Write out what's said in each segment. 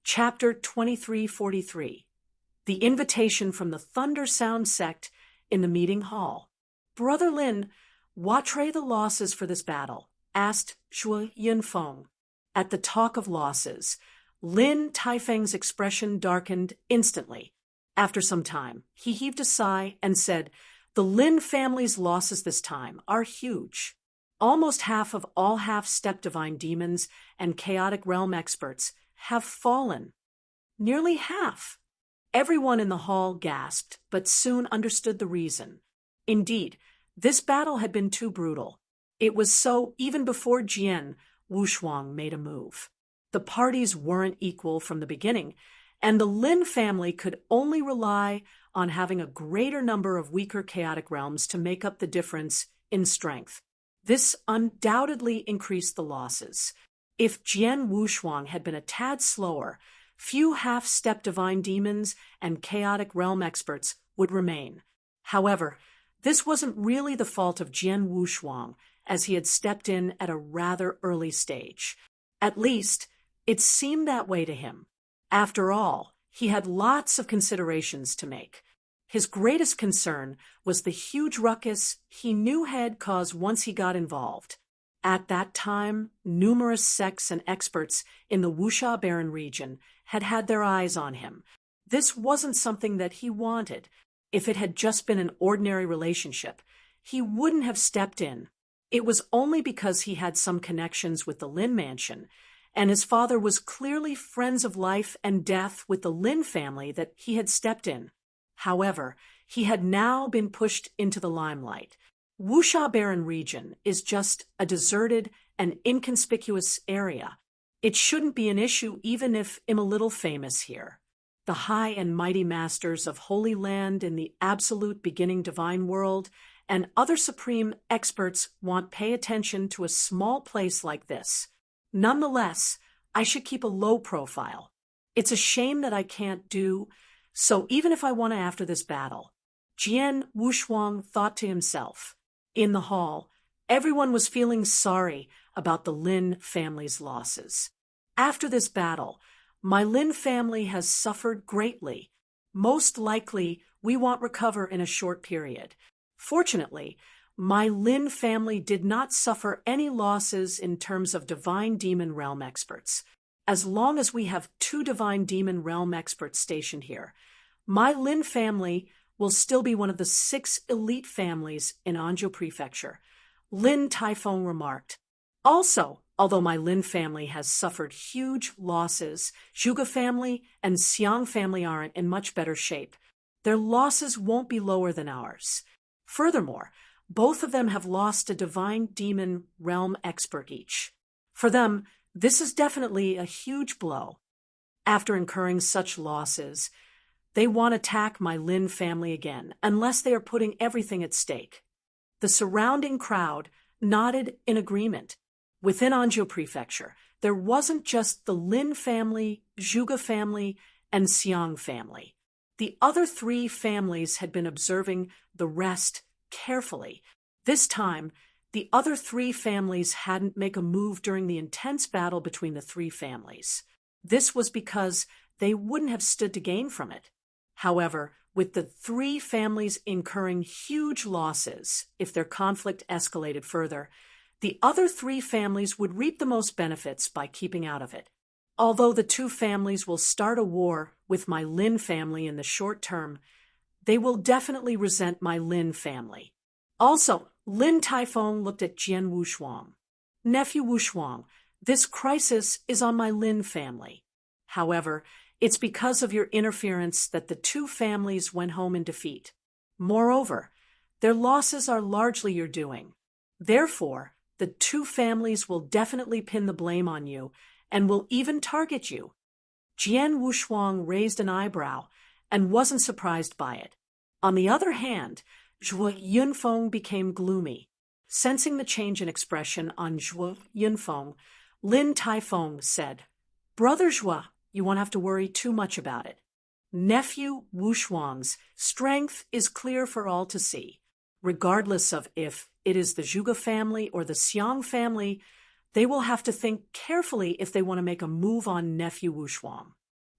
Chapter 2343. The Invitation from the Thunder Sound Sect in the Meeting Hall. Brother Lin, what are the losses for this battle? Asked Zhuo Yunfeng. At the talk of losses, Lin Taifeng's expression darkened instantly. After some time, he heaved a sigh and said, "The Lin family's losses this time are huge. Almost half of all half-step divine demons and chaotic realm experts have fallen. Nearly half." Everyone in the hall gasped, but soon understood the reason. Indeed, this battle had been too brutal. It was so even before Jian Wushuang made a move. The parties weren't equal from the beginning, and the Lin family could only rely on having a greater number of weaker chaotic realms to make up the difference in strength. This undoubtedly increased the losses. If Jian Wushuang had been a tad slower, few half-step divine demons and chaotic realm experts would remain. However, this wasn't really the fault of Jian Wushuang, as he had stepped in at a rather early stage. At least, it seemed that way to him. After all, he had lots of considerations to make. His greatest concern was the huge ruckus he knew had caused once he got involved. At that time, numerous sects and experts in the Wuxia Baron region had had their eyes on him. This wasn't something that he wanted. If it had just been an ordinary relationship, he wouldn't have stepped in. It was only because he had some connections with the Lin mansion, and his father was clearly friends of life and death with the Lin family that he had stepped in. However, he had now been pushed into the limelight. Wuxia Baron region is just a deserted and inconspicuous area. It shouldn't be an issue even if I'm a little famous here. The high and mighty masters of Holy Land in the absolute beginning divine world and other supreme experts won't pay attention to a small place like this. Nonetheless, I should keep a low profile. It's a shame that I can't do so even if I won after this battle. Jian Wushuang thought to himself. In the hall, everyone was feeling sorry about the Lin family's losses. After this battle, my Lin family has suffered greatly. Most likely, we won't recover in a short period. Fortunately, my Lin family did not suffer any losses in terms of divine demon realm experts. As long as we have 2 divine demon realm experts stationed here, my Lin family will still be one of the 6 elite families in Anzhou Prefecture, Lin Taifeng remarked. Also, although my Lin family has suffered huge losses, Zhuge family and Xiang family aren't in much better shape. Their losses won't be lower than ours. Furthermore, both of them have lost a divine demon realm expert each. For them, this is definitely a huge blow. After incurring such losses, they won't attack my Lin family again, unless they are putting everything at stake. The surrounding crowd nodded in agreement. Within Anzhou Prefecture, there wasn't just the Lin family, Zhuge family, and Xiang family. The other 3 families had been observing the rest carefully. This time, the other 3 families hadn't made a move during the intense battle between the 3 families. This was because they wouldn't have stood to gain from it. However, with the 3 families incurring huge losses if their conflict escalated further, the other 3 families would reap the most benefits by keeping out of it. Although the 2 families will start a war with my Lin family in the short term, they will definitely resent my Lin family. Also, Lin Taifeng looked at Jian Wushuang. Nephew Wushuang, this crisis is on my Lin family. However, it's because of your interference that the 2 families went home in defeat. Moreover, their losses are largely your doing. Therefore, the 2 families will definitely pin the blame on you and will even target you. Jian Wushuang raised an eyebrow and wasn't surprised by it. On the other hand, Zhuo Yunfeng became gloomy. Sensing the change in expression on Zhuo Yunfeng, Lin Taifeng said, "Brother Zhuo, you won't have to worry too much about it. Nephew Wushuang's strength is clear for all to see. Regardless of if it is the Zhuge family or the Xiang family, they will have to think carefully if they want to make a move on nephew Wushuang."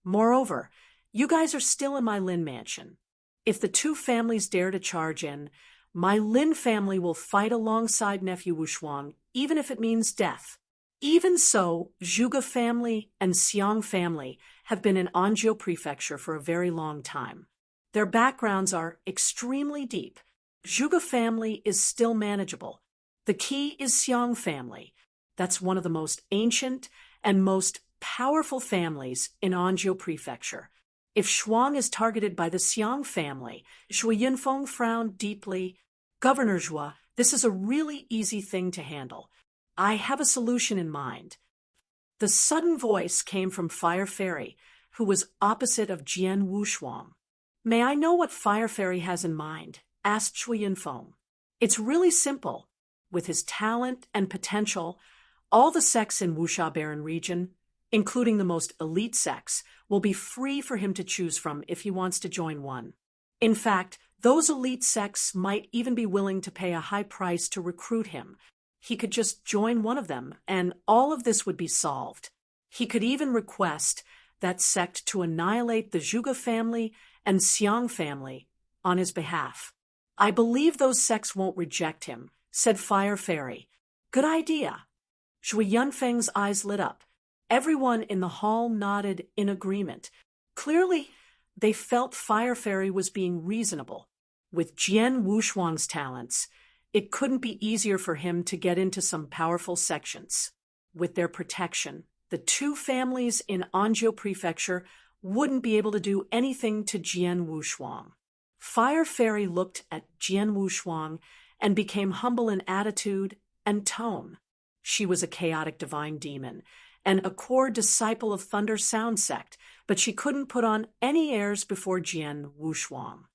Moreover, you guys are still in my Lin mansion. If the two families dare to charge in, my Lin family will fight alongside nephew Wushuang, even if it means death. Even so, Zhuge family and Xiang family have been in Anzhou Prefecture for a very long time. Their backgrounds are extremely deep. Zhuge family is still manageable. The key is Xiang family. That's one of the most ancient and most powerful families in Anzhou Prefecture. If Shuang is targeted by the Xiang family, Shui Yinfeng frowned deeply. Governor Zhua, this is a really easy thing to handle. I have a solution in mind. The sudden voice came from Fire Fairy, who was opposite of Jian Wushuang. May I know what Fire Fairy has in mind? Asked Shui Yinfeng. It's really simple. With his talent and potential, all the sects in Wuxia Baron region, including the most elite sects, will be free for him to choose from if he wants to join one. In fact, those elite sects might even be willing to pay a high price to recruit him. He could just join one of them, and all of this would be solved. He could even request that sect to annihilate the Zhuge family and Xiang family on his behalf. I believe those sects won't reject him, said Fire Fairy. Good idea. Shui Yunfeng's eyes lit up. Everyone in the hall nodded in agreement. Clearly, they felt Fire Fairy was being reasonable. With Jian Wushuang's talents, it couldn't be easier for him to get into some powerful sections. With their protection, the two families in Anzhou Prefecture wouldn't be able to do anything to Jian Wushuang. Fire Fairy looked at Jian Wushuang and became humble in attitude and tone. She was a chaotic divine demon and a core disciple of Thunder Sound Sect, but she couldn't put on any airs before Jian Wushuang.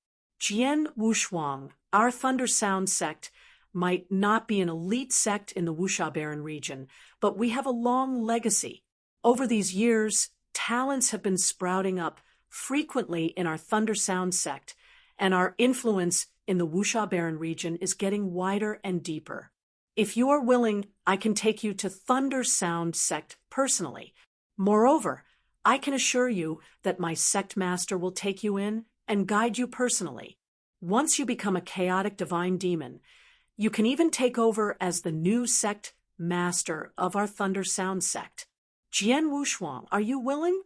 Jian Wushuang, our Thunder Sound Sect, might not be an elite sect in the Wuxia Baron region, but we have a long legacy. Over these years, talents have been sprouting up frequently in our Thunder Sound Sect, and our influence in the Wuxia Baron region is getting wider and deeper. If you are willing, I can take you to Thunder Sound Sect personally. Moreover, I can assure you that my sect master will take you in and guide you personally. Once you become a chaotic divine demon, you can even take over as the new sect master of our Thunder Sound Sect. Jian Wushuang, are you willing?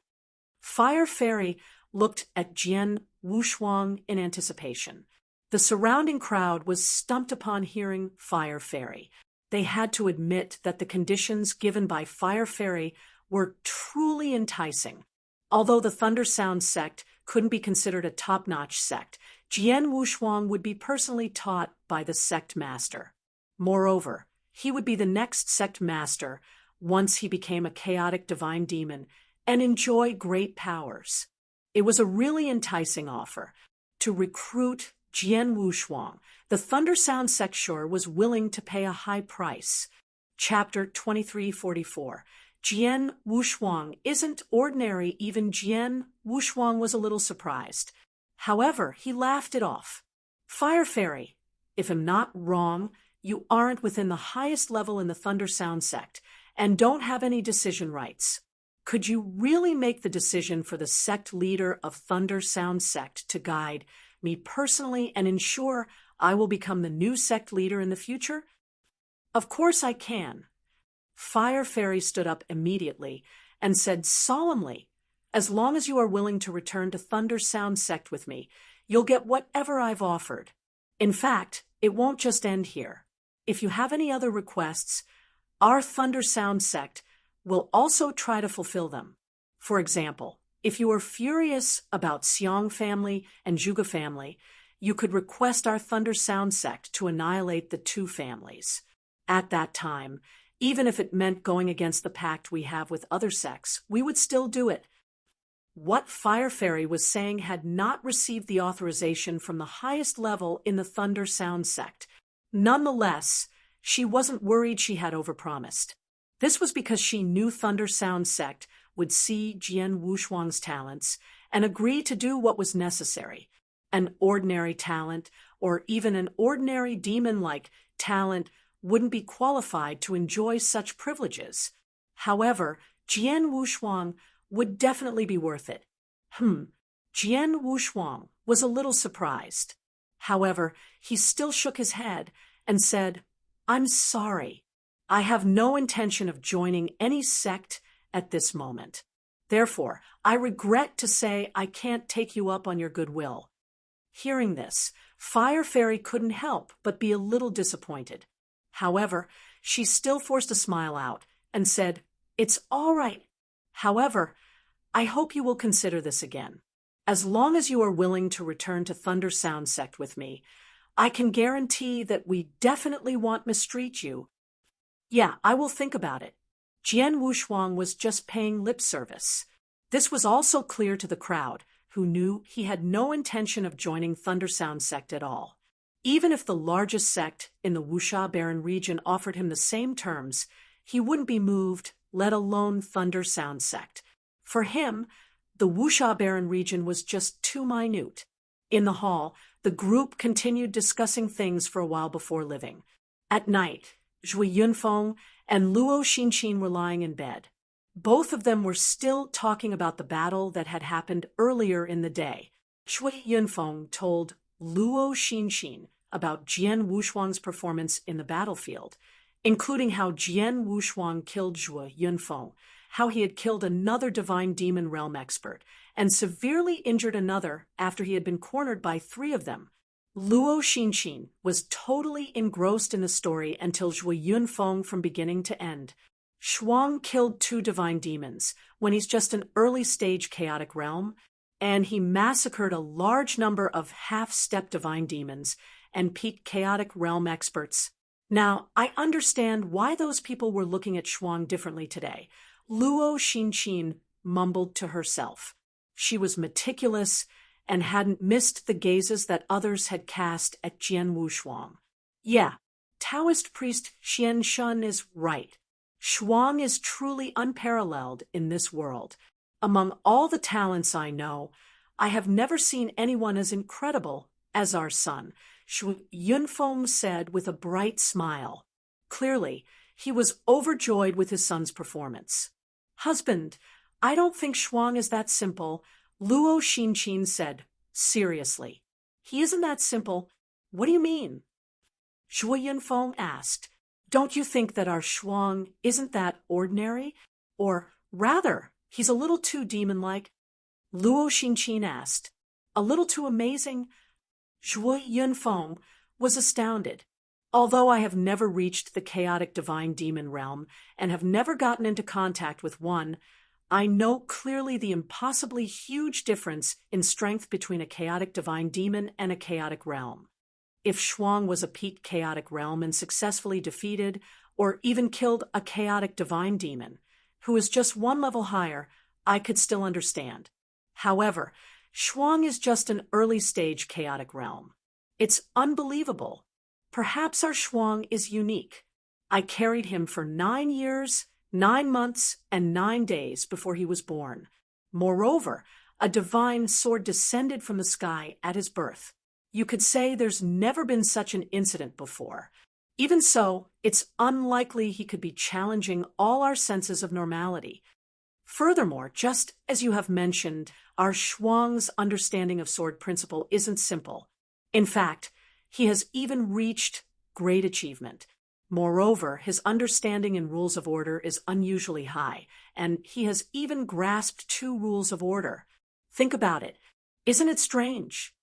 Fire Fairy looked at Jian Wushuang in anticipation. The surrounding crowd was stumped upon hearing Fire Fairy. They had to admit that the conditions given by Fire Fairy were truly enticing. Although the Thunder Sound Sect couldn't be considered a top-notch sect, Jian Wushuang would be personally taught by the sect master. Moreover, he would be the next sect master once he became a chaotic divine demon and enjoy great powers. It was a really enticing offer. To recruit Jian Wushuang, the Thunder Sound Sect sure was willing to pay a high price. Chapter 2344. Jian Wushuang isn't ordinary. Even Jian Wushuang was a little surprised. However, he laughed it off. Fire Fairy, if I'm not wrong, you aren't within the highest level in the Thunder Sound Sect and don't have any decision rights. Could you really make the decision for the sect leader of Thunder Sound Sect to guide me personally and ensure I will become the new sect leader in the future? Of course I can. Fire Fairy stood up immediately and said solemnly, as long as you are willing to return to Thunder Sound Sect with me, you'll get whatever I've offered. In fact, it won't just end here. If you have any other requests, our Thunder Sound Sect will also try to fulfill them. For example, if you are furious about Xiang family and Zhuge family, you could request our Thunder Sound Sect to annihilate the two families. At that time, even if it meant going against the pact we have with other sects, we would still do it. What Fire Fairy was saying had not received the authorization from the highest level in the Thunder Sound Sect. Nonetheless, she wasn't worried she had overpromised. This was because she knew Thunder Sound Sect would see Jian Wushuang's talents and agree to do what was necessary. An ordinary talent, or even an ordinary demon-like talent, wouldn't be qualified to enjoy such privileges. However, Jian Wushuang would definitely be worth it. Jian Wushuang was a little surprised. However, he still shook his head and said, I'm sorry. I have no intention of joining any sect at this moment. Therefore, I regret to say I can't take you up on your goodwill. Hearing this, Fire Fairy couldn't help but be a little disappointed. However, she still forced a smile out and said, It's all right. However, I hope you will consider this again. As long as you are willing to return to Thunder Sound Sect with me, I can guarantee that we definitely won't mistreat you. Yeah, I will think about it. Jian Wushuang was just paying lip service. This was also clear to the crowd, who knew he had no intention of joining Thunder Sound Sect at all. Even if the largest sect in the Wuxia Baron region offered him the same terms, he wouldn't be moved, let alone Thunder Sound Sect. For him, the Wuxia Baron region was just too minute. In the hall, the group continued discussing things for a while before living. At night, Zhui Yunfeng and Luo Xinqin were lying in bed. Both of them were still talking about the battle that had happened earlier in the day. Zhui Yunfeng told Luo Xinqin about Jian Wushuang's performance in the battlefield, including how Jian Wushuang killed Zhui Yunfeng, how he had killed another divine demon realm expert, and severely injured another after he had been cornered by 3 of them. Luo Xinqin was totally engrossed in the story until Zhui Yunfeng from beginning to end. Shuang killed 2 divine demons when he's just an early-stage chaotic realm, and he massacred a large number of half-step divine demons and peak chaotic realm experts. Now, I understand why those people were looking at Shuang differently today. Luo Xinqin mumbled to herself. She was meticulous and hadn't missed the gazes that others had cast at Jian Wushuang. Yeah, Taoist priest Xian Shun is right. Shuang is truly unparalleled in this world. Among all the talents I know, I have never seen anyone as incredible as our son, Zhui Yunfeng said with a bright smile. Clearly, he was overjoyed with his son's performance. Husband, I don't think Shuang is that simple, Luo Xinqin said, seriously. He isn't that simple. What do you mean? Zhui Yunfeng asked, don't you think that our Shuang isn't that ordinary? Or rather, he's a little too demon-like? Luo Xinqin asked, a little too amazing? Zhui Yunfeng was astounded. Although I have never reached the chaotic divine demon realm and have never gotten into contact with one, I know clearly the impossibly huge difference in strength between a chaotic divine demon and a chaotic realm. If Shuang was a peak chaotic realm and successfully defeated or even killed a chaotic divine demon, who is just 1 level higher, I could still understand. However, Shuang is just an early-stage chaotic realm. It's unbelievable. Perhaps our Shuang is unique. I carried him for 9 years, 9 months, and 9 days before he was born. Moreover, a divine sword descended from the sky at his birth. You could say there's never been such an incident before. Even so, it's unlikely he could be challenging all our senses of normality. Furthermore, just as you have mentioned, our Shuang's understanding of sword principle isn't simple. In fact, he has even reached great achievement. Moreover, his understanding in rules of order is unusually high, and he has even grasped 2 rules of order. Think about it. Isn't it strange?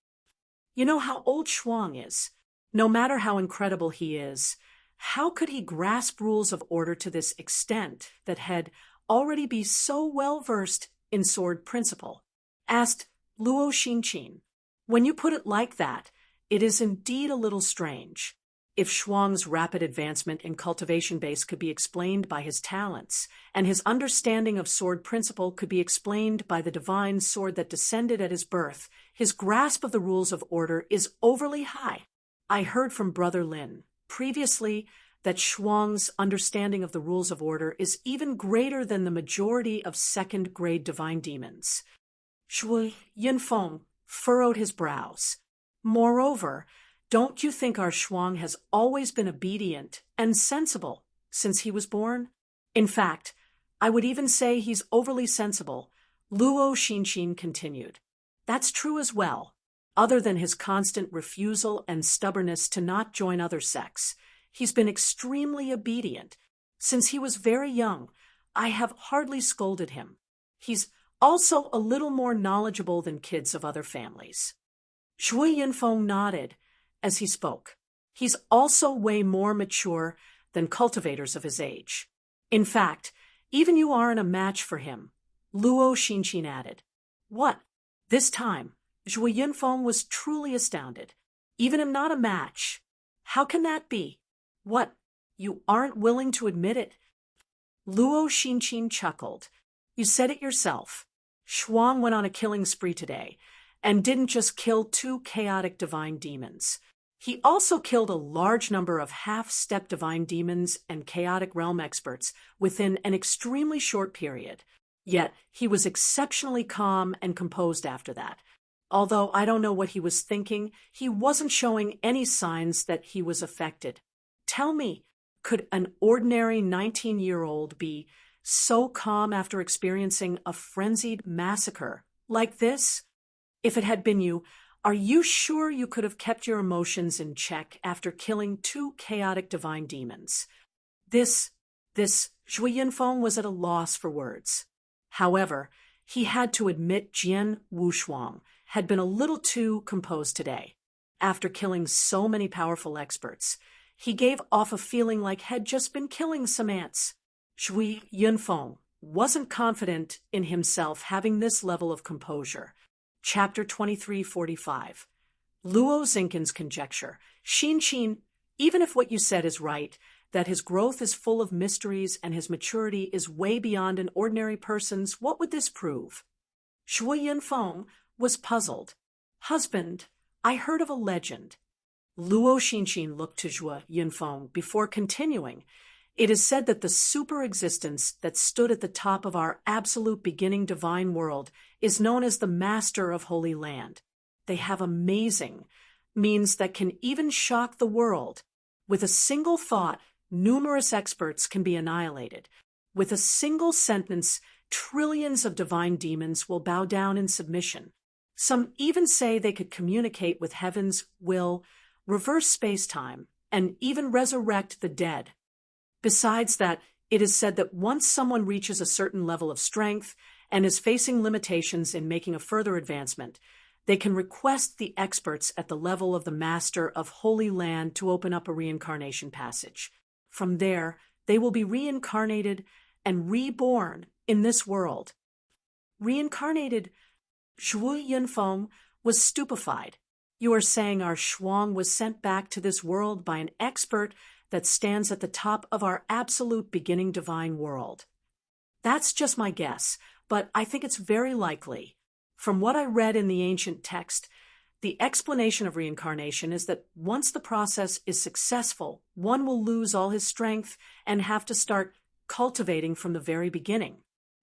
You know how old Shuang is. No matter how incredible he is, how could he grasp rules of order to this extent that had already be so well-versed in sword principle? Asked Luo Xinqin. When you put it like that, it is indeed a little strange. If Shuang's rapid advancement in cultivation base could be explained by his talents, and his understanding of sword principle could be explained by the divine sword that descended at his birth, his grasp of the rules of order is overly high. I heard from Brother Lin previously that Shuang's understanding of the rules of order is even greater than the majority of second-grade divine demons. Zhui Yunfeng furrowed his brows. Moreover, don't you think our Shuang has always been obedient and sensible since he was born? In fact, I would even say he's overly sensible, Luo Xinqin continued. That's true as well. Other than his constant refusal and stubbornness to not join other sects, he's been extremely obedient. Since he was very young, I have hardly scolded him. He's also a little more knowledgeable than kids of other families. Shui Yinfeng nodded as he spoke. He's also way more mature than cultivators of his age. In fact, even you aren't a match for him, Luo Xinqin added. What? This time, Shui Yinfeng was truly astounded. Even I'm not a match. How can that be? What? You aren't willing to admit it? Luo Xinqin chuckled. You said it yourself. Shuang went on a killing spree today, and didn't just kill 2 chaotic divine demons. He also killed a large number of half-step divine demons and chaotic realm experts within an extremely short period. Yet, he was exceptionally calm and composed after that. Although I don't know what he was thinking, he wasn't showing any signs that he was affected. Tell me, could an ordinary 19-year-old be so calm after experiencing a frenzied massacre like this? If it had been you, are you sure you could have kept your emotions in check after killing 2 chaotic divine demons? This Shui Yinfeng was at a loss for words. However, he had to admit Jian Wushuang had been a little too composed today. After killing so many powerful experts, he gave off a feeling like he'd just been killing some ants. Shui Yinfeng wasn't confident in himself having this level of composure. Chapter 2345. Luo Xinqin's conjecture. Xinqin, even if what you said is right, that his growth is full of mysteries and his maturity is way beyond an ordinary person's, what would this prove? Shui Yinfeng was puzzled. Husband, I heard of a legend. Luo Xinqin looked to Shui Yinfeng before continuing. It is said that the super-existence that stood at the top of our absolute beginning divine world is known as the Master of Holy Land. They have amazing means that can even shock the world. With a single thought, numerous experts can be annihilated. With a single sentence, trillions of divine demons will bow down in submission. Some even say they could communicate with heaven's will, reverse space-time, and even resurrect the dead. Besides that, it is said that once someone reaches a certain level of strength and is facing limitations in making a further advancement, they can request the experts at the level of the Master of Holy Land to open up a reincarnation passage. From there, they will be reincarnated and reborn in this world. Reincarnated? Shui Yinfeng was stupefied. You are saying our Shuang was sent back to this world by an expert that stands at the top of our absolute beginning divine world. That's just my guess, but I think it's very likely. From what I read in the ancient text, the explanation of reincarnation is that once the process is successful, one will lose all his strength and have to start cultivating from the very beginning.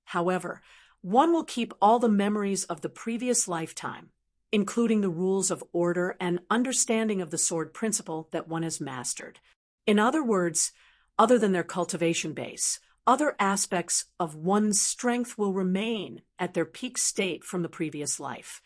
However, one will keep all the memories of the previous lifetime, including the rules of order and understanding of the sword principle that one has mastered. In other words, other than their cultivation base, other aspects of one's strength will remain at their peak state from the previous life.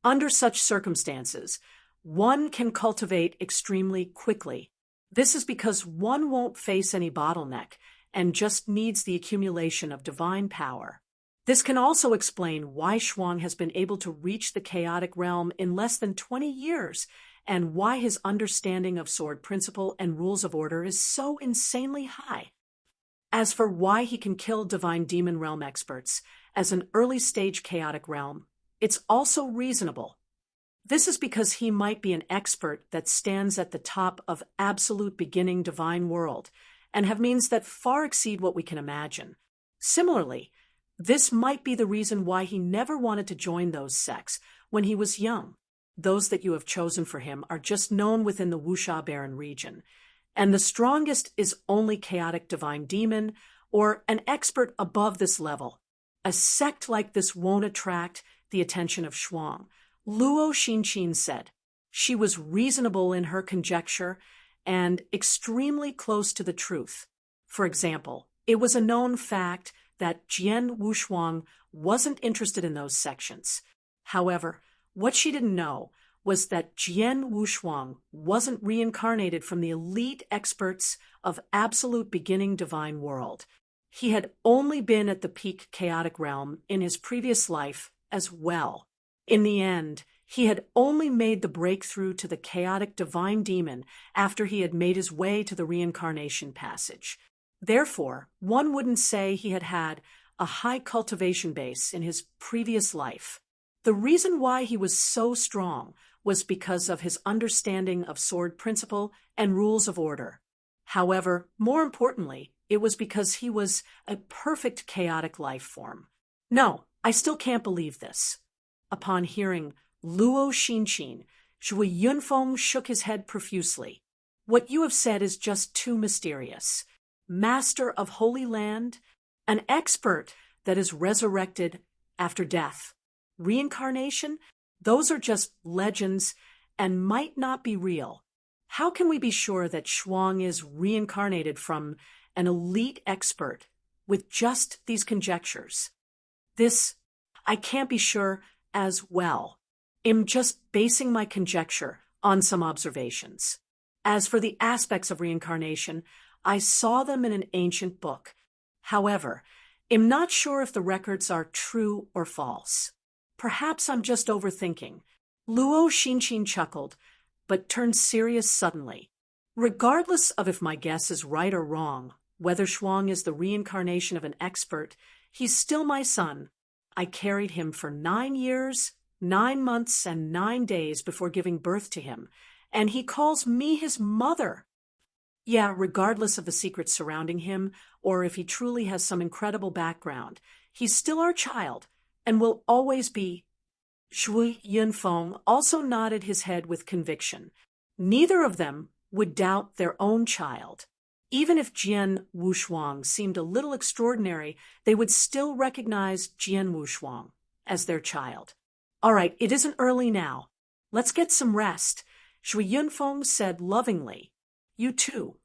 Under such circumstances, one can cultivate extremely quickly. This is because one won't face any bottleneck and just needs the accumulation of divine power. This can also explain why Shuang has been able to reach the chaotic realm in less than 20 years, and why his understanding of sword principle and rules of order is so insanely high. As for why he can kill divine demon realm experts as an early-stage chaotic realm, it's also reasonable. This is because he might be an expert that stands at the top of absolute beginning divine world and have means that far exceed what we can imagine. Similarly, this might be the reason why he never wanted to join those sects when he was young. Those that you have chosen for him are just known within the Wuxia Baron region, and the strongest is only chaotic divine demon or an expert above this level. A sect like this won't attract the attention of Shuang. Luo Xinqin said. She was reasonable in her conjecture and extremely close to the truth. For example, it was a known fact that Jian Wushuang wasn't interested in those sections. However, what she didn't know was that Jian Wushuang wasn't reincarnated from the elite experts of absolute beginning divine world. He had only been at the peak chaotic realm in his previous life as well. In the end, he had only made the breakthrough to the chaotic divine demon after he had made his way to the reincarnation passage. Therefore, one wouldn't say he had had a high cultivation base in his previous life. The reason why he was so strong was because of his understanding of sword principle and rules of order. However, more importantly, it was because he was a perfect chaotic life form. No, I still can't believe this. Upon hearing Luo Xinqin, Zhui Yunfeng shook his head profusely. What you have said is just too mysterious. Master of Holy Land, an expert that is resurrected after death. Reincarnation? Those are just legends and might not be real. How can we be sure that Shuang is reincarnated from an elite expert with just these conjectures? This, I can't be sure as well. I'm just basing my conjecture on some observations. As for the aspects of reincarnation, I saw them in an ancient book. However, I'm not sure if the records are true or false. Perhaps I'm just overthinking. Luo Xinqin chuckled, but turned serious suddenly. Regardless of if my guess is right or wrong, whether Shuang is the reincarnation of an expert, he's still my son. I carried him for 9 years, 9 months, and 9 days before giving birth to him, and he calls me his mother. Yeah, regardless of the secrets surrounding him, or if he truly has some incredible background, he's still our child, and will always be. Zhui Yunfeng also nodded his head with conviction. Neither of them would doubt their own child. Even if Jian Wushuang seemed a little extraordinary, they would still recognize Jian Wushuang as their child. All right, it isn't early now. Let's get some rest, Zhui Yunfeng said lovingly. You too.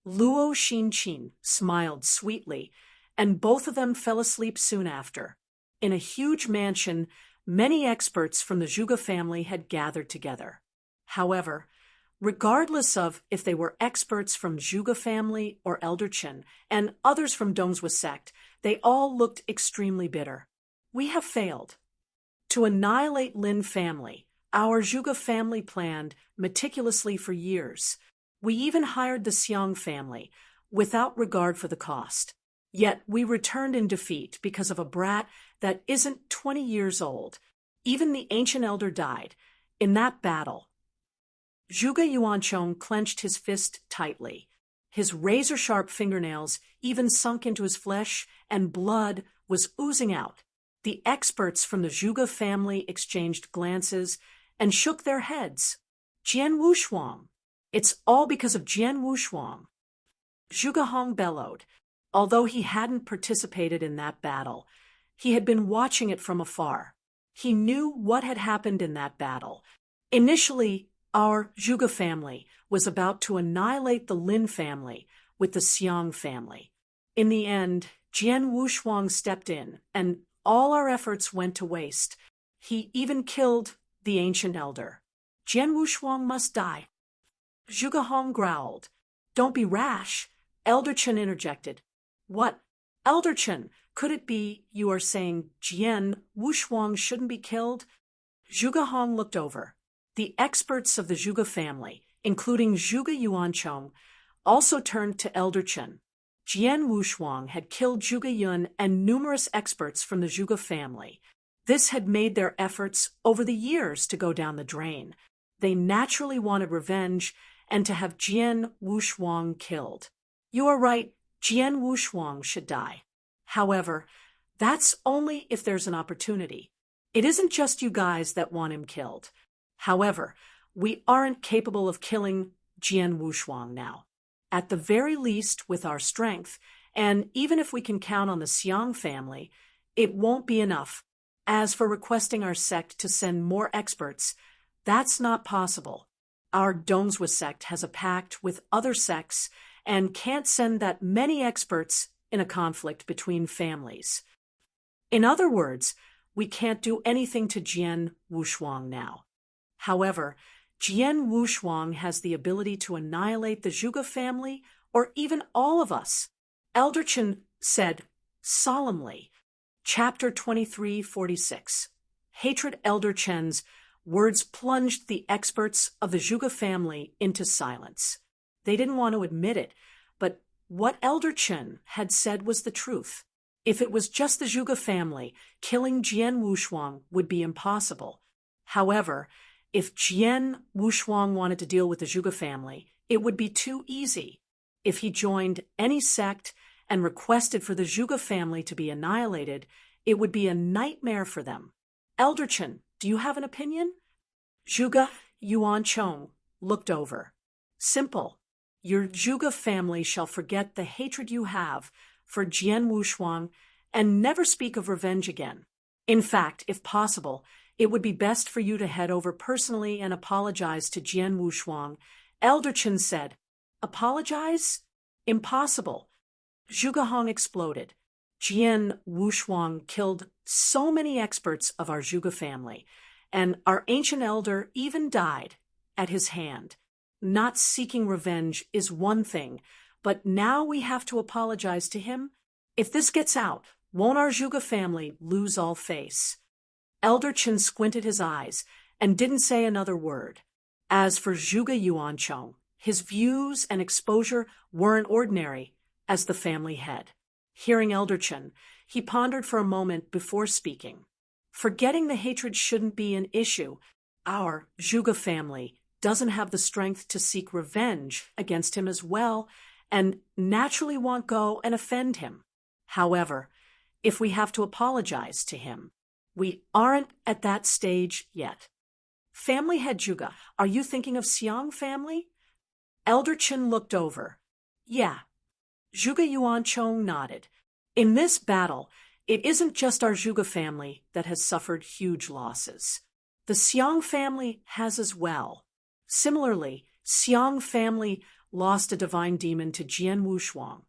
Luo Xinqin smiled sweetly, and both of them fell asleep soon after. In a huge mansion, many experts from the Zhuge family had gathered together. However, regardless of if they were experts from Zhuge family or Elder Qin and others from Dongzhuo sect, they all looked extremely bitter. We have failed. To annihilate Lin family, our Zhuge family planned meticulously for years. We even hired the Xiang family, without regard for the cost. Yet we returned in defeat because of a brat that isn't 20 years old. Even the ancient elder died. In that battle, Zhuge Yuanchong clenched his fist tightly. His razor-sharp fingernails even sunk into his flesh, and blood was oozing out. The experts from the Zhuge family exchanged glances and shook their heads. Jian Wushuang. It's all because of Jian Wushuang. Zhuge Hong bellowed. Although he hadn't participated in that battle, he had been watching it from afar. He knew what had happened in that battle. Initially, our Zhuge family was about to annihilate the Lin family with the Xiang family. In the end, Jian Wushuang stepped in, and all our efforts went to waste. He even killed the ancient elder. Jian Wushuang must die. Zhuge Hong growled. Don't be rash, Elder Chen interjected. What? Elder Chen, could it be you are saying Jian Wushuang shouldn't be killed? Zhuge Hong looked over. The experts of the Zhuge family, including Zhuge Yuanchong, also turned to Elder Chen. Jian Wushuang had killed Zhuge Yun and numerous experts from the Zhuge family. This had made their efforts over the years to go down the drain. They naturally wanted revenge and to have Jian Wushuang killed. You are right, Jian Wushuang should die. However, that's only if there's an opportunity. It isn't just you guys that want him killed. However, we aren't capable of killing Jian Wushuang now. At the very least, with our strength, and even if we can count on the Xiang family, it won't be enough. As for requesting our sect to send more experts, that's not possible. Our Dongzhuo sect has a pact with other sects and can't send that many experts in a conflict between families. In other words, we can't do anything to Jian Wushuang now. However, Jian Wushuang has the ability to annihilate the Zhuge family or even all of us. Elder Chen said solemnly. Chapter 2346. Hatred. Elder Chen's words plunged the experts of the Zhuge family into silence. They didn't want to admit it, but what Elder Chen had said was the truth. If it was just the Zhuge family, killing Jian Wushuang would be impossible. However, if Jian Wushuang wanted to deal with the Zhuge family, it would be too easy. If he joined any sect and requested for the Zhuge family to be annihilated, it would be a nightmare for them. Elder Chen, do you have an opinion? Zhuge Yuanchong looked over. Simple. Your Zhuge family shall forget the hatred you have for Jian Wushuang and never speak of revenge again. In fact, if possible, it would be best for you to head over personally and apologize to Jian Wushuang. Elder Chen said. Apologize? Impossible. Zhuge Hong exploded. Jian Wushuang killed so many experts of our Zhuge family, and our ancient elder even died at his hand. Not seeking revenge is one thing, but now we have to apologize to him? If this gets out, won't our Zhuge family lose all face? Elder Chen squinted his eyes and didn't say another word. As for Zhuge Yuanchong, his views and exposure weren't ordinary as the family head. Hearing Elder Chen, he pondered for a moment before speaking. Forgetting the hatred shouldn't be an issue. Our Zhuge family doesn't have the strength to seek revenge against him as well, and naturally won't go and offend him. However, if we have to apologize to him, we aren't at that stage yet. Family head Zhuge, are you thinking of Xiang family? Elder Chen looked over. Yeah. Zhuge Yuanchong nodded. In this battle, it isn't just our Zhuge family that has suffered huge losses. The Xiang family has as well. Similarly, Xiang family lost a divine demon to Jian Wushuang,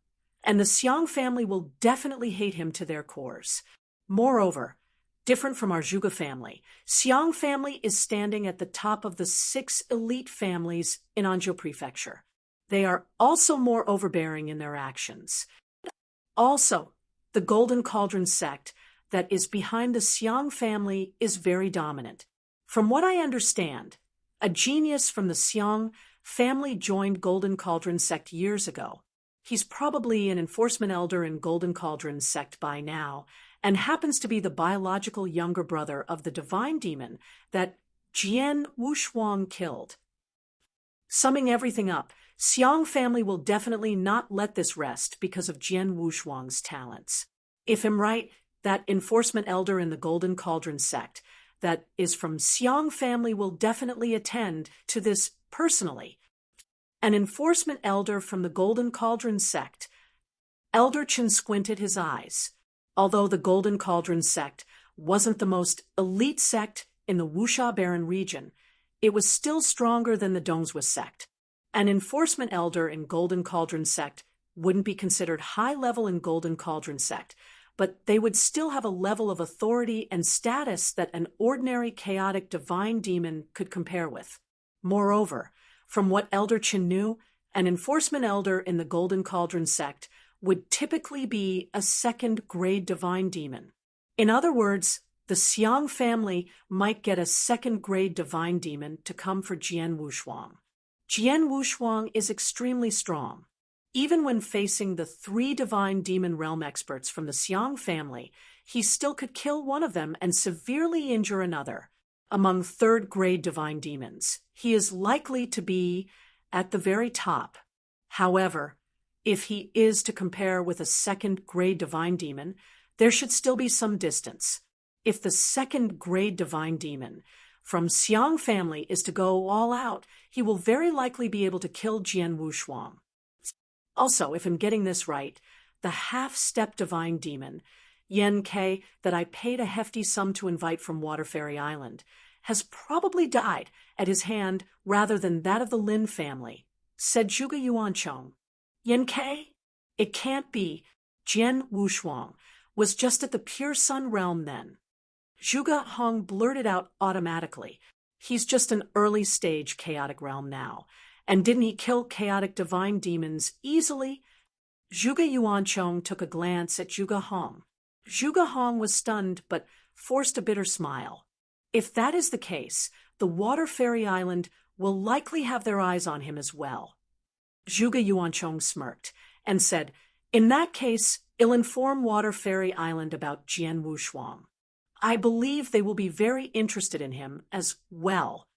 and the Xiang family will definitely hate him to their cores. Moreover, different from our Zhuge family, Xiang family is standing at the top of the 6 elite families in Anzhou Prefecture. They are also more overbearing in their actions. Also, the Golden Cauldron sect that is behind the Xiang family is very dominant. From what I understand, a genius from the Xiang family joined Golden Cauldron sect years ago. He's probably an enforcement elder in Golden Cauldron sect by now, and happens to be the biological younger brother of the divine demon that Jian Wushuang killed. Summing everything up, Xiang family will definitely not let this rest because of Jian Wushuang's talents. If I'm right, that enforcement elder in the Golden Cauldron sect that is from Xiang family will definitely attend to this personally. An enforcement elder from the Golden Cauldron sect. Elder Chen squinted his eyes. Although the Golden Cauldron sect wasn't the most elite sect in the Wuxia Baron region, it was still stronger than the Dongzhou sect. An enforcement elder in Golden Cauldron sect wouldn't be considered high level in Golden Cauldron sect, but they would still have a level of authority and status that an ordinary chaotic divine demon could compare with. Moreover, from what Elder Chen knew, an enforcement elder in the Golden Cauldron sect would typically be a second-grade divine demon. In other words, the Xiang family might get a second-grade divine demon to come for Jian Wushuang. Jian Wushuang is extremely strong. Even when facing the 3 divine demon realm experts from the Xiang family, he still could kill one of them and severely injure another. Among third-grade divine demons, he is likely to be at the very top. However, if he is to compare with a second-grade divine demon, there should still be some distance. If the second-grade divine demon from Xiang family is to go all out, he will very likely be able to kill Jian Wushuang. Also, if I'm getting this right, the half-step divine demon, Yen Ke, that I paid a hefty sum to invite from Water Fairy Island, has probably died at his hand rather than that of the Lin family, said Zhuge Yuanchong. Yen Ke? It can't be. Jian Wushuang, was just at the pure sun realm then. Zhuge Hong blurted out automatically, "He's just an early-stage chaotic realm now. And didn't he kill chaotic divine demons easily?" Zhuge Yuanchong took a glance at Zhuge Hong. Zhuge Hong was stunned but forced a bitter smile. If that is the case, the Water Fairy Island will likely have their eyes on him as well. Zhuge Yuanchong smirked and said, "In that case, I'll inform Water Fairy Island about Jian Wushuang. I believe they will be very interested in him as well.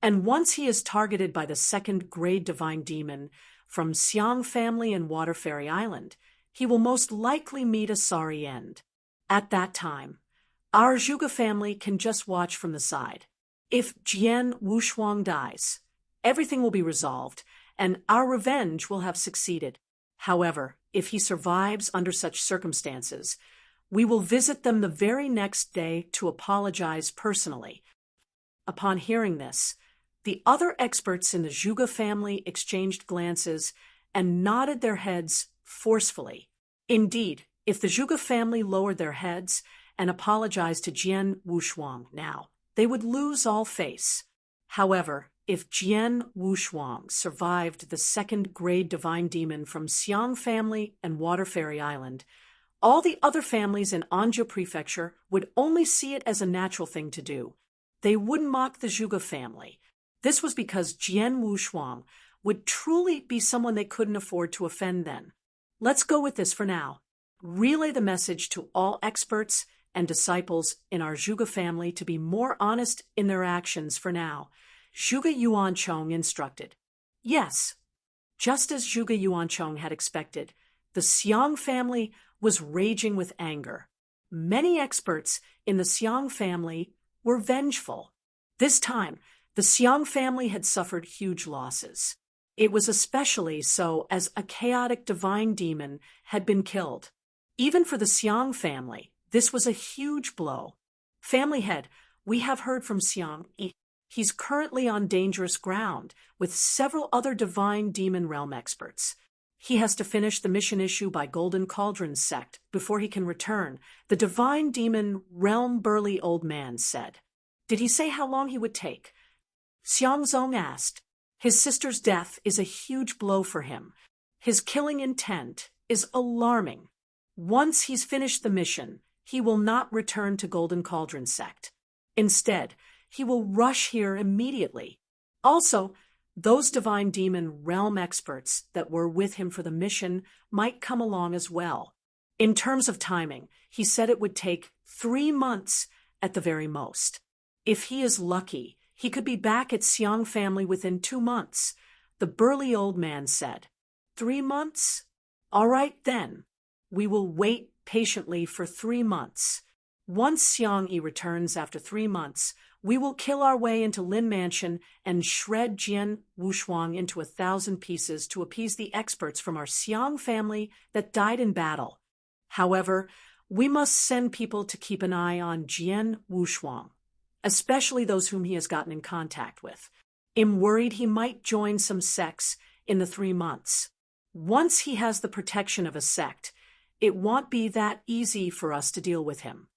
And once he is targeted by the second-grade divine demon from Xiang family and Water Fairy Island, he will most likely meet a sorry end. At that time, our Zhuge family can just watch from the side. If Jian Wushuang dies, everything will be resolved, and our revenge will have succeeded. However, if he survives under such circumstances, we will visit them the very next day to apologize personally." Upon hearing this, the other experts in the Zhuge family exchanged glances and nodded their heads forcefully. Indeed, if the Zhuge family lowered their heads and apologized to Jian Wushuang now, they would lose all face. However, if Jian Wushuang survived the second-grade divine demon from Xiang family and Water Fairy Island, all the other families in Anzhou Prefecture would only see it as a natural thing to do. They wouldn't mock the Zhuge family. This was because Jian Wushuang would truly be someone they couldn't afford to offend then. Let's go with this for now. Relay the message to all experts and disciples in our Zhuge family to be more honest in their actions for now, Zhuge Yuanchong instructed. Yes, just as Zhuge Yuanchong had expected, the Xiang family was raging with anger. Many experts in the Xiang family were vengeful. This time, the Xiang family had suffered huge losses. It was especially so as a chaotic divine demon had been killed. Even for the Xiang family, this was a huge blow. Family head, we have heard from Xiang. He's currently on dangerous ground with several other divine demon realm experts. He has to finish the mission issue by Golden Cauldron sect before he can return, the divine demon realm burly old man said. Did he say how long he would take? Xiang Zong asked. His sister's death is a huge blow for him. His killing intent is alarming. Once he's finished the mission, he will not return to Golden Cauldron sect. Instead, he will rush here immediately. Also, those divine demon realm experts that were with him for the mission might come along as well. In terms of timing, he said it would take 3 months at the very most. If he is lucky, he could be back at Xiang family within 2 months, the burly old man said. 3 months? All right then. We will wait patiently for 3 months. Once Xiang Yi returns after 3 months, we will kill our way into Lin Mansion and shred Jian Wushuang into 1,000 pieces to appease the experts from our Xiang family that died in battle. However, we must send people to keep an eye on Jian Wushuang, especially those whom he has gotten in contact with. I'm worried he might join some sects in the 3 months. Once he has the protection of a sect, it won't be that easy for us to deal with him.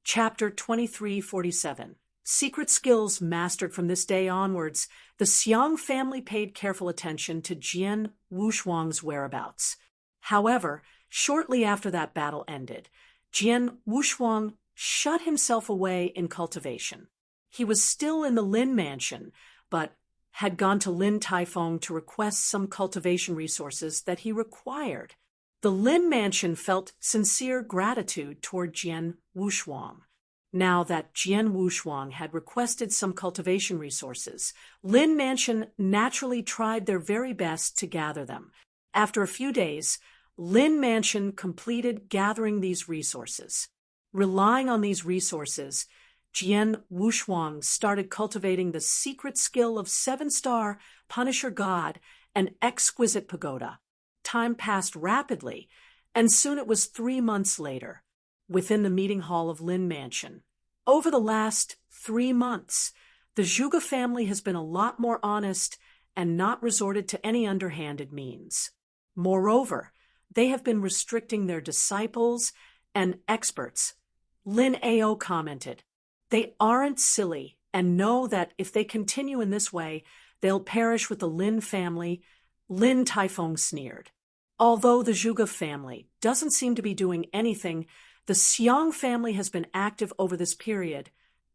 Chapter 2347. Secret skills mastered from this day onwards, the Xiang family paid careful attention to Jian Wushuang's whereabouts. However, shortly after that battle ended, Jian Wushuang shut himself away in cultivation. He was still in the Lin Mansion, but had gone to Lin Taifeng to request some cultivation resources that he required. The Lin Mansion felt sincere gratitude toward Jian Wushuang. Now that Jian Wushuang had requested some cultivation resources, Lin Mansion naturally tried their very best to gather them. After a few days, Lin Mansion completed gathering these resources. Relying on these resources, Jian Wushuang started cultivating the secret skill of 7-star Punisher God and Exquisite Pagoda. Time passed rapidly, and soon it was 3 months later. Within the meeting hall of Lin Mansion. Over the last 3 months, the Zhuge family has been a lot more honest and not resorted to any underhanded means. Moreover, they have been restricting their disciples and experts. Lin Ao commented, "They aren't silly and know that if they continue in this way, they'll perish with the Lin family." Lin Taifeng sneered. Although the Zhuge family doesn't seem to be doing anything, the Xiang family has been active over this period,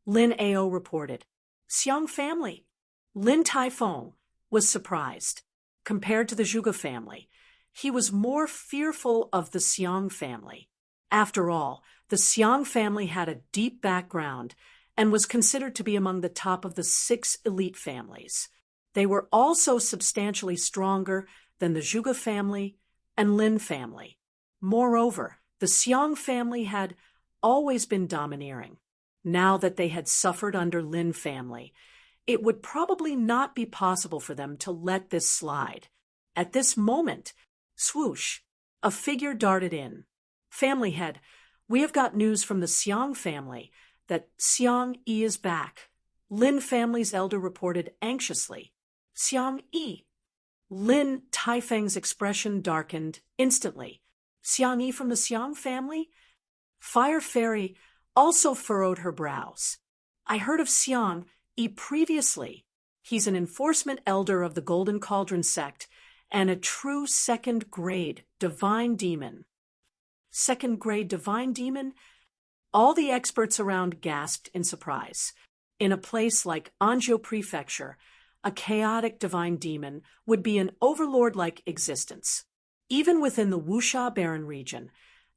Lin Ao reported. Xiang family? Lin Taifeng was surprised. Compared to the Zhuge family, he was more fearful of the Xiang family. After all, the Xiang family had a deep background and was considered to be among the top of the 6 elite families. They were also substantially stronger than the Zhuge family and Lin family. Moreover, the Xiang family had always been domineering. Now that they had suffered under Lin family, it would probably not be possible for them to let this slide. At this moment, swoosh, a figure darted in. "Family head, we have got news from the Xiang family that Xiang Yi is back," Lin family's elder reported anxiously. "Xiang Yi?" Lin Taifeng's expression darkened instantly. "Xiang Yi from the Xiang family?" Fire Fairy also furrowed her brows. "I heard of Xiang Yi previously. He's an enforcement elder of the Golden Cauldron sect and a true second-grade divine demon." Second-grade divine demon? All the experts around gasped in surprise. In a place like Anzhou Prefecture, a chaotic divine demon would be an overlord-like existence. Even within the Wuxia Baron region,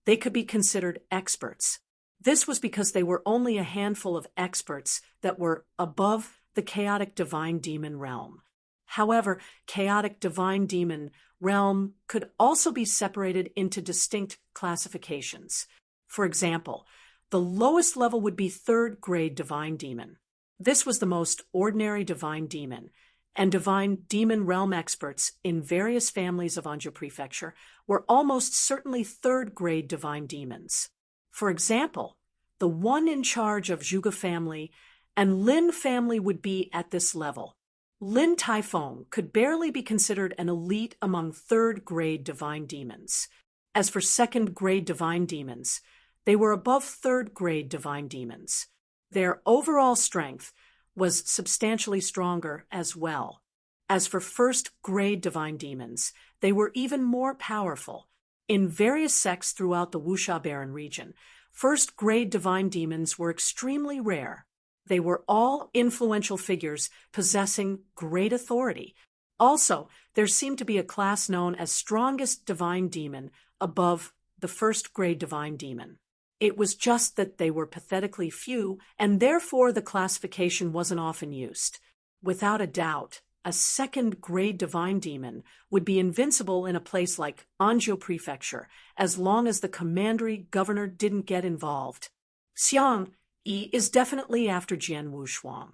they could be considered experts. This was because they were only a handful of experts that were above the chaotic divine demon realm. However, chaotic divine demon realm could also be separated into distinct classifications. For example, the lowest level would be 3rd-grade divine demon. This was the most ordinary divine demon, and divine demon realm experts in various families of Anzhou Prefecture were almost certainly 3rd-grade divine demons. For example, the one in charge of Zhuge family and Lin family would be at this level. Lin Taifeng could barely be considered an elite among 3rd-grade divine demons. As for 2nd-grade divine demons, they were above 3rd-grade divine demons. Their overall strength was substantially stronger as well. As for 1st-grade divine demons, they were even more powerful. In various sects throughout the Wuxia Baron region, 1st-grade divine demons were extremely rare. They were all influential figures possessing great authority. Also, there seemed to be a class known as strongest divine demon above the 1st-grade divine demon. It was just that they were pathetically few, and therefore the classification wasn't often used. Without a doubt, a 2nd-grade divine demon would be invincible in a place like Anzhou Prefecture, as long as the commandery governor didn't get involved. Xiang Yi is definitely after Jian Wushuang.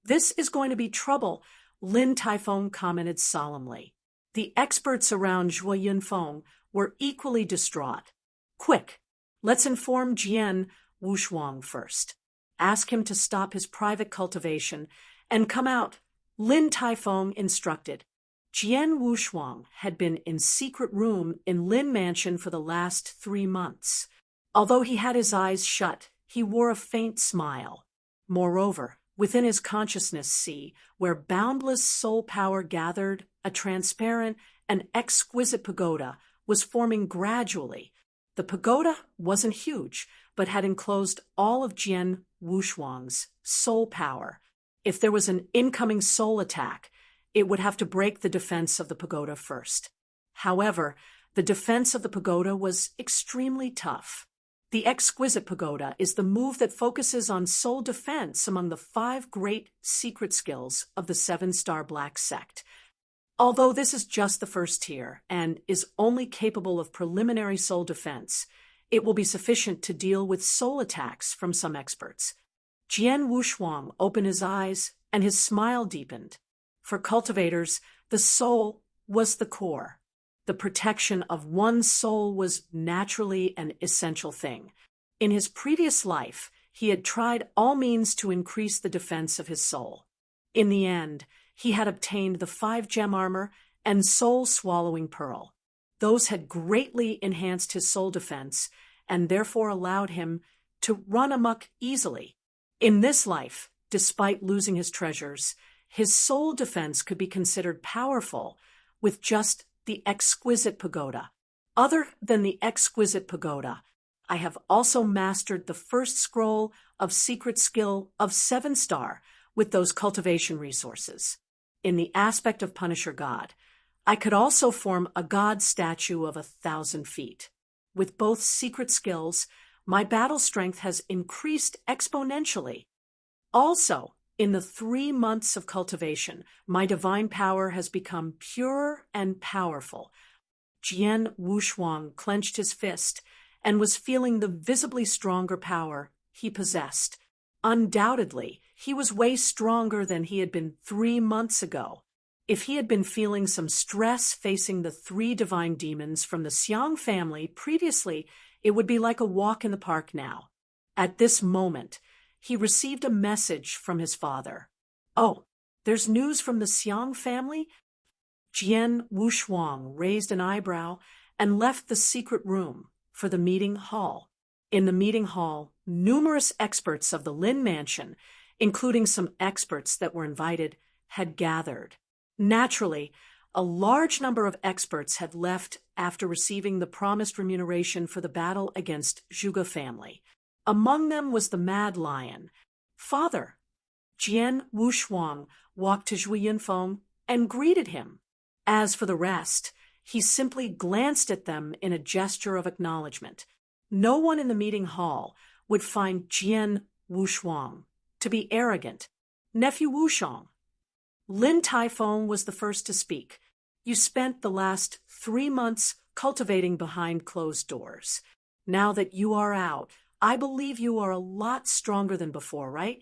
"This is going to be trouble," Lin Taifeng commented solemnly. The experts around Zhuo Yunfeng were equally distraught. "Quick, let's inform Jian Wushuang first. Ask him to stop his private cultivation and come out," Lin Taifeng instructed. Jian Wushuang had been in secret room in Lin Mansion for the last 3 months. Although he had his eyes shut, he wore a faint smile. Moreover, within his consciousness sea, where boundless soul power gathered, a transparent and exquisite pagoda was forming gradually. The pagoda wasn't huge, but had enclosed all of Jian Wushuang's soul power. If there was an incoming soul attack, it would have to break the defense of the pagoda first. However, the defense of the pagoda was extremely tough. The exquisite pagoda is the move that focuses on soul defense among the 5 great secret skills of the 7-star Black Sect. Although this is just the first tier and is only capable of preliminary soul defense, it will be sufficient to deal with soul attacks from some experts. Jian Wushuang opened his eyes and his smile deepened. For cultivators, the soul was the core. The protection of one's soul was naturally an essential thing. In his previous life, he had tried all means to increase the defense of his soul. In the end, he had obtained the 5-gem armor and soul-swallowing pearl. Those had greatly enhanced his soul defense and therefore allowed him to run amok easily. In this life, despite losing his treasures, his soul defense could be considered powerful with just the exquisite pagoda. Other than the exquisite pagoda, I have also mastered the first scroll of secret skill of 7-star with those cultivation resources. In the aspect of Punisher God, I could also form a god statue of 1,000 feet. With both secret skills, my battle strength has increased exponentially. Also, in the 3 months of cultivation, my divine power has become pure and powerful. Jian Wushuang clenched his fist and was feeling the visibly stronger power he possessed. Undoubtedly, he was way stronger than he had been 3 months ago. If he had been feeling some stress facing the 3 divine demons from the Xiang family previously, it would be like a walk in the park now. At this moment, he received a message from his father. "Oh, there's news from the Xiang family?" Jian Wushuang raised an eyebrow and left the secret room for the meeting hall. In the meeting hall, numerous experts of the Lin Mansion, including some experts that were invited, had gathered. Naturally, a large number of experts had left after receiving the promised remuneration for the battle against Zhuge family. Among them was the Mad Lion. "Father." Jian Wushuang walked to Zhui Yunfeng and greeted him. As for the rest, he simply glanced at them in a gesture of acknowledgement. No one in the meeting hall would find Jian Wushuang to be arrogant. "Nephew Wushang." Lin Taifeng was the first to speak. "You spent the last 3 months cultivating behind closed doors. Now that you are out, I believe you are a lot stronger than before, right?"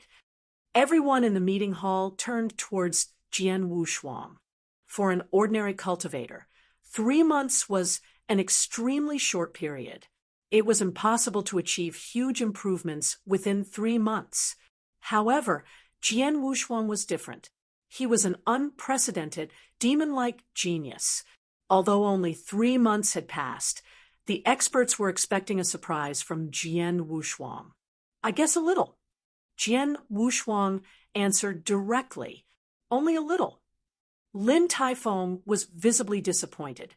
Everyone in the meeting hall turned towards Jian Wushuang. For an ordinary cultivator, 3 months was an extremely short period. It was impossible to achieve huge improvements within 3 months. However, Jian Wushuang was different. He was an unprecedented, demon-like genius. Although only 3 months had passed, the experts were expecting a surprise from Jian Wushuang. "I guess a little." Jian Wushuang answered directly, "Only a little." Lin Taifeng was visibly disappointed.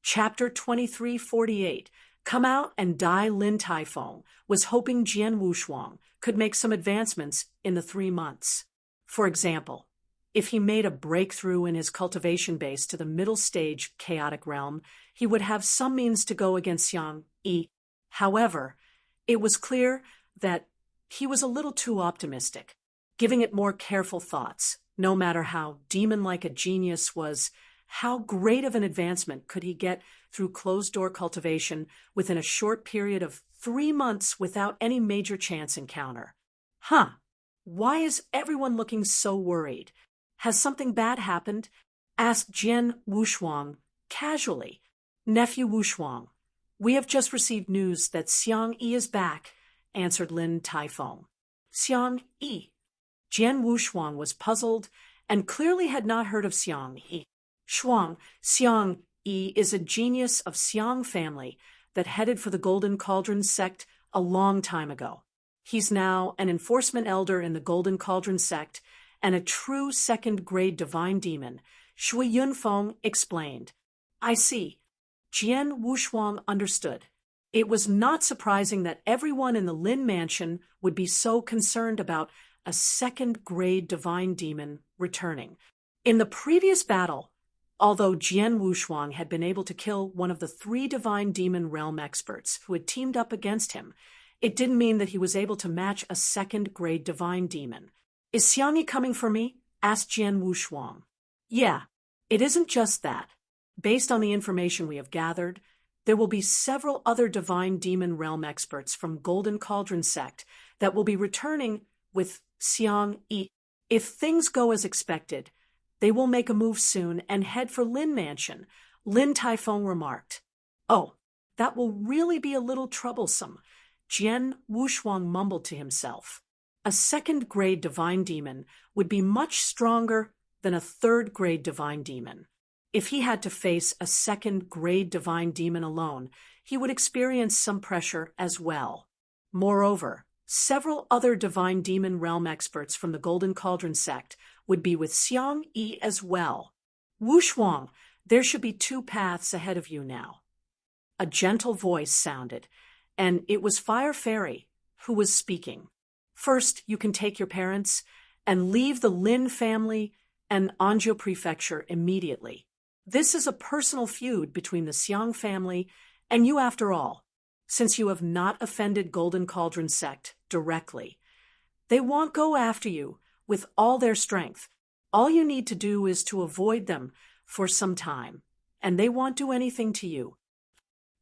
Chapter 2348, Come Out and Die Lin Taifeng, was hoping Jian Wushuang could make some advancements in the 3 months. For example, if he made a breakthrough in his cultivation base to the middle stage chaotic realm, he would have some means to go against Xiang Yi. However, it was clear that he was a little too optimistic. Giving it more careful thoughts, no matter how demon-like a genius was, how great of an advancement could he get through closed-door cultivation within a short period of 3 months without any major chance encounter? Why is everyone looking so worried? Has something bad happened? Asked Jian Wushuang casually. "Nephew Wushuang, we have just received news that Xiang Yi is back," answered Lin Taifeng. "Xiang Yi?" Jian Wushuang was puzzled and clearly had not heard of Xiang Yi. Xiang Yi is a genius of Xiang family that headed for the Golden Cauldron sect a long time ago. He's now an enforcement elder in the Golden Cauldron sect and a true second-grade divine demon, Zhui Yunfeng explained. "I see." Jian Wushuang understood. It was not surprising that everyone in the Lin Mansion would be so concerned about a second-grade divine demon returning. In the previous battle, although Jian Wushuang had been able to kill one of the 3 divine demon realm experts who had teamed up against him, it didn't mean that he was able to match a second-grade divine demon. "Is Xiang Yi coming for me?" asked Jian Wushuang. "Yeah, it isn't just that. Based on the information we have gathered, there will be several other divine demon realm experts from Golden Cauldron sect that will be returning with Xiang Yi. If things go as expected, they will make a move soon and head for Lin Mansion," Lin Taifeng remarked. "Oh, that will really be a little troublesome," Jian Wushuang mumbled to himself. A second-grade divine demon would be much stronger than a third-grade divine demon. If he had to face a second-grade divine demon alone, he would experience some pressure as well. Moreover, several other divine demon realm experts from the Golden Cauldron sect would be with Xiang Yi as well. Wu Shuang, there should be two paths ahead of you now. A gentle voice sounded, and it was Fire Fairy who was speaking. First, you can take your parents and leave the Lin family and Anzhou Prefecture immediately. This is a personal feud between the Xiang family and you after all, since you have not offended Golden Cauldron sect directly. They won't go after you with all their strength. All you need to do is to avoid them for some time, and they won't do anything to you.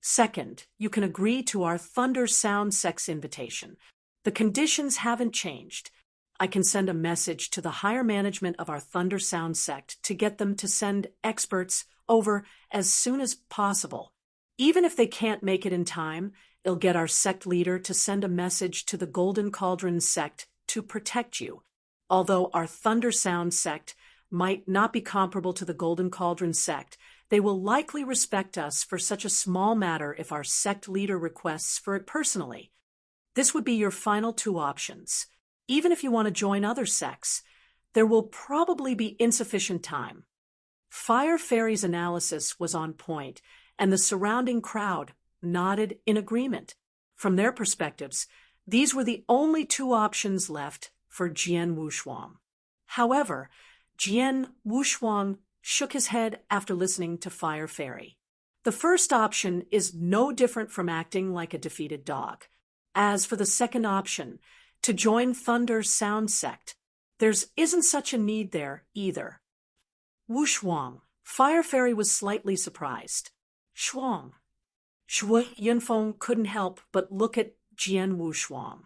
Second, you can agree to our Thunder Sound Sect's invitation. The conditions haven't changed. I can send a message to the higher management of our Thunder Sound sect to get them to send experts over as soon as possible. Even if they can't make it in time, it'll get our sect leader to send a message to the Golden Cauldron sect to protect you. Although our Thunder Sound sect might not be comparable to the Golden Cauldron sect, they will likely respect us for such a small matter if our sect leader requests for it personally. This would be your final two options. Even if you want to join other sects, there will probably be insufficient time. Fire Fairy's analysis was on point, and the surrounding crowd nodded in agreement. From their perspectives, these were the only two options left for Jian Wushuang. However, Jian Wushuang shook his head after listening to Fire Fairy. The first option is no different from acting like a defeated dog. As for the second option, to join Thunder Sound Sect, there isn't such a need there either. Wushuang, Fire Fairy was slightly surprised. Shuang. Shui Yunfeng couldn't help but look at Jian Wushuang.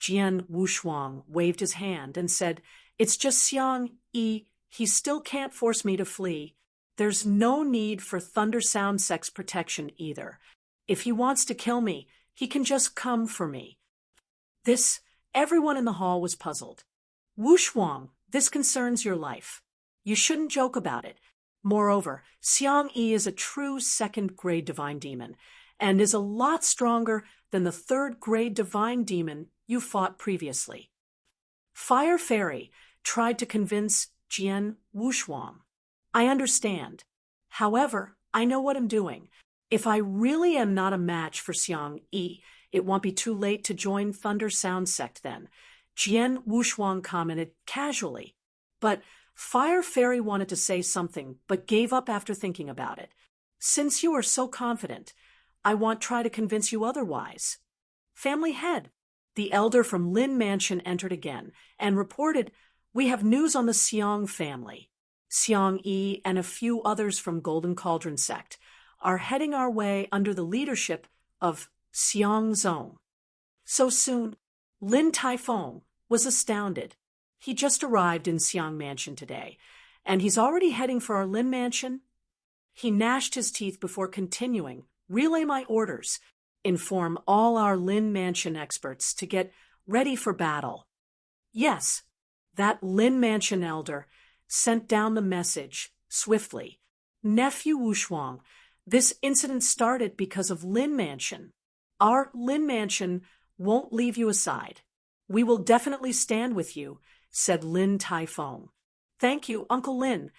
Jian Wushuang waved his hand and said, "It's just Xiang Yi. He still can't force me to flee. There's no need for Thunder Sound Sect's protection either. If he wants to kill me, he can just come for me." Everyone in the hall was puzzled. Wushuang, this concerns your life. You shouldn't joke about it. Moreover, Xiang Yi is a true second-grade divine demon, and is a lot stronger than the third-grade divine demon you fought previously. Fire Fairy tried to convince Jian Wushuang. I understand. However, I know what I'm doing. If I really am not a match for Xiang Yi, it won't be too late to join Thunder Sound Sect then, Jian Wushuang commented casually. But Fire Fairy wanted to say something, but gave up after thinking about it. Since you are so confident, I won't try to convince you otherwise. Family Head, the elder from Lin Mansion, entered again and reported, "We have news on the Xiang family. Xiang Yi and a few others from Golden Cauldron sect are heading our way under the leadership of Xiang Zong." So soon, Lin Taifeng was astounded. He just arrived in Xiang Mansion today, and he's already heading for our Lin Mansion. He gnashed his teeth before continuing, "Relay my orders. Inform all our Lin Mansion experts to get ready for battle." Yes, that Lin Mansion elder sent down the message swiftly. "Nephew Wushuang, this incident started because of Lin Mansion. Our Lin Mansion won't leave you aside. We will definitely stand with you," said Lin Taifeng. "Thank you, Uncle Lin."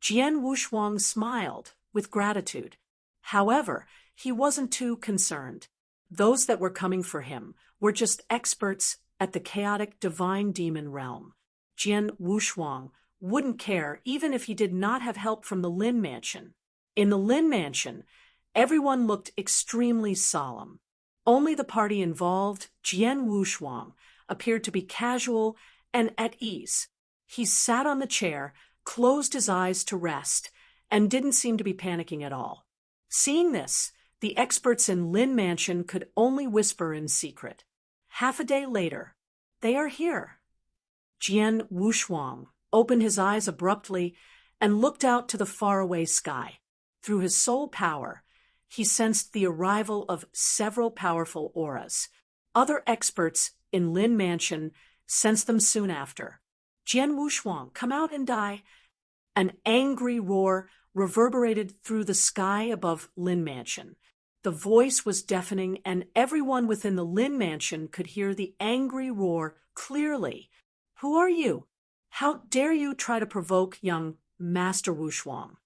Jian Wushuang smiled with gratitude. However, he wasn't too concerned. Those that were coming for him were just experts at the chaotic divine demon realm. Jian Wushuang wouldn't care even if he did not have help from the Lin Mansion. In the Lin Mansion, everyone looked extremely solemn. Only the party involved, Jian Wushuang, appeared to be casual and at ease. He sat on the chair, closed his eyes to rest, and didn't seem to be panicking at all. Seeing this, the experts in Lin Mansion could only whisper in secret. Half a day later, "They are here." Jian Wushuang opened his eyes abruptly and looked out to the faraway sky. Through his soul power, he sensed the arrival of several powerful auras. Other experts in Lin Mansion sensed them soon after. "Jian Wushuang, come out and die." An angry roar reverberated through the sky above Lin Mansion. The voice was deafening, and everyone within the Lin Mansion could hear the angry roar clearly. "Who are you? How dare you try to provoke young Master Wu Shuang?"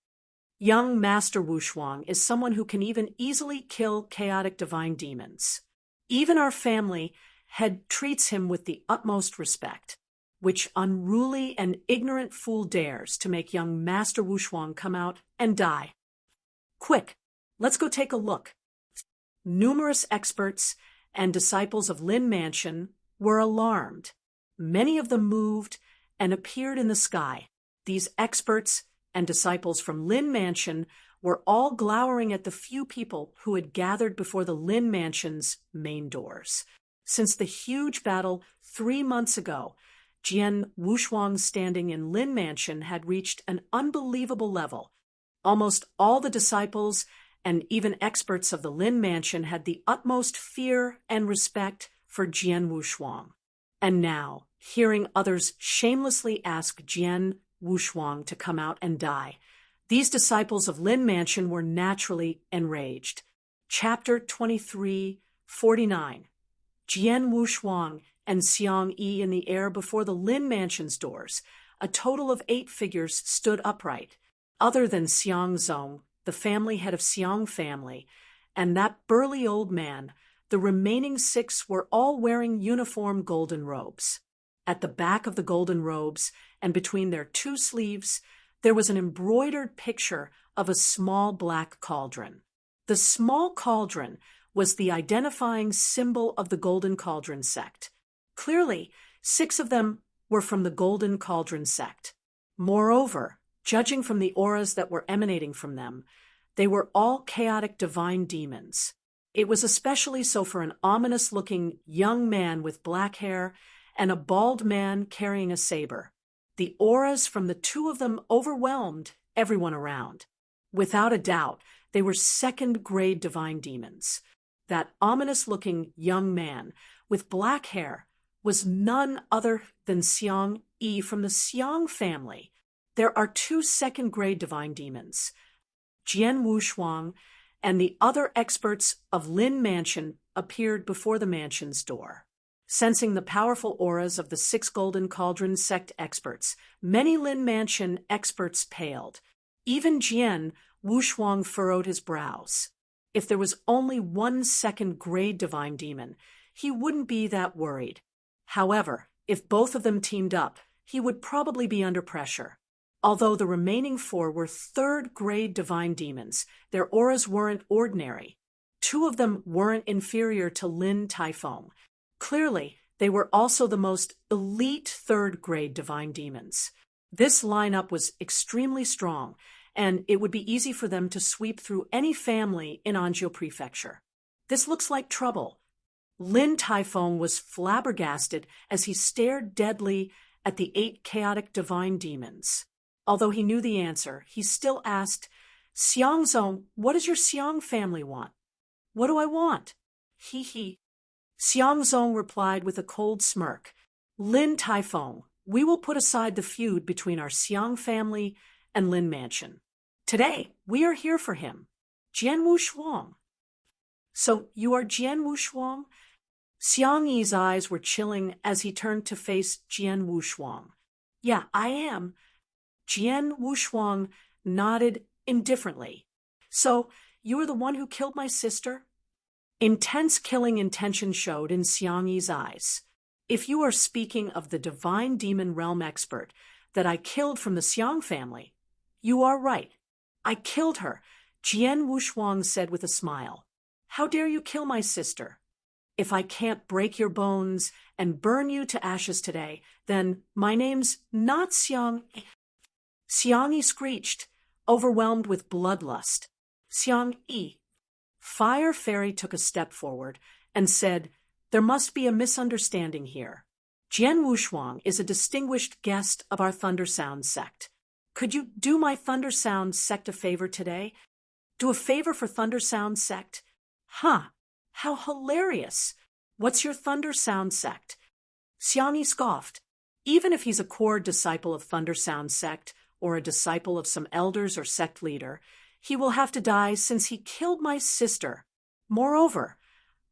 Young Master Wu Shuang is someone who can even easily kill chaotic divine demons. Even our family head treats him with the utmost respect. Which unruly and ignorant fool dares to make young Master Wu Shuang come out and die? Quick, let's go take a look. Numerous experts and disciples of Lin Mansion were alarmed. Many of them moved and appeared in the sky. These experts and disciples from Lin Mansion were all glowering at the few people who had gathered before the Lin Mansion's main doors. Since the huge battle 3 months ago, Jian Wushuang's standing in Lin Mansion had reached an unbelievable level. Almost all the disciples and even experts of the Lin Mansion had the utmost fear and respect for Jian Wushuang. And now, hearing others shamelessly ask Jian Wushuang to come out and die, these disciples of Lin Mansion were naturally enraged. Chapter 23:49. Jian Wushuang and Xiang Yi in the air before the Lin Mansion's doors. A total of 8 figures stood upright. Other than Xiang Zong, the family head of Xiang family, and that burly old man, the remaining 6 were all wearing uniform golden robes. At the back of the golden robes, and between their 2 sleeves, there was an embroidered picture of a small black cauldron. The small cauldron was the identifying symbol of the Golden Cauldron sect. Clearly, 6 of them were from the Golden Cauldron sect. Moreover, judging from the auras that were emanating from them, they were all chaotic divine demons. It was especially so for an ominous-looking young man with black hair and a bald man carrying a saber. The auras from the 2 of them overwhelmed everyone around. Without a doubt, they were second-grade divine demons. That ominous-looking young man with black hair was none other than Xiang Yi from the Xiang family. There are 2 second-grade divine demons. Jian Wushuang and the other experts of Lin Mansion appeared before the mansion's door. Sensing the powerful auras of the 6 Golden Cauldron sect experts, many Lin Mansion experts paled. Even Jian Wushuang furrowed his brows. If there was only 1 second-grade divine demon, he wouldn't be that worried. However, if both of them teamed up, he would probably be under pressure. Although the remaining 4 were third-grade divine demons, their auras weren't ordinary. 2 of them weren't inferior to Lin Taifeng. Clearly, they were also the most elite third-grade divine demons. This lineup was extremely strong, and it would be easy for them to sweep through any family in Anzhou Prefecture. This looks like trouble. Lin Taifeng was flabbergasted as he stared deadly at the 8 chaotic divine demons. Although he knew the answer, he still asked, "Xiang Zong, what does your Xiang family want?" "What do I want?" He. Xiang Zong replied with a cold smirk, "Lin Taifeng, we will put aside the feud between our Xiang family and Lin Mansion. Today, we are here for him. Jian Wushuang." "So you are Jian Wushuang?" Xiang Yi's eyes were chilling as he turned to face Jian Wushuang. "Yeah, I am." Jian Wushuang nodded indifferently. "So, you are the one who killed my sister?" Intense killing intention showed in Xiang Yi's eyes. "If you are speaking of the divine demon realm expert that I killed from the Xiang family, you are right. I killed her," Jian Wushuang said with a smile. "How dare you kill my sister? If I can't break your bones and burn you to ashes today, then my name's not Xiang." Xiang Yi screeched, overwhelmed with bloodlust. "Xiang Yi." Fire Fairy took a step forward and said, "There must be a misunderstanding here. Jian Wushuang is a distinguished guest of our Thunder Sound sect. Could you do my Thunder Sound sect a favor today? Do a favor for Thunder Sound sect?" "Huh, how hilarious. What's your Thunder Sound sect?" Xiang Yi scoffed. Even if he's a core disciple of Thunder Sound sect, or a disciple of some elders or sect leader. He will have to die since he killed my sister. Moreover,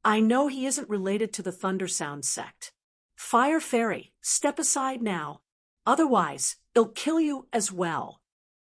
I know he isn't related to the Thundersound sect. Fire Fairy, step aside now. Otherwise, it'll kill you as well.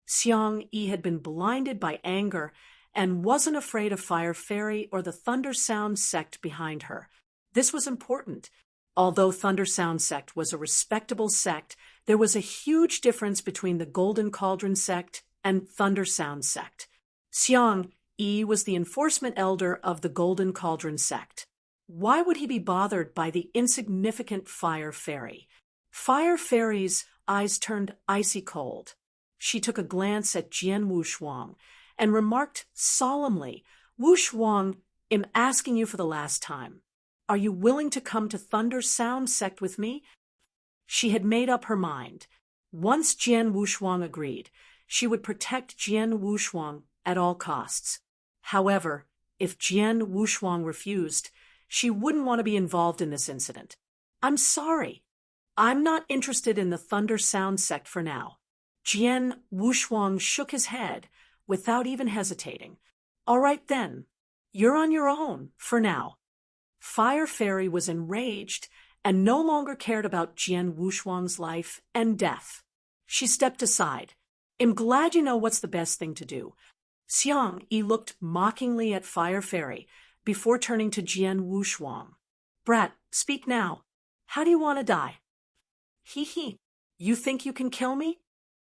Xiang Yi had been blinded by anger and wasn't afraid of Fire Fairy or the Thundersound sect behind her. This was important. Although Thundersound sect was a respectable sect, there was a huge difference between the Golden Cauldron sect and Thundersound sect. Xiang Yi was the enforcement elder of the Golden Cauldron sect. Why would he be bothered by the insignificant Fire Fairy? Fire Fairy's eyes turned icy cold. She took a glance at Jian Wushuang and remarked solemnly, "Wushuang, I'm asking you for the last time. Are you willing to come to Thundersound sect with me?" She had made up her mind. Once Jian Wushuang agreed, she would protect Jian Wushuang at all costs. However, if Jian Wushuang refused, she wouldn't want to be involved in this incident. "I'm sorry. I'm not interested in the Thundersound sect for now." Jian Wushuang shook his head without even hesitating. "All right then. You're on your own for now." Fire Fairy was enraged and no longer cared about Jian Wushuang's life and death. She stepped aside. "I'm glad you know what's the best thing to do." Xiang Yi looked mockingly at Fire Fairy before turning to Jian Wushuang. "Brat, speak now. How do you want to die?" "Hee. You think you can kill me?"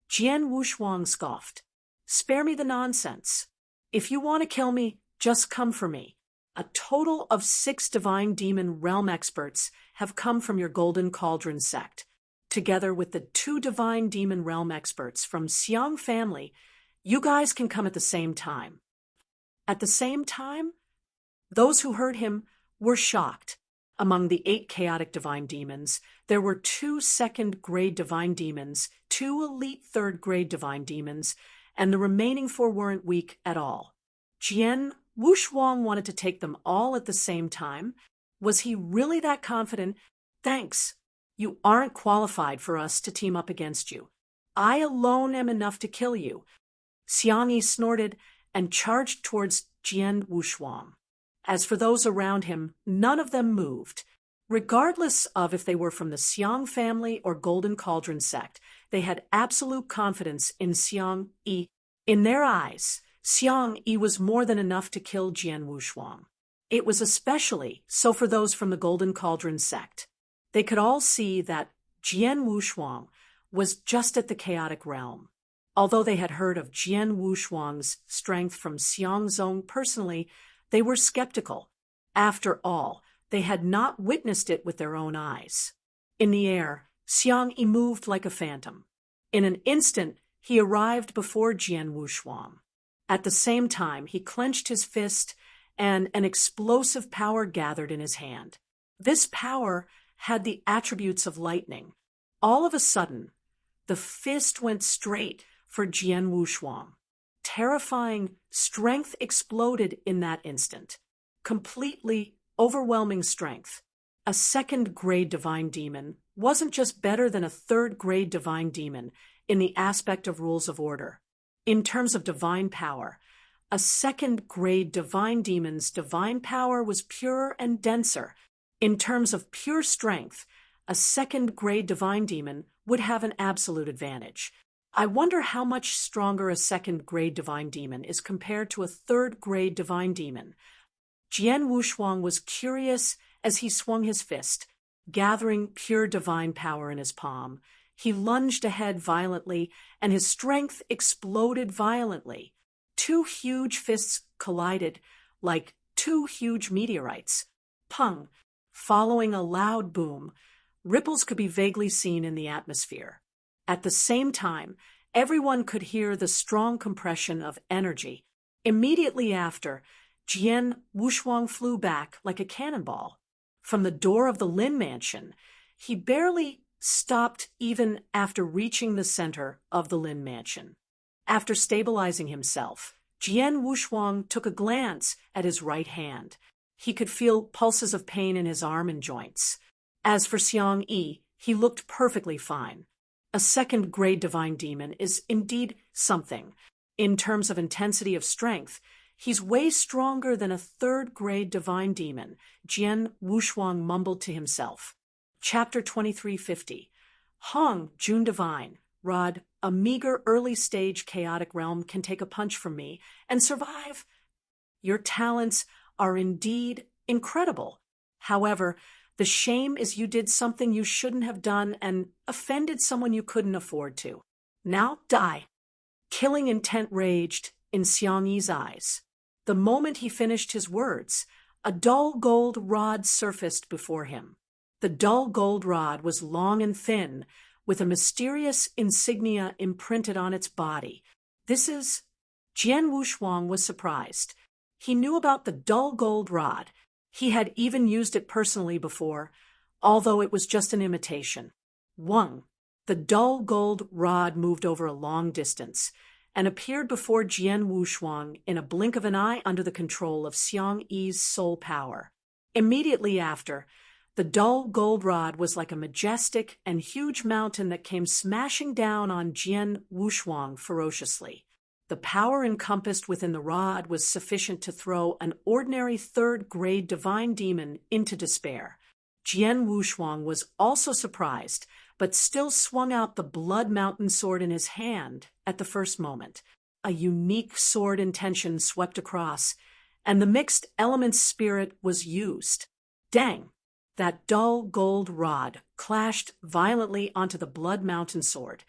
Jian Wushuang scoffed. "Spare me the nonsense. If you want to kill me, just come for me. A total of 6 Divine Demon Realm experts have come from your Golden Cauldron sect. Together with the 2 Divine Demon Realm experts from Xiang family, you guys can come at the same time." At the same time? Those who heard him were shocked. Among the 8 chaotic divine demons, there were 2 second-grade divine demons, 2 elite third-grade divine demons, and the remaining 4 weren't weak at all. Jian Wushuang wanted to take them all at the same time. Was he really that confident? "Thanks. You aren't qualified for us to team up against you. I alone am enough to kill you." Xiang Yi snorted and charged towards Jian Wushuang. As for those around him, none of them moved. Regardless of if they were from the Xiang family or Golden Cauldron sect, they had absolute confidence in Xiang Yi. In their eyes, Xiang Yi was more than enough to kill Jian Wushuang. It was especially so for those from the Golden Cauldron sect. They could all see that Jian Wushuang was just at the chaotic realm. Although they had heard of Jian Wushuang's strength from Xiang Zong personally, they were skeptical. After all, they had not witnessed it with their own eyes. In the air, Xiang Yi moved like a phantom. In an instant, he arrived before Jian Wushuang. At the same time, he clenched his fist, and an explosive power gathered in his hand. This power had the attributes of lightning. All of a sudden, the fist went straight for Jian Wushuang. Terrifying strength exploded in that instant. Completely overwhelming strength. A second-grade divine demon wasn't just better than a third-grade divine demon in the aspect of rules of order. In terms of divine power, a second-grade divine demon's divine power was purer and denser. In terms of pure strength, a second-grade divine demon would have an absolute advantage. I wonder how much stronger a second-grade divine demon is compared to a third-grade divine demon. Jian Wushuang was curious as he swung his fist, gathering pure divine power in his palm. He lunged ahead violently, and his strength exploded violently. 2 huge fists collided like 2 huge meteorites. Pung! Following a loud boom, ripples could be vaguely seen in the atmosphere. At the same time, everyone could hear the strong compression of energy. Immediately after, Jian Wushuang flew back like a cannonball. From the door of the Lin mansion, he barely stopped even after reaching the center of the Lin mansion. After stabilizing himself, Jian Wushuang took a glance at his right hand. He could feel pulses of pain in his arm and joints. As for Xiang Yi, he looked perfectly fine. A second-grade divine demon is indeed something. In terms of intensity of strength, he's way stronger than a third-grade divine demon, Jian Wushuang mumbled to himself. Chapter 2350. Hong, June Divine. Rod, a meager early-stage chaotic realm can take a punch from me and survive. Your talents are indeed incredible. However, the shame is you did something you shouldn't have done and offended someone you couldn't afford to. Now die. Killing intent raged in Xiang Yi's eyes. The moment he finished his words, a dull gold rod surfaced before him. The dull gold rod was long and thin, with a mysterious insignia imprinted on its body. This is... Jian Wushuang was surprised. He knew about the dull gold rod. He had even used it personally before, although it was just an imitation. Wang, the dull gold rod moved over a long distance and appeared before Jian Wushuang in a blink of an eye under the control of Xiang Yi's soul power. Immediately after, the dull gold rod was like a majestic and huge mountain that came smashing down on Jian Wushuang ferociously. The power encompassed within the rod was sufficient to throw an ordinary third-grade divine demon into despair. Jian Wushuang was also surprised, but still swung out the Blood Mountain sword in his hand at the first moment. A unique sword intention swept across, and the mixed elements spirit was used. Dang! That dull gold rod clashed violently onto the Blood Mountain sword,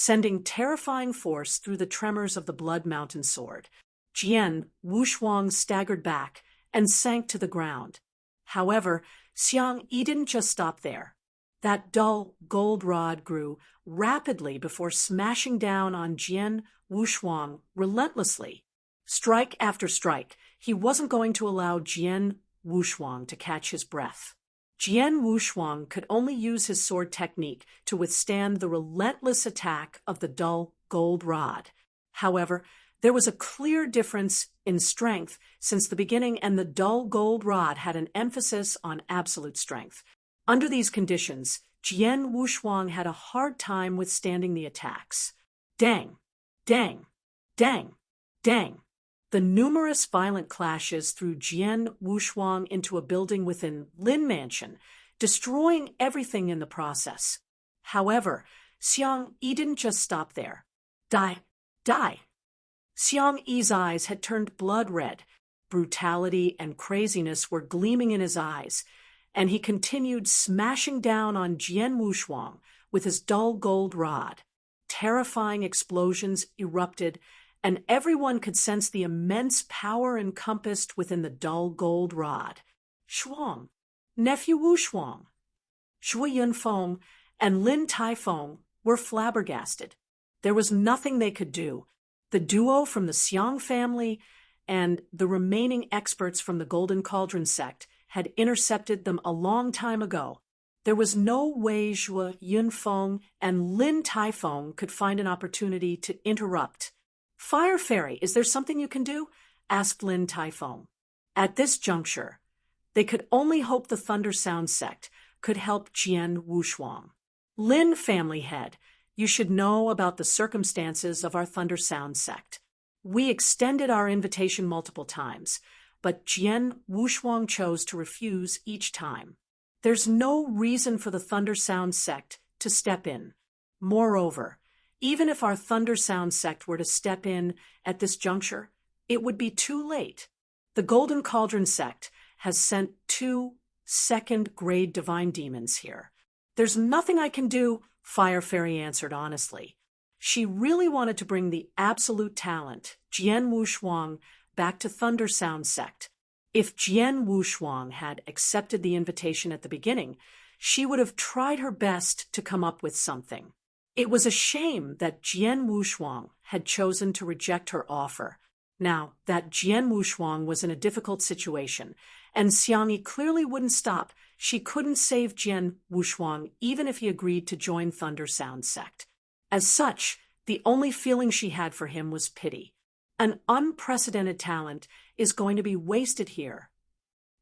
sending terrifying force through the tremors of the Blood Mountain sword. Jian Wushuang staggered back and sank to the ground. However, Xiang Yi didn't just stop there. That dull gold rod grew rapidly before smashing down on Jian Wushuang relentlessly. Strike after strike, he wasn't going to allow Jian Wushuang to catch his breath. Jian Wushuang could only use his sword technique to withstand the relentless attack of the dull gold rod. However, there was a clear difference in strength since the beginning, and the dull gold rod had an emphasis on absolute strength. Under these conditions, Jian Wushuang had a hard time withstanding the attacks. Dang! Dang! Dang! Dang! The numerous violent clashes threw Jian Wushuang into a building within Lin Mansion, destroying everything in the process. However, Xiang Yi didn't just stop there. Die! Die! Xiang Yi's eyes had turned blood red. Brutality and craziness were gleaming in his eyes, and he continued smashing down on Jian Wushuang with his dull gold rod. Terrifying explosions erupted, and everyone could sense the immense power encompassed within the dull gold rod. Shuang, nephew Wushuang, Shui Yunfeng, and Lin Taifeng were flabbergasted. There was nothing they could do. The duo from the Xiang family and the remaining experts from the Golden Cauldron sect had intercepted them a long time ago. There was no way Shui Yunfeng and Lin Taifeng could find an opportunity to interrupt. Fire Fairy, is there something you can do? Asked Lin Taifeng. At this juncture, they could only hope the Thunder Sound sect could help Jian Wushuang. Lin family head, you should know about the circumstances of our Thunder Sound sect. We extended our invitation multiple times, but Jian Wushuang chose to refuse each time. There's no reason for the Thunder Sound sect to step in. Moreover, even if our Thunder Sound sect were to step in at this juncture, it would be too late. The Golden Cauldron sect has sent 2 second-grade divine demons here. There's nothing I can do, Fire Fairy answered honestly. She really wanted to bring the absolute talent, Jian Wushuang, back to Thunder Sound sect. If Jian Wushuang had accepted the invitation at the beginning, she would have tried her best to come up with something. It was a shame that Jian Wushuang had chosen to reject her offer. Now that Jian Wushuang was in a difficult situation, and Xiang Yi clearly wouldn't stop, she couldn't save Jian Wushuang even if he agreed to join Thunder Sound sect. As such, the only feeling she had for him was pity. An unprecedented talent is going to be wasted here.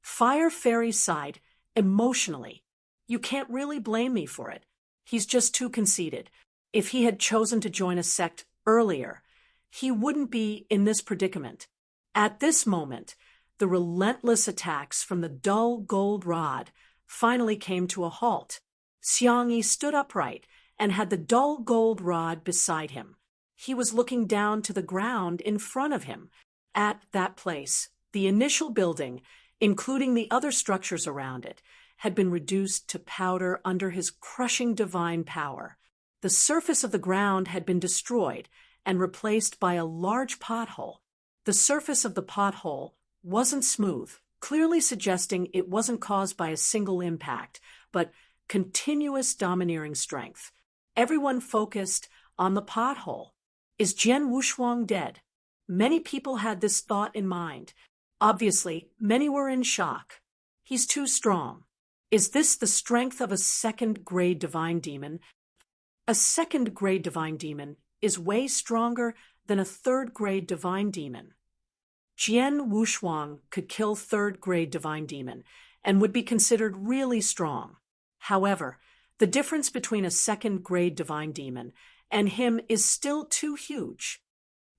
Fire Fairy sighed emotionally. You can't really blame me for it. He's just too conceited. If he had chosen to join a sect earlier, he wouldn't be in this predicament. At this moment, the relentless attacks from the dull gold rod finally came to a halt. Xiangyi stood upright and had the dull gold rod beside him. He was looking down to the ground in front of him. At that place, the initial building, including the other structures around it, had been reduced to powder under his crushing divine power. The surface of the ground had been destroyed and replaced by a large pothole. The surface of the pothole wasn't smooth, clearly suggesting it wasn't caused by a single impact, but continuous domineering strength. Everyone focused on the pothole. Is Jian Wushuang dead? Many people had this thought in mind. Obviously, many were in shock. He's too strong. Is this the strength of a second-grade divine demon? A second-grade divine demon is way stronger than a third-grade divine demon. Jian Wushuang could kill third-grade divine demon and would be considered really strong. However, the difference between a second-grade divine demon and him is still too huge.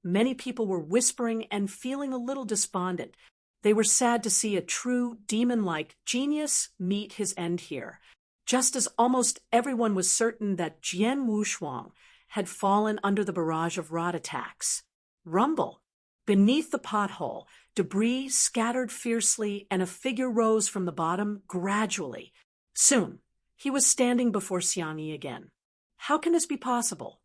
Many people were whispering and feeling a little despondent. They were sad to see a true demon-like genius meet his end here, just as almost everyone was certain that Jian Wushuang had fallen under the barrage of rod attacks. Rumble. Beneath the pothole, debris scattered fiercely and a figure rose from the bottom gradually. Soon, he was standing before Xiangyi again. How can this be possible?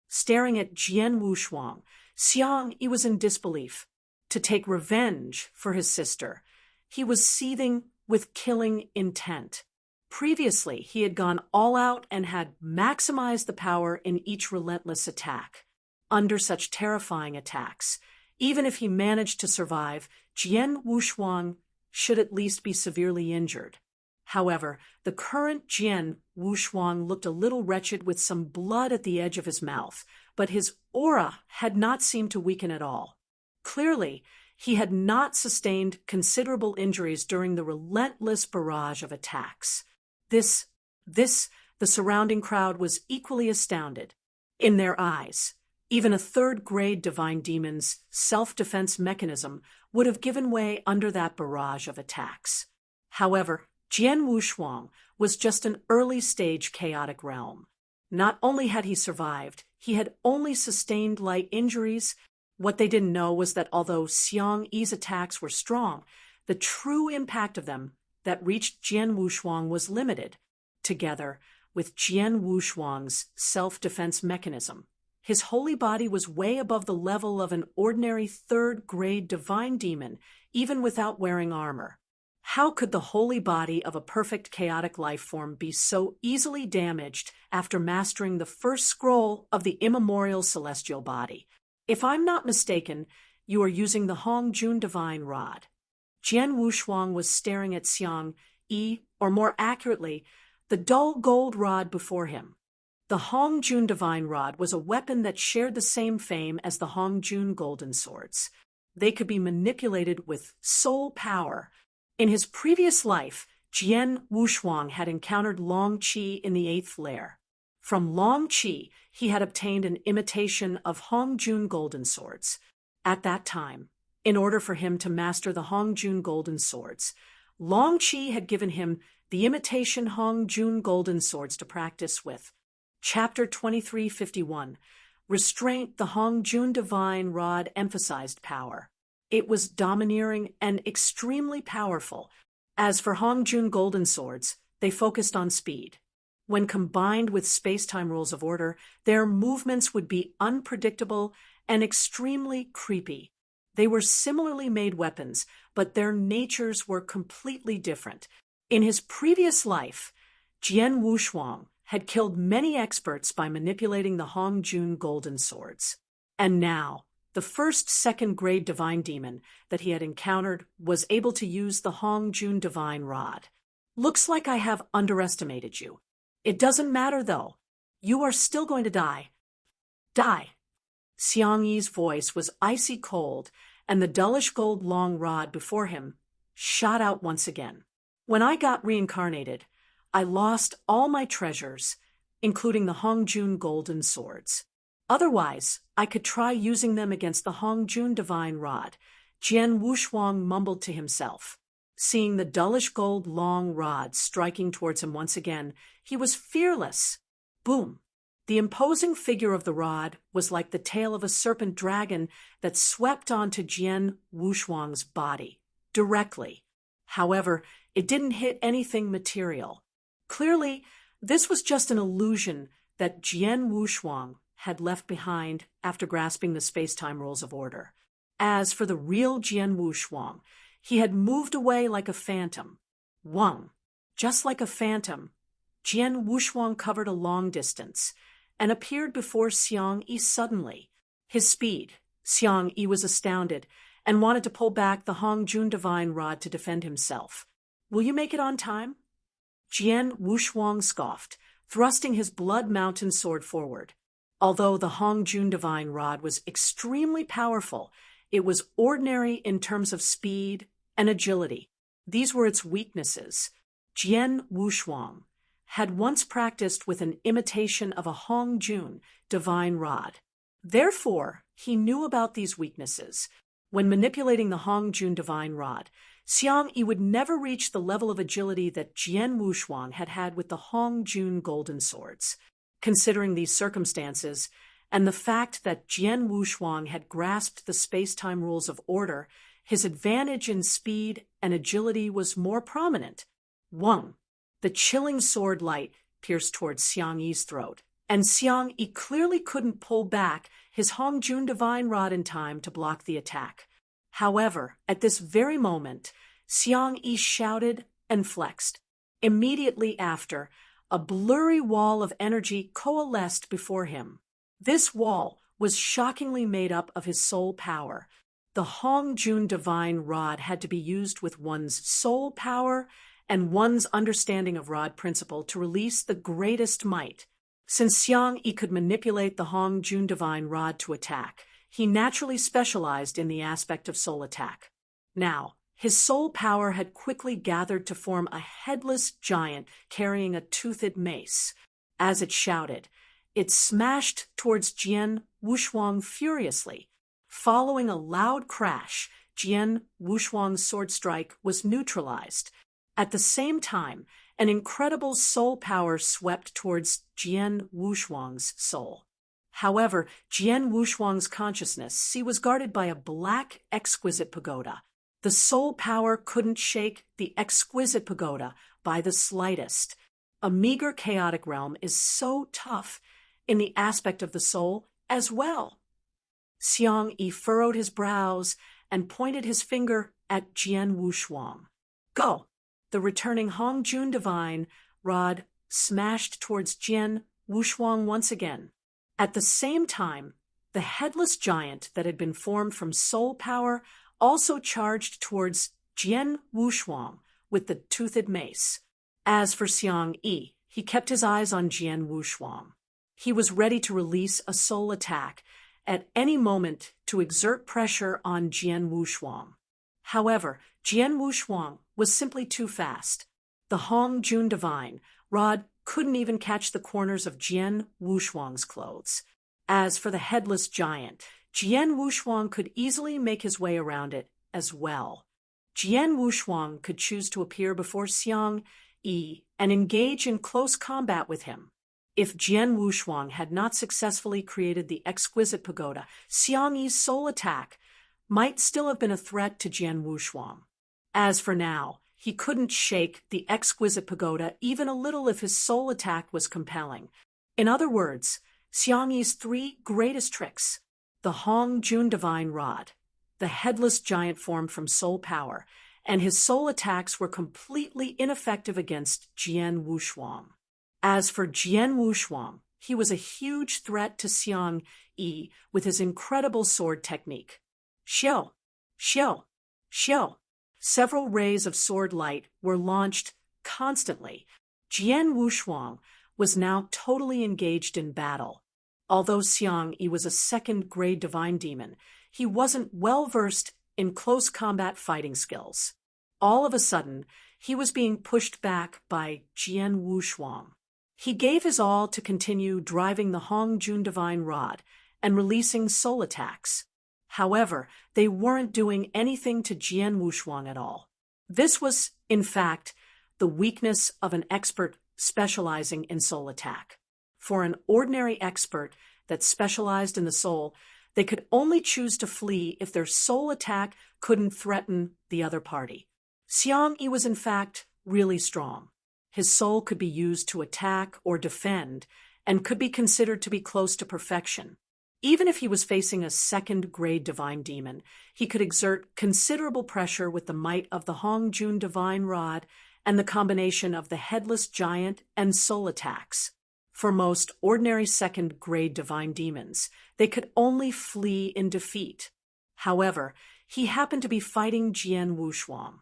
Staring at Jian Wushuang, Xiangyi was in disbelief. To take revenge for his sister, he was seething with killing intent. Previously, he had gone all out and had maximized the power in each relentless attack. Under such terrifying attacks, even if he managed to survive, Jian Wushuang should at least be severely injured. However, the current Jian Wushuang looked a little wretched with some blood at the edge of his mouth, but his aura had not seemed to weaken at all. Clearly, he had not sustained considerable injuries during the relentless barrage of attacks. The surrounding crowd was equally astounded. In their eyes, even a third-grade divine demon's self-defense mechanism would have given way under that barrage of attacks. However, Jian Wushuang was just an early-stage chaotic realm. Not only had he survived, he had only sustained light injuries. What they didn't know was that although Xiangyi's attacks were strong, the true impact of them that reached Jian Wushuang was limited. Together with Jian Wushuang's self-defense mechanism, his holy body was way above the level of an ordinary third-grade divine demon, even without wearing armor. How could the holy body of a perfect chaotic life form be so easily damaged after mastering the first scroll of the immemorial celestial body? If I'm not mistaken, you are using the Hongjun divine rod. Jian Wushuang was staring at Xiangyi, or more accurately, the dull gold rod before him. The Hongjun divine rod was a weapon that shared the same fame as the Hongjun golden swords. They could be manipulated with soul power. In his previous life, Jian Wushuang had encountered Long Qi in the 8th layer. From Long Qi, he had obtained an imitation of Hongjun golden swords. At that time, in order for him to master the Hongjun golden swords, Long Qi had given him the imitation Hongjun golden swords to practice with. Chapter 2351, Restraint. The Hongjun divine rod emphasized power. It was domineering and extremely powerful. As for Hongjun golden swords, they focused on speed. When combined with space-time rules of order, their movements would be unpredictable and extremely creepy. They were similarly made weapons, but their natures were completely different. In his previous life, Jian Wushuang had killed many experts by manipulating the Hongjun golden swords. And now, the first second-grade divine demon that he had encountered was able to use the Hongjun divine rod. Looks like I have underestimated you. It doesn't matter, though. You are still going to die. Die. Xiangyi's voice was icy cold, and the dullish gold long rod before him shot out once again. When I got reincarnated, I lost all my treasures, including the Hongjun golden swords. Otherwise, I could try using them against the Hongjun divine rod, Jian Wushuang mumbled to himself. Seeing the dullish gold long rod striking towards him once again, he was fearless. Boom! The imposing figure of the rod was like the tail of a serpent dragon that swept onto Jian Wushuang's body, directly. However, it didn't hit anything material. Clearly, this was just an illusion that Jian Wushuang had left behind after grasping the space-time rules of order. As for the real Jian Wushuang, he had moved away like a phantom. Just like a phantom, Jian Wushuang covered a long distance and appeared before Xiang Yi suddenly. His speed, Xiang Yi was astounded and wanted to pull back the Hongjun divine rod to defend himself. Will you make it on time? Jian Wushuang scoffed, thrusting his blood mountain sword forward. Although the Hongjun divine rod was extremely powerful, it was ordinary in terms of speed and agility. These were its weaknesses. Jian Wushuang had once practiced with an imitation of a Hongjun divine rod. Therefore, he knew about these weaknesses. When manipulating the Hongjun divine rod, Xiang Yi would never reach the level of agility that Jian Wushuang had had with the Hongjun golden swords. Considering these circumstances, and the fact that Jian Wushuang had grasped the space-time rules of order, his advantage in speed and agility was more prominent. The chilling sword light pierced towards Xiang Yi's throat, and Xiang Yi clearly couldn't pull back his Hongjun divine rod in time to block the attack. However, at this very moment, Xiang Yi shouted and flexed. Immediately after, a blurry wall of energy coalesced before him. This wall was shockingly made up of his soul power. The Hongjun divine rod had to be used with one's soul power and one's understanding of rod principle to release the greatest might. Since Xiang Yi could manipulate the Hongjun divine rod to attack, he naturally specialized in the aspect of soul attack. Now, his soul power had quickly gathered to form a headless giant carrying a toothed mace. As it shouted, it smashed towards Jian Wushuang furiously. Following a loud crash, Jian Wushuang's sword strike was neutralized. At the same time, an incredible soul power swept towards Jian Wushuang's soul. However, Jian Wushuang's consciousness was guarded by a black, exquisite pagoda. The soul power couldn't shake the exquisite pagoda by the slightest. A meager chaotic realm is so tough in the aspect of the soul as well. Xiang Yi furrowed his brows and pointed his finger at Jian Wushuang. Go! The returning Hongjun divine rod smashed towards Jian Wushuang once again. At the same time, the headless giant that had been formed from soul power also charged towards Jian Wushuang with the toothed mace. As for Xiang Yi, he kept his eyes on Jian Wushuang. He was ready to release a soul attack at any moment to exert pressure on Jian Wushuang. However, Jian Wushuang was simply too fast. The Hongjun divine rod couldn't even catch the corners of Jian Wushuang's clothes. As for the headless giant, Jian Wushuang could easily make his way around it as well. Jian Wushuang could choose to appear before Xiang Yi and engage in close combat with him. If Jian Wushuang had not successfully created the exquisite pagoda, Xiang Yi's soul attack might still have been a threat to Jian Wushuang. As for now, he couldn't shake the exquisite pagoda even a little if his soul attack was compelling. In other words, Xiang Yi's three greatest tricks, the Hongjun divine rod, the headless giant formed from soul power, and his soul attacks were completely ineffective against Jian Wushuang. As for Jian Wushuang, he was a huge threat to Xiang Yi with his incredible sword technique. Xiao, xiao, xiao. Several rays of sword light were launched constantly. Jian Wushuang was now totally engaged in battle. Although Xiang Yi was a second-grade divine demon, he wasn't well-versed in close combat fighting skills. All of a sudden, he was being pushed back by Jian Wushuang. He gave his all to continue driving the Hong Jun divine rod and releasing soul attacks. However, they weren't doing anything to Jian Wushuang at all. This was, in fact, the weakness of an expert specializing in soul attack. For an ordinary expert that specialized in the soul, they could only choose to flee if their soul attack couldn't threaten the other party. Xiang Yi was in fact really strong. His soul could be used to attack or defend and could be considered to be close to perfection. Even if he was facing a second-grade divine demon, he could exert considerable pressure with the might of the Hong Jun divine rod and the combination of the headless giant and soul attacks. For most ordinary second-grade divine demons, they could only flee in defeat. However, he happened to be fighting Jian Wushuang.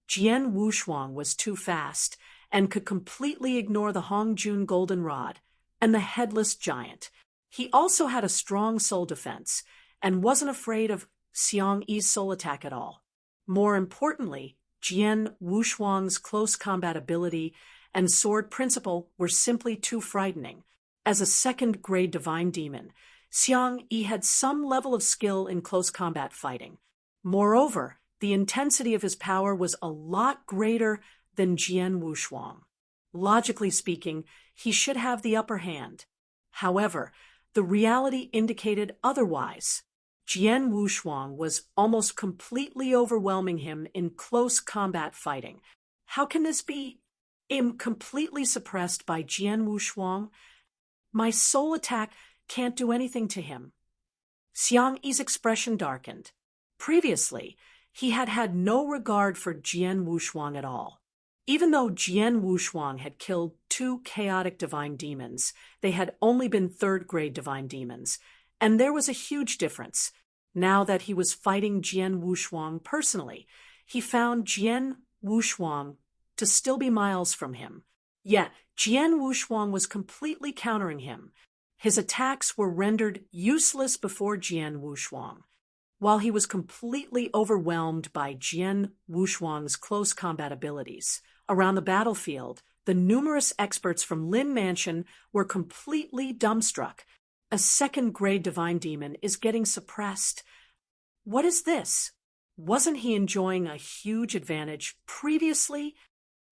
Jian Wushuang was too fast and could completely ignore the Hong Jun golden rod and the headless giant. He also had a strong soul defense and wasn't afraid of Xiang Yi's soul attack at all. More importantly, Jian Wushuang's close combat ability and sword principle were simply too frightening. As a second-grade divine demon, Xiang Yi had some level of skill in close combat fighting. Moreover, the intensity of his power was a lot greater than Jian Wushuang. Logically speaking, he should have the upper hand. However, the reality indicated otherwise. Jian Wushuang was almost completely overwhelming him in close combat fighting. How can this be? I'm completely suppressed by Jian Wushuang. My soul attack can't do anything to him. Xiang Yi's expression darkened. Previously, he had had no regard for Jian Wushuang at all. Even though Jian Wushuang had killed 2 chaotic divine demons, they had only been third-grade divine demons, and there was a huge difference. Now that he was fighting Jian Wushuang personally, he found Jian Wushuang to still be miles from him. Yet, Jian Wushuang was completely countering him. His attacks were rendered useless before Jian Wushuang. While he was completely overwhelmed by Jian Wushuang's close combat abilities, around the battlefield, the numerous experts from Lin Mansion were completely dumbstruck. A second-grade divine demon is getting suppressed. What is this? Wasn't he enjoying a huge advantage previously?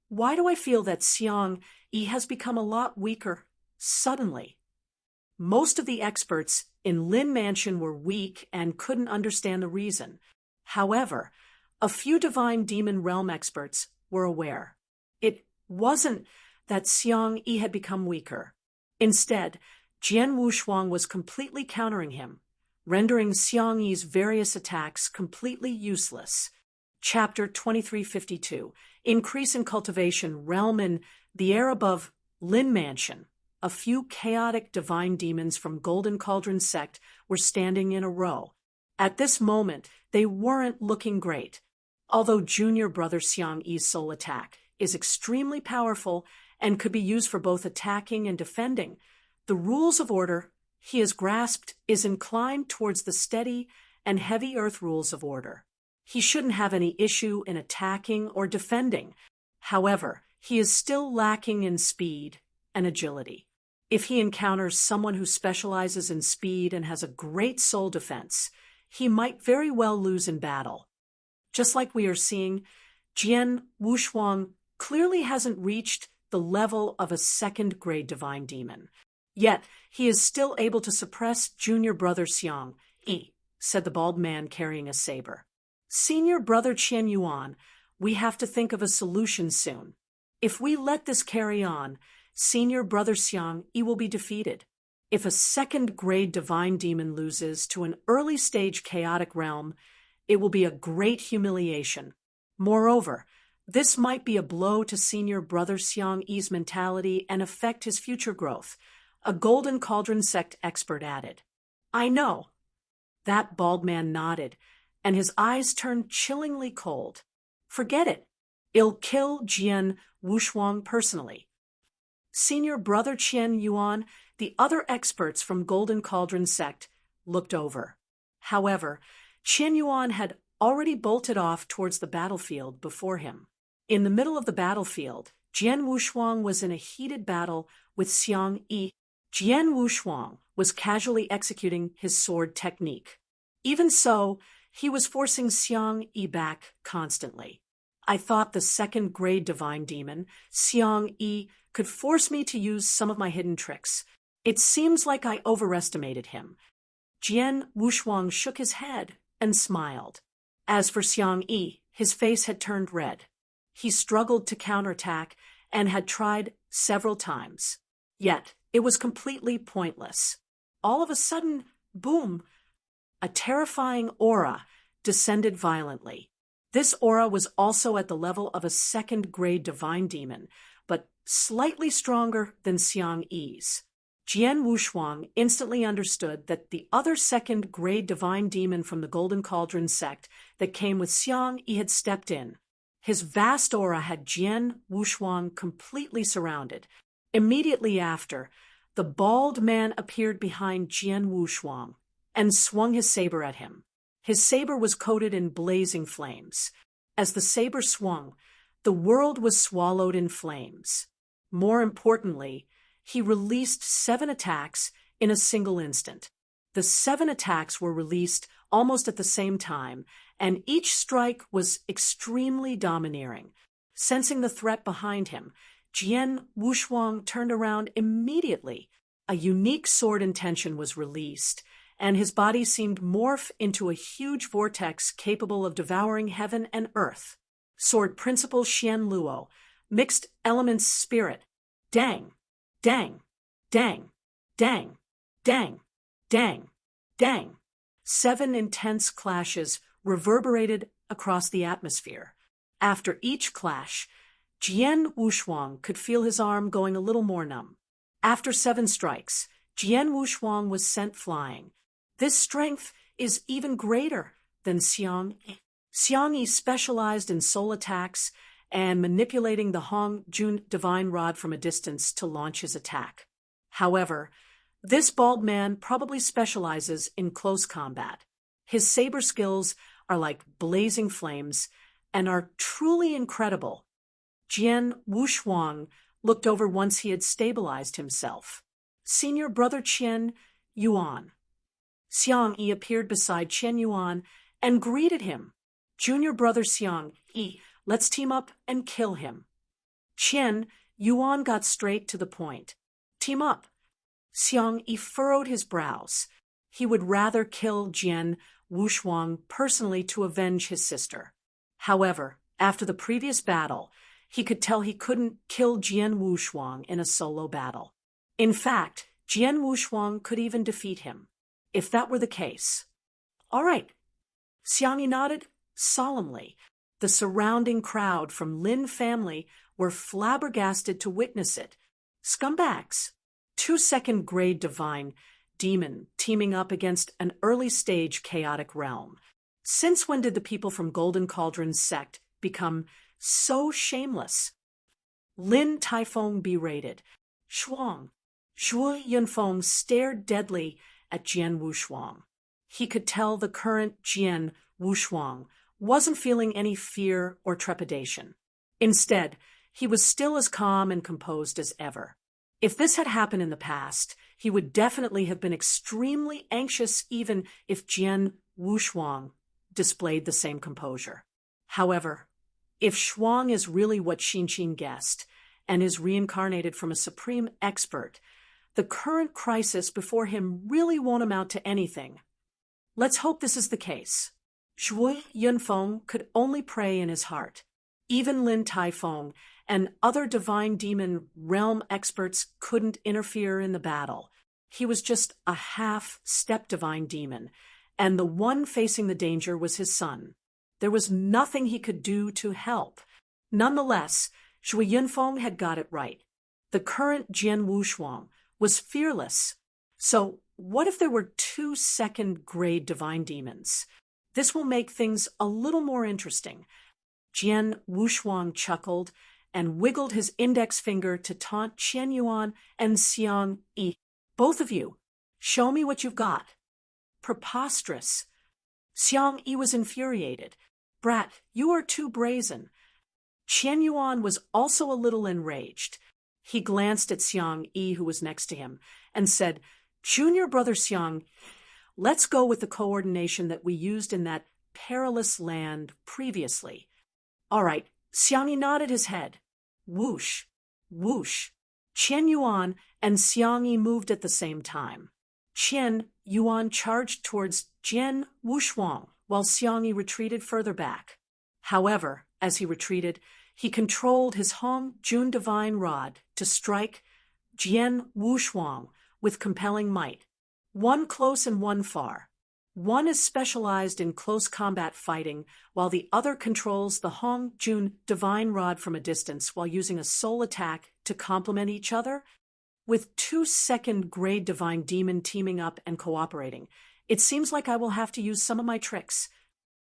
Why do I feel that Xiang Yi has become a lot weaker suddenly? Most of the experts in Lin Mansion were weak and couldn't understand the reason. However, a few divine demon realm experts were aware. It wasn't that Xiang Yi had become weaker. Instead, Jian Wushuang was completely countering him, rendering Xiang Yi's various attacks completely useless. Chapter 2352, Increase in Cultivation Realm. In the air above Lin Mansion, a few chaotic divine demons from Golden Cauldron sect were standing in a row. At this moment, they weren't looking great. Although junior brother Xiang Yi's soul attack is extremely powerful and could be used for both attacking and defending, the rules of order he has grasped is inclined towards the steady and heavy earth rules of order. He shouldn't have any issue in attacking or defending. However, he is still lacking in speed and agility. If he encounters someone who specializes in speed and has a great soul defense, he might very well lose in battle. Just like we are seeing, Jian Wushuang clearly hasn't reached the level of a second-grade divine demon. Yet, he is still able to suppress junior brother Xiang Yi, said the bald man carrying a saber. Senior brother Qian Yuan, we have to think of a solution soon. If we let this carry on, senior brother Xiang Yi will be defeated. If a second-grade divine demon loses to an early-stage chaotic realm, it will be a great humiliation. Moreover, this might be a blow to senior brother Xiang Yi's mentality and affect his future growth, a Golden Cauldron sect expert added. I know. That bald man nodded, and his eyes turned chillingly cold. Forget it. It'll kill Jian Wushuang personally. Senior brother Qian Yuan, the other experts from Golden Cauldron sect, looked over. However, Qian Yuan had already bolted off towards the battlefield before him. In the middle of the battlefield, Jian Wushuang was in a heated battle with Xiang Yi. Jian Wushuang was casually executing his sword technique. Even so, he was forcing Xiang Yi back constantly. I thought the second-grade divine demon, Xiang Yi, could force me to use some of my hidden tricks. It seems like I overestimated him. Jian Wushuang shook his head and smiled. As for Xiang Yi, his face had turned red. He struggled to counterattack and had tried several times. Yet, it was completely pointless. All of a sudden, boom, a terrifying aura descended violently. This aura was also at the level of a second-grade divine demon, but slightly stronger than Xiang Yi's. Jian Wushuang instantly understood that the other second-grade divine demon from the Golden Cauldron sect that came with Xiang Yi had stepped in. His vast aura had Jian Wushuang completely surrounded. Immediately after, the bald man appeared behind Jian Wushuang and swung his saber at him. His saber was coated in blazing flames. As the saber swung, the world was swallowed in flames. More importantly, he released 7 attacks in a single instant. The 7 attacks were released almost at the same time, and each strike was extremely domineering. Sensing the threat behind him, Jian Wushuang turned around immediately. A unique sword intention was released, and his body seemed morph into a huge vortex capable of devouring heaven and earth. Sword Principle Xian Luo, Mixed Elements Spirit, Dang, Dang, Dang, Dang, Dang, Dang, Dang. 7 intense clashes reverberated across the atmosphere. After each clash, Jian Wushuang could feel his arm going a little more numb. After 7 strikes, Jian Wushuang was sent flying. This strength is even greater than Xiang Yi. Xiang Yi specialized in soul attacks and manipulating the Hong Jun divine rod from a distance to launch his attack. However, this bald man probably specializes in close combat. His saber skills are like blazing flames and are truly incredible. Jian Wushuang looked over once he had stabilized himself. Senior brother Chen Yuan. Xiang Yi appeared beside Chen Yuan and greeted him. Junior brother Xiang Yi, let's team up and kill him. Chen Yuan got straight to the point. Team up. Xiang Yi furrowed his brows. He would rather kill Jian Wushuang personally to avenge his sister. However, after the previous battle, he could tell he couldn't kill Jian Wushuang in a solo battle. In fact, Jian Wushuang could even defeat him, if that were the case. All right. Xiang Yi nodded solemnly. The surrounding crowd from Lin family were flabbergasted to witness it. Scumbags. 2 second-grade divine demon teaming up against an early-stage chaotic realm. Since when did the people from Golden Cauldron sect become so shameless? Lin Taifeng berated. Shuang. Zhuo Yunfeng stared deadly at Jian Wushuang. He could tell the current Jian Wushuang wasn't feeling any fear or trepidation. Instead, he was still as calm and composed as ever. If this had happened in the past, he would definitely have been extremely anxious even if Jian Wushuang displayed the same composure. However, if Shuang is really what Xinqin guessed and is reincarnated from a supreme expert, the current crisis before him really won't amount to anything. Let's hope this is the case. Zhuo Yunfeng could only pray in his heart. Even Lin Taifeng and other divine demon realm experts couldn't interfere in the battle. He was just a half-step divine demon, and the one facing the danger was his son. There was nothing he could do to help. Nonetheless, Zhuo Yunfeng had got it right. The current Jian Wushuang was fearless. So what if there were 2 second-grade divine demons? This will make things a little more interesting. Jian Wushuang chuckled and wiggled his index finger to taunt Chen Yuan and Xiang Yi. Both of you, show me what you've got. Preposterous. Xiang Yi was infuriated. Brat, you are too brazen. Qian Yuan was also a little enraged. He glanced at Xiang Yi, who was next to him, and said, "Junior brother Xiang, let's go with the coordination that we used in that perilous land previously." "All right." Xiang Yi nodded his head. Whoosh, whoosh. Qian Yuan and Xiang Yi moved at the same time. Qian Yuan charged towards Jian Wushuang, while Xiang Yi retreated further back. However, as he retreated, he controlled his Hong Jun divine rod to strike Jian Wushuang with compelling might. One close and one far. One is specialized in close combat fighting, while the other controls the Hong Jun divine rod from a distance while using a soul attack to complement each other. With 2 second-grade divine demon teaming up and cooperating, it seems like I will have to use some of my tricks.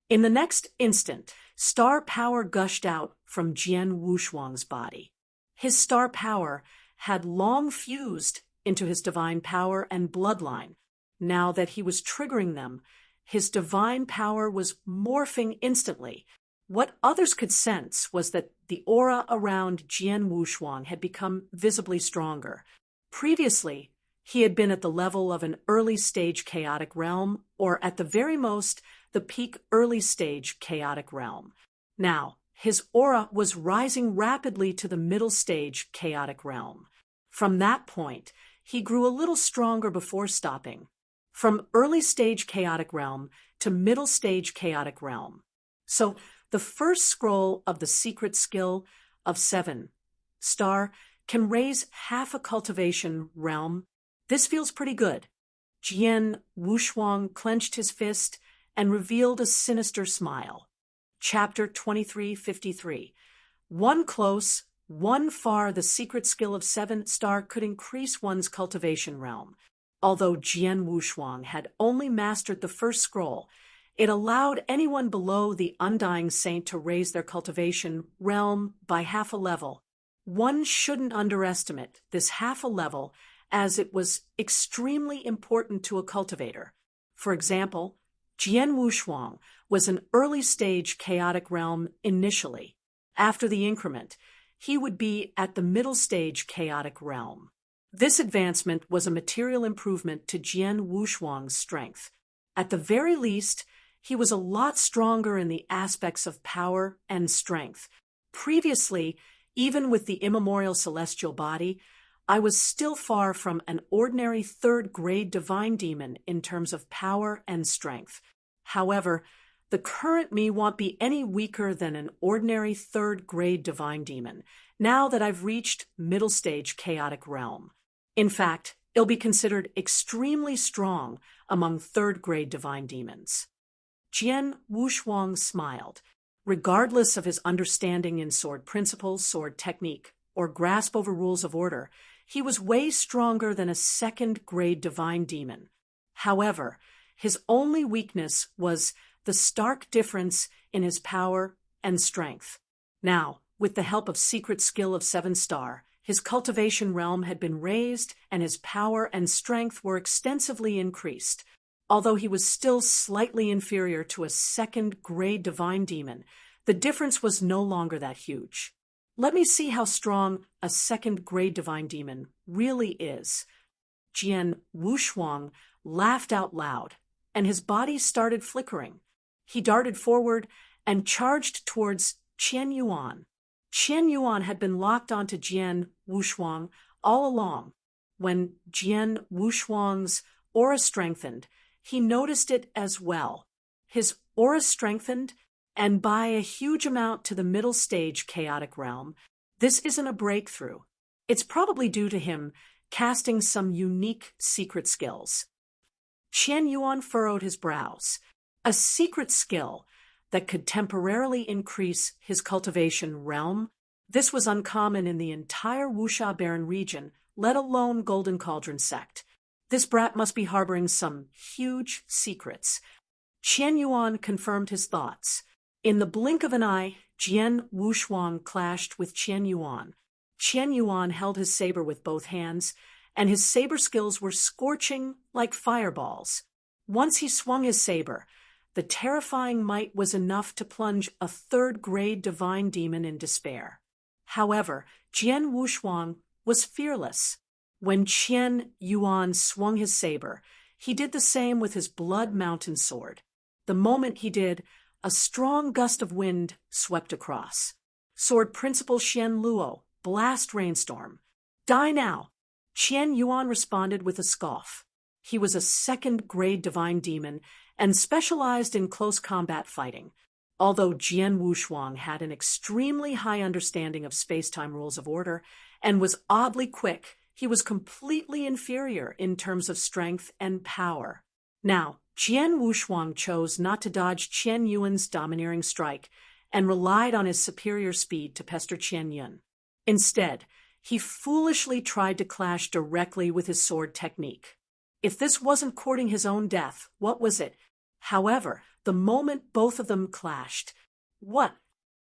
In the next instant, star power gushed out from Jian Wushuang's body. His star power had long fused into his divine power and bloodline. Now that he was triggering them, his divine power was morphing instantly. What others could sense was that the aura around Jian Wushuang had become visibly stronger. Previously, he had been at the level of an early-stage chaotic realm, or at the very most, the peak early-stage chaotic realm. Now, his aura was rising rapidly to the middle-stage chaotic realm. From that point, he grew a little stronger before stopping. From early-stage chaotic realm to middle-stage chaotic realm. So, the first scroll of the secret skill of 7 star can raise half a cultivation realm. This feels pretty good. Jian Wushuang clenched his fist and revealed a sinister smile. Chapter 2353. One close, one far, the secret skill of 7 star could increase one's cultivation realm. Although Jian Wushuang had only mastered the first scroll, it allowed anyone below the Undying Saint to raise their cultivation realm by half a level. One shouldn't underestimate this half a level, as it was extremely important to a cultivator. For example, Jian Wushuang was an early-stage chaotic realm initially. After the increment, he would be at the middle-stage chaotic realm. This advancement was a material improvement to Jian Wushuang's strength. At the very least, he was a lot stronger in the aspects of power and strength. Previously, even with the immemorial celestial body, I was still far from an ordinary third-grade divine demon in terms of power and strength. However, the current me won't be any weaker than an ordinary third-grade divine demon, now that I've reached middle-stage chaotic realm. In fact, it'll be considered extremely strong among third-grade divine demons. Jian Wushuang smiled. Regardless of his understanding in sword principles, sword technique, or grasp over rules of order, he was way stronger than a second-grade divine demon. However, his only weakness was the stark difference in his power and strength. Now, with the help of secret skill of 7 star, his cultivation realm had been raised and his power and strength were extensively increased. Although he was still slightly inferior to a second-grade divine demon, the difference was no longer that huge. Let me see how strong a second-grade divine demon really is. Jian Wushuang laughed out loud, and his body started flickering. He darted forward and charged towards Qian Yuan. Qian Yuan had been locked onto Jian Wushuang all along. When Jian Wushuang's aura strengthened, he noticed it as well. His aura strengthened, and by a huge amount to the middle stage chaotic realm. This isn't a breakthrough. It's probably due to him casting some unique secret skills. Qian Yuan furrowed his brows. A secret skill that could temporarily increase his cultivation realm. This was uncommon in the entire Wuxia Baron region, let alone Golden Cauldron sect. This brat must be harboring some huge secrets. Qian Yuan confirmed his thoughts. In the blink of an eye, Jian Wushuang clashed with Qian Yuan. Qian Yuan held his saber with both hands, and his saber skills were scorching like fireballs. Once he swung his saber, the terrifying might was enough to plunge a third-grade divine demon in despair. However, Jian Wushuang was fearless. When Qian Yuan swung his saber, he did the same with his blood mountain sword. The moment he did, a strong gust of wind swept across. Sword Principal Xian Luo, blast rainstorm. Die now! Qian Yuan responded with a scoff. He was a second-grade divine demon and specialized in close combat fighting. Although Jian Wushuang had an extremely high understanding of space-time rules of order and was oddly quick, he was completely inferior in terms of strength and power. Now, Jian Wushuang chose not to dodge Qian Yuan's domineering strike and relied on his superior speed to pester Qian Yun. Instead, he foolishly tried to clash directly with his sword technique. If this wasn't courting his own death, what was it? However, the moment both of them clashed, what?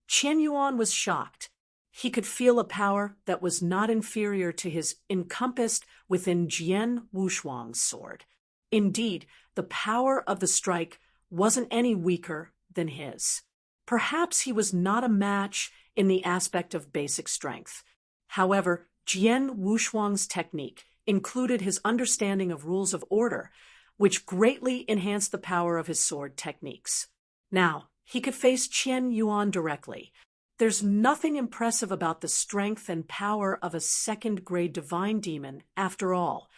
Qian Yuan was shocked. He could feel a power that was not inferior to his encompassed within Jian Wushuang's sword. Indeed, the power of the strike wasn't any weaker than his. Perhaps he was not a match in the aspect of basic strength. However, Jian Wushuang's technique included his understanding of rules of order, which greatly enhanced the power of his sword techniques. Now, he could face Qian Yuan directly. There's nothing impressive about the strength and power of a second-grade divine demon, after all.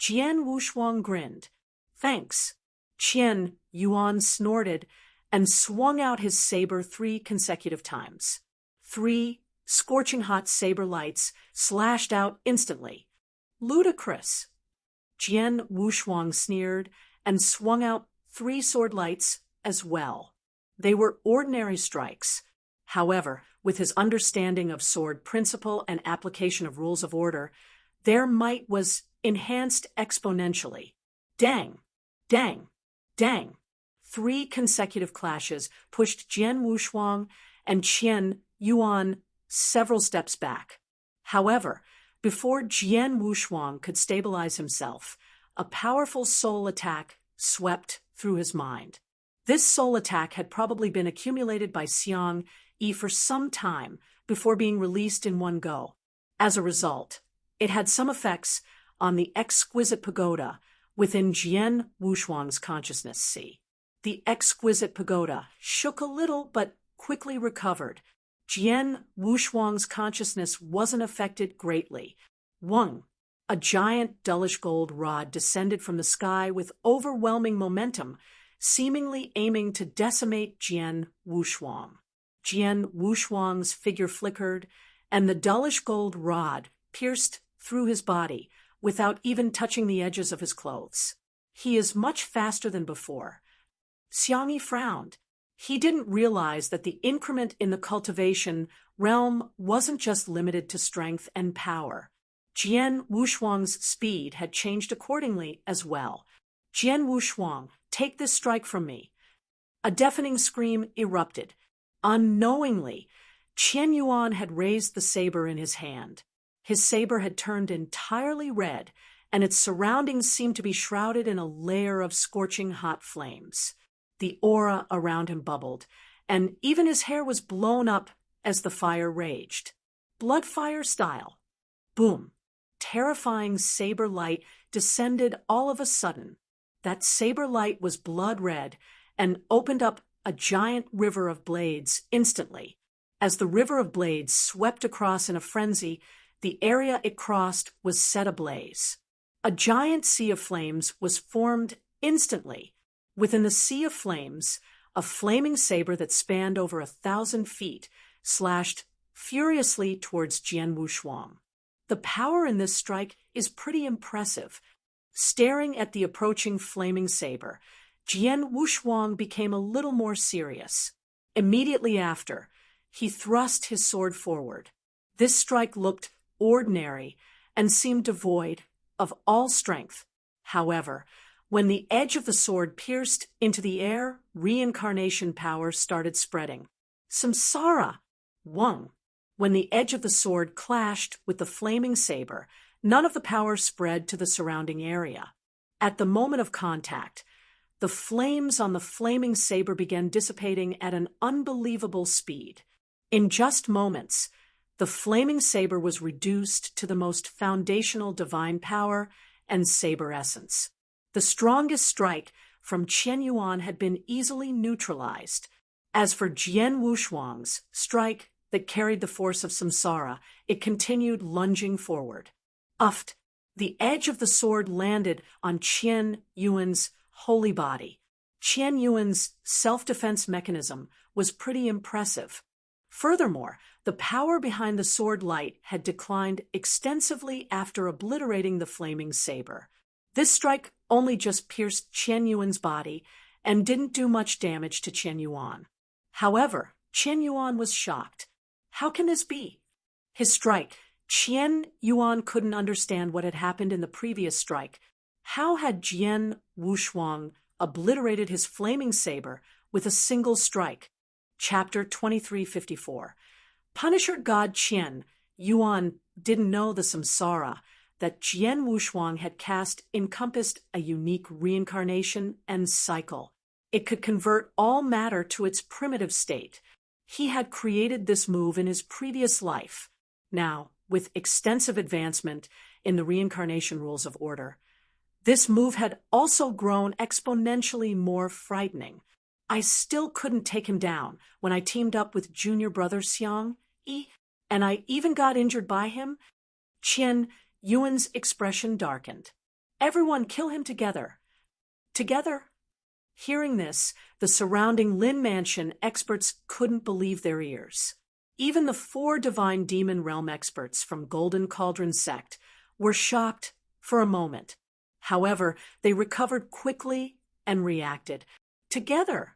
Jian Wushuang grinned. Thanks. Qian Yuan snorted and swung out his saber 3 consecutive times. 3 scorching hot saber lights slashed out instantly. Ludicrous. Jian Wushuang sneered and swung out 3 sword lights as well. They were ordinary strikes. However, with his understanding of sword principle and application of rules of order, their might was enhanced exponentially. Dang! Dang! Dang! 3 consecutive clashes pushed Jian Wushuang and Qian Yuan several steps back. However, before Jian Wushuang could stabilize himself, a powerful soul attack swept through his mind. This soul attack had probably been accumulated by Xiang Yi for some time before being released in one go. As a result, it had some effects on the exquisite pagoda within Jian Wushuang's consciousness. See, the exquisite pagoda shook a little but quickly recovered. Jian Wushuang's consciousness wasn't affected greatly. Wang, a giant dullish gold rod descended from the sky with overwhelming momentum, seemingly aiming to decimate Jian Wushuang. Jian Wushuang's figure flickered, and the dullish gold rod pierced through his body without even touching the edges of his clothes. He is much faster than before. Xiang Yi frowned. He didn't realize that the increment in the cultivation realm wasn't just limited to strength and power. Jian Wushuang's speed had changed accordingly as well. Jian Wushuang, take this strike from me. A deafening scream erupted. Unknowingly, Qian Yuan had raised the saber in his hand. His saber had turned entirely red, and its surroundings seemed to be shrouded in a layer of scorching hot flames. The aura around him bubbled, and even his hair was blown up as the fire raged. Bloodfire style. Boom. Terrifying saber light descended all of a sudden. That saber light was blood red and opened up a giant river of blades instantly. As the river of blades swept across in a frenzy, the area it crossed was set ablaze. A giant sea of flames was formed instantly. Within the sea of flames, a flaming saber that spanned over 1,000 feet slashed furiously towards Jian Wushuang. The power in this strike is pretty impressive. Staring at the approaching flaming saber, Jian Wushuang became a little more serious. Immediately after, he thrust his sword forward. This strike looked ordinary and seemed devoid of all strength. However, when the edge of the sword pierced into the air, reincarnation power started spreading. Samsara! Wang! When the edge of the sword clashed with the flaming saber, none of the power spread to the surrounding area. At the moment of contact, the flames on the flaming saber began dissipating at an unbelievable speed. In just moments, the flaming saber was reduced to the most foundational divine power and saber essence. The strongest strike from Qian Yuan had been easily neutralized. As for Jian Wushuang's strike that carried the force of samsara, it continued lunging forward. Uft! The edge of the sword landed on Qian Yuan's holy body. Qian Yuan's self-defense mechanism was pretty impressive. Furthermore, the power behind the sword light had declined extensively after obliterating the flaming saber. This strike only just pierced Qian Yuan's body and didn't do much damage to Qian Yuan. However, Qian Yuan was shocked. How can this be? His strike. Qian Yuan couldn't understand what had happened in the previous strike. How had Jian Wushuang obliterated his flaming saber with a single strike? Chapter 2354. Punisher God Qian Yuan didn't know the samsara that Jian Wushuang had cast encompassed a unique reincarnation and cycle. It could convert all matter to its primitive state. He had created this move in his previous life. Now, with extensive advancement in the reincarnation rules of order, this move had also grown exponentially more frightening. I still couldn't take him down when I teamed up with junior brother Xiang Yi, and I even got injured by him. Qian Yuan's expression darkened. Everyone kill him together. Together? Hearing this, the surrounding Lin Mansion experts couldn't believe their ears. Even the 4 divine demon realm experts from Golden Cauldron sect were shocked for a moment. However, they recovered quickly and reacted. Together!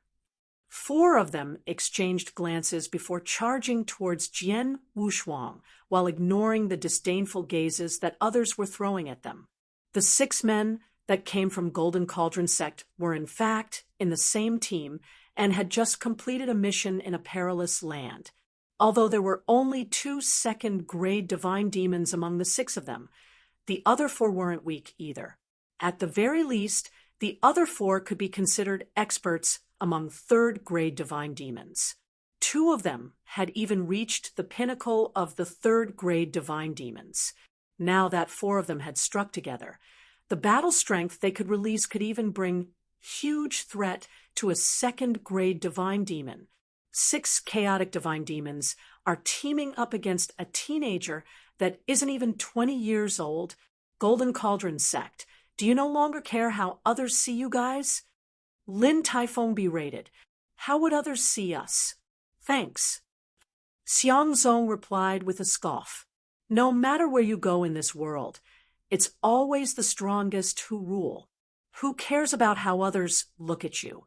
4 of them exchanged glances before charging towards Jian Wushuang while ignoring the disdainful gazes that others were throwing at them. The 6 men that came from Golden Cauldron sect were in fact in the same team and had just completed a mission in a perilous land. Although there were only 2 second-grade divine demons among the 6 of them, the other 4 weren't weak either. At the very least, the other 4 could be considered experts among 3rd-grade divine demons. 2 of them had even reached the pinnacle of the 3rd-grade divine demons. Now that 4 of them had struck together, the battle strength they could release could even bring huge threat to a 2nd-grade divine demon. 6 chaotic divine demons are teaming up against a teenager that isn't even 20 years old. Golden Cauldron sect. Do you no longer care how others see you guys? Lin Taifeng berated. How would others see us? Thanks. Xiang Zong replied with a scoff. No matter where you go in this world, it's always the strongest who rule. Who cares about how others look at you?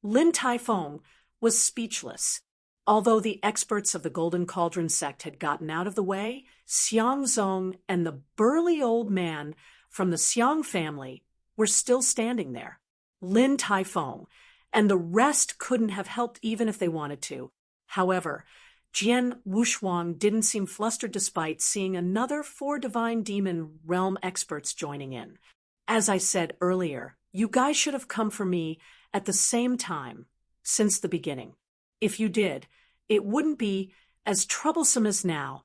Lin Taifeng was speechless. Although the experts of the Golden Cauldron sect had gotten out of the way, Xiang Zong and the burly old man from the Xiang family were still standing there. Lin Taifeng and the rest couldn't have helped even if they wanted to. However, Jian Wushuang didn't seem flustered despite seeing another 4 divine demon realm experts joining in. As I said earlier, you guys should have come for me at the same time since the beginning. If you did, it wouldn't be as troublesome as now.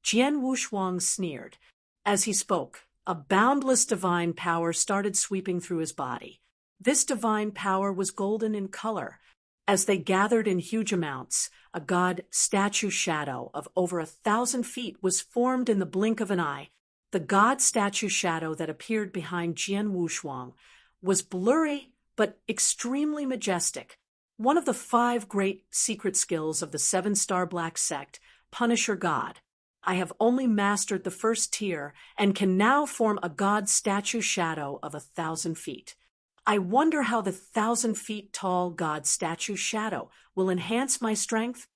Jian Wushuang sneered. As he spoke, a boundless divine power started sweeping through his body. This divine power was golden in color. As they gathered in huge amounts, a god statue shadow of over 1,000 feet was formed in the blink of an eye. The god statue shadow that appeared behind Jian Wushuang was blurry but extremely majestic. One of the 5 great secret skills of the 7-star Black Sect, Punisher God. I have only mastered the 1st tier and can now form a god statue shadow of 1,000 feet. I wonder how the 1,000 feet tall god statue shadow will enhance my strength.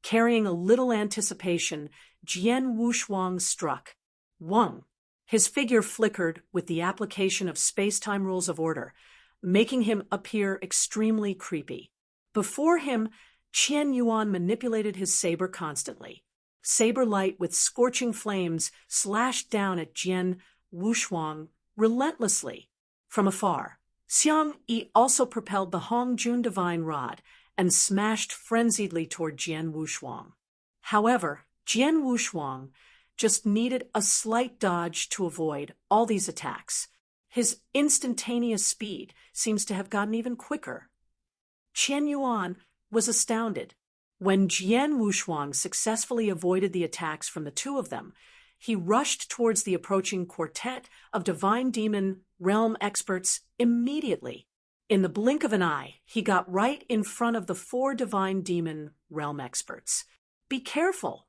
Carrying a little anticipation, Jian Wushuang struck. 1. His figure flickered with the application of space-time rules of order, making him appear extremely creepy. Before him, Qian Yuan manipulated his saber constantly. Saber light with scorching flames slashed down at Jian Wushuang relentlessly. From afar, Xiang Yi also propelled the Hongjun divine rod and smashed frenziedly toward Jian Wushuang. However, Jian Wushuang just needed a slight dodge to avoid all these attacks. His instantaneous speed seems to have gotten even quicker. Qian Yuan was astounded. When Jian Wushuang successfully avoided the attacks from the two of them, he rushed towards the approaching quartet of divine demon realm experts immediately. In the blink of an eye, he got right in front of the 4 divine demon realm experts. "Be careful!"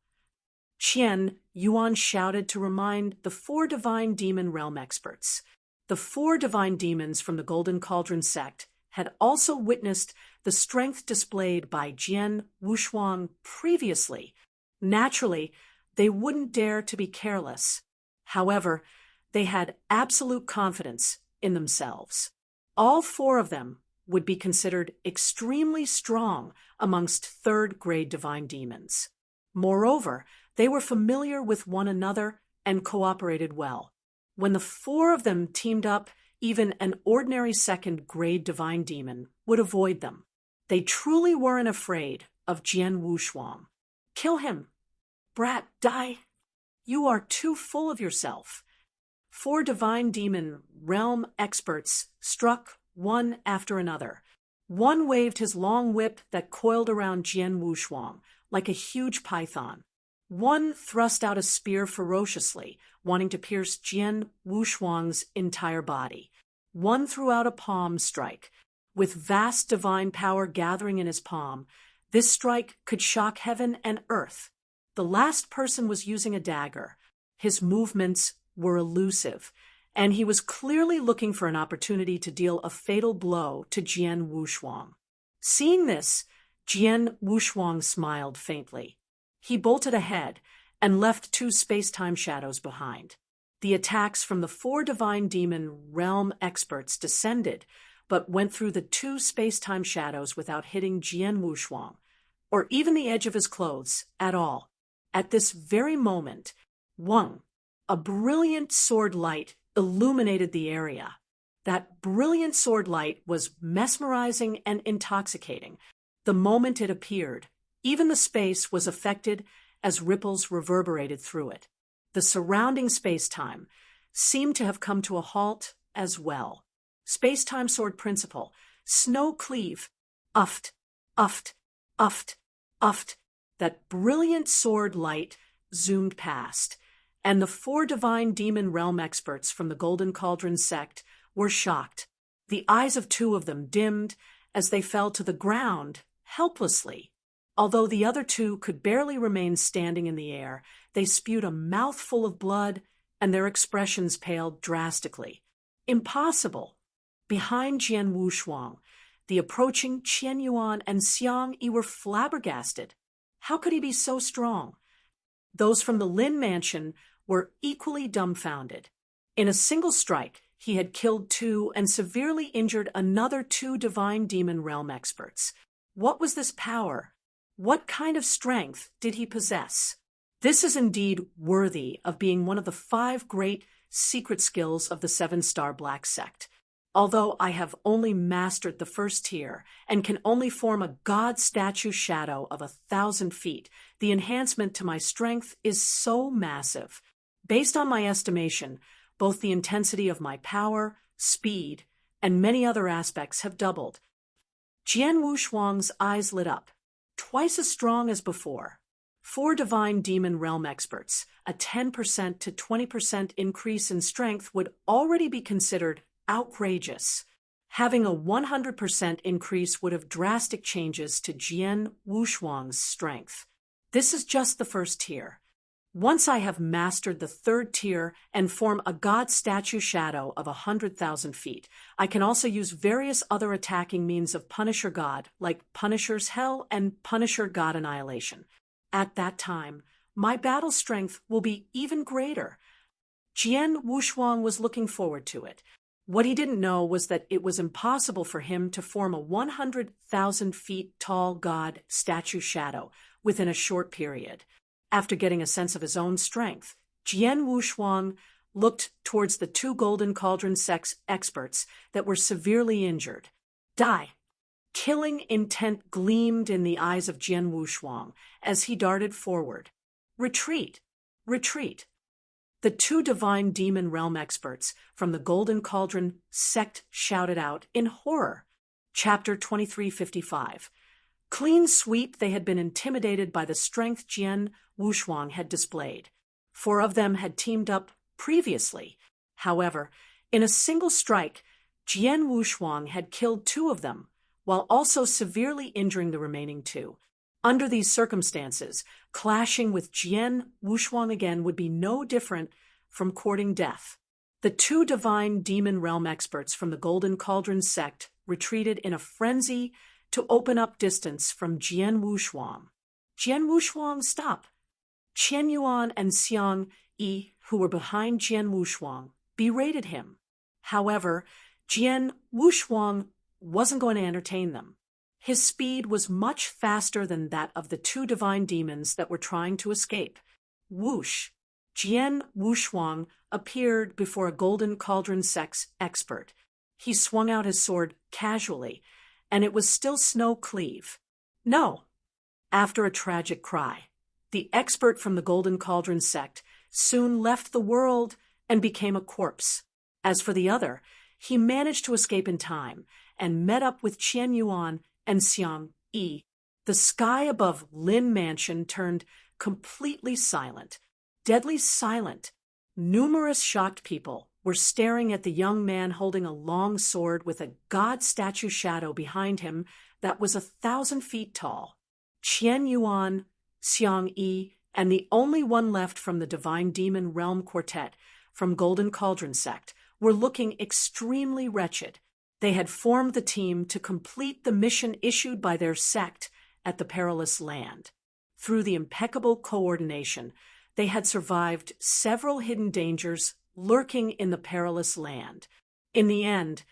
Qian Yuan shouted to remind the 4 divine demon realm experts. The 4 divine demons from the Golden Cauldron sect had also witnessed the strength displayed by Jian Wushuang previously. Naturally, they wouldn't dare to be careless. However, they had absolute confidence in themselves. All 4 of them would be considered extremely strong amongst 3rd-grade divine demons. Moreover, they were familiar with one another and cooperated well. When the 4 of them teamed up, even an ordinary 2nd-grade divine demon would avoid them. They truly weren't afraid of Jian Wushuang. "Kill him! Brat, die! You are too full of yourself." 4 divine demon realm experts struck one after another. One waved his long whip that coiled around Jian Wushuang like a huge python. One thrust out a spear ferociously, wanting to pierce Jian Wushuang's entire body. One threw out a palm strike. With vast divine power gathering in his palm, this strike could shock heaven and earth. The last person was using a dagger. His movements were elusive, and he was clearly looking for an opportunity to deal a fatal blow to Jian Wushuang. Seeing this, Jian Wushuang smiled faintly. He bolted ahead and left 2 space-time shadows behind. The attacks from the 4 divine demon realm experts descended, but went through the 2 space-time shadows without hitting Jian Wushuang, or even the edge of his clothes, at all. At this very moment, a brilliant sword light illuminated the area. That brilliant sword light was mesmerizing and intoxicating. The moment it appeared, even the space was affected as ripples reverberated through it. The surrounding space-time seemed to have come to a halt as well. Space-time sword principle, snow cleave, uft, uft, uft, uft. That brilliant sword light zoomed past, and the 4 divine demon realm experts from the Golden Cauldron sect were shocked. The eyes of 2 of them dimmed as they fell to the ground helplessly. Although the other 2 could barely remain standing in the air, they spewed a mouthful of blood, and their expressions paled drastically. Impossible! Behind Jian Wushuang, the approaching Qian Yuan and Xiang Yi were flabbergasted. How could he be so strong? Those from the Lin mansion were equally dumbfounded. In a single strike, he had killed 2 and severely injured another 2 divine demon realm experts. What was this power? What kind of strength did he possess? This is indeed worthy of being one of the 5 great secret skills of the 7-star Black Sect. Although I have only mastered the 1st tier and can only form a god statue shadow of 1,000 feet, the enhancement to my strength is so massive. Based on my estimation, both the intensity of my power, speed, and many other aspects have doubled. Jian Wushuang's eyes lit up. Twice as strong as before. 4 divine demon realm experts, a 10% to 20% increase in strength would already be considered outrageous. Having a 100% increase would have drastic changes to Jian Wushuang's strength. This is just the 1st tier. Once I have mastered the 3rd tier and form a god statue shadow of 100,000 feet, I can also use various other attacking means of Punisher God, like Punisher's Hell and Punisher God Annihilation. At that time, my battle strength will be even greater. Jian Wushuang was looking forward to it. What he didn't know was that it was impossible for him to form a 100,000 feet tall god statue shadow within a short period. After getting a sense of his own strength, Jian Wushuang looked towards the two Golden Cauldron sex experts that were severely injured. Die! Killing intent gleamed in the eyes of Jian Wushuang as he darted forward. Retreat! Retreat! The two divine demon realm experts from the Golden Cauldron sect shouted out in horror. Chapter 2355. Clean sweep, they had been intimidated by the strength Jian Wushuang had displayed. 4 of them had teamed up previously. However, in a single strike, Jian Wushuang had killed 2 of them, while also severely injuring the remaining 2. Under these circumstances, clashing with Jian Wushuang again would be no different from courting death. The 2 divine demon realm experts from the Golden Cauldron sect retreated in a frenzy to open up distance from Jian Wushuang. Jian Wushuang, stop! Qian Yuan and Xiang Yi, who were behind Jian Wushuang, berated him. However, Jian Wushuang wasn't going to entertain them. His speed was much faster than that of the 2 divine demons that were trying to escape. Whoosh! Jian Wushuang appeared before a Golden Cauldron sex expert. He swung out his sword casually, and it was still Snow Cleave. No! After a tragic cry, the expert from the Golden Cauldron sect soon left the world and became a corpse. As for the other, he managed to escape in time and met up with Qian Yuan and Xiang Yi. The sky above Lin Mansion turned completely silent, deadly silent. Numerous shocked people were staring at the young man holding a long sword with a god statue shadow behind him that was 1,000 feet tall. Qian Yuan, Xiang Yi, and the only one left from the Divine Demon Realm Quartet from Golden Cauldron sect were looking extremely wretched. They had formed the team to complete the mission issued by their sect at the perilous land. Through the impeccable coordination, they had survived several hidden dangers lurking in the perilous land. In the end,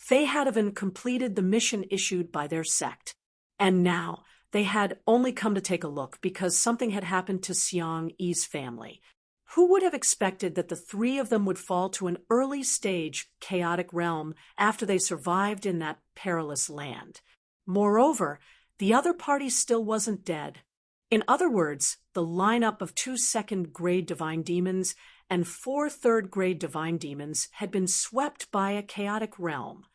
they had even completed the mission issued by their sect. And now, they had only come to take a look because something had happened to Xiang Yi's family. Who would have expected that the 3 of them would fall to an early-stage chaotic realm after they survived in that perilous land? Moreover, the other party still wasn't dead. In other words, the lineup of 2 second-grade divine demons and 4 third-grade divine demons had been swept by a chaotic realm.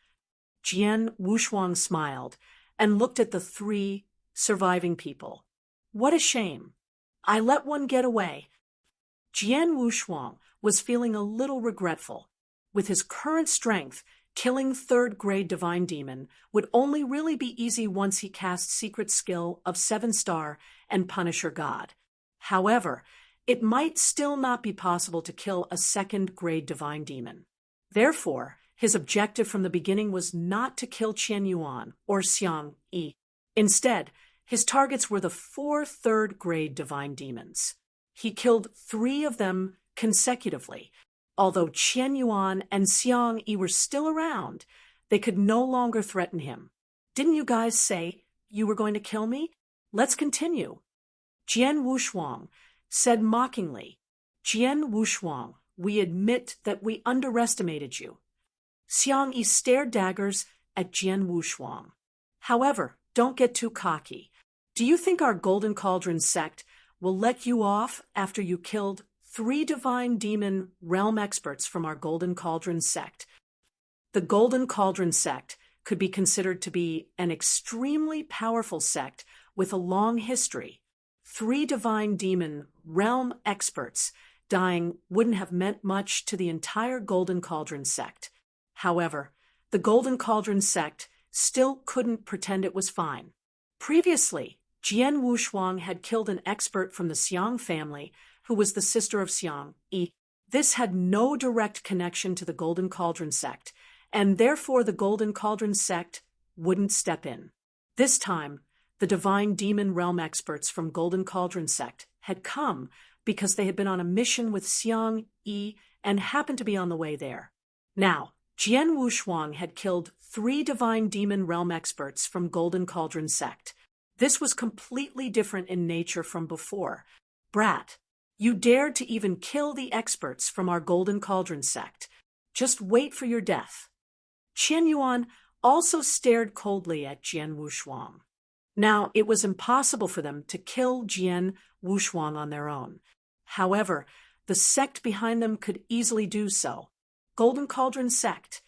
Jian Wushuang smiled and looked at the 3 surviving people. What a shame. I let one get away. Jian Wushuang was feeling a little regretful. With his current strength, killing 3rd-grade divine demon would only really be easy once he cast secret skill of 7-star and Punisher God. However, it might still not be possible to kill a 2nd-grade divine demon. Therefore, his objective from the beginning was not to kill Qian Yuan or Xiang Yi. Instead, his targets were the 4 3rd-grade divine demons. He killed 3 of them consecutively. Although Qian Yuan and Xiang Yi were still around, they could no longer threaten him. Didn't you guys say you were going to kill me? Let's continue. Jian Wushuang said mockingly, Jian Wushuang, we admit that we underestimated you. Xiang Yi stared daggers at Jian Wushuang. However, don't get too cocky. Do you think our Golden Cauldron sect will let you off after you killed 3 divine demon realm experts from our Golden Cauldron sect? The Golden Cauldron sect could be considered to be an extremely powerful sect with a long history. 3 divine demon realm experts dying wouldn't have meant much to the entire Golden Cauldron sect. However, the Golden Cauldron sect still couldn't pretend it was fine. Previously, Jian Wushuang had killed an expert from the Xiang family who was the sister of Xiang Yi. This had no direct connection to the Golden Cauldron sect, and therefore the Golden Cauldron sect wouldn't step in. This time, the divine demon realm experts from Golden Cauldron sect had come because they had been on a mission with Xiang Yi and happened to be on the way there. Now, Jian Wushuang had killed 3 divine demon realm experts from Golden Cauldron sect. This was completely different in nature from before. Brat, You dared to even kill the experts from our Golden Cauldron sect. Just wait for your death. Qian Yuan also stared coldly at Jian Wushuang. Now, it was impossible for them to kill Jian Wushuang on their own. However, the sect behind them could easily do so. Golden Cauldron sect.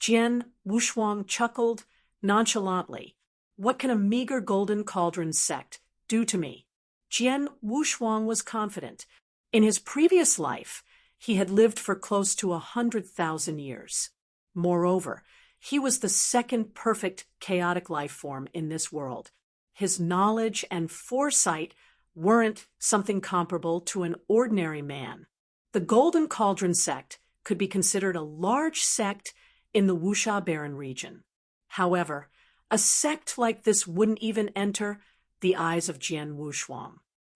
Jian Wushuang chuckled nonchalantly. What can a meager Golden Cauldron sect do to me? Jian Wushuang was confident. In his previous life, he had lived for close to 100,000 years. Moreover, he was the second perfect chaotic life form in this world. His knowledge and foresight weren't something comparable to an ordinary man. The Golden Cauldron sect could be considered a large sect in the Wuxia Barren region. However, a sect like this wouldn't even enter the eyes of Jian Wushuang.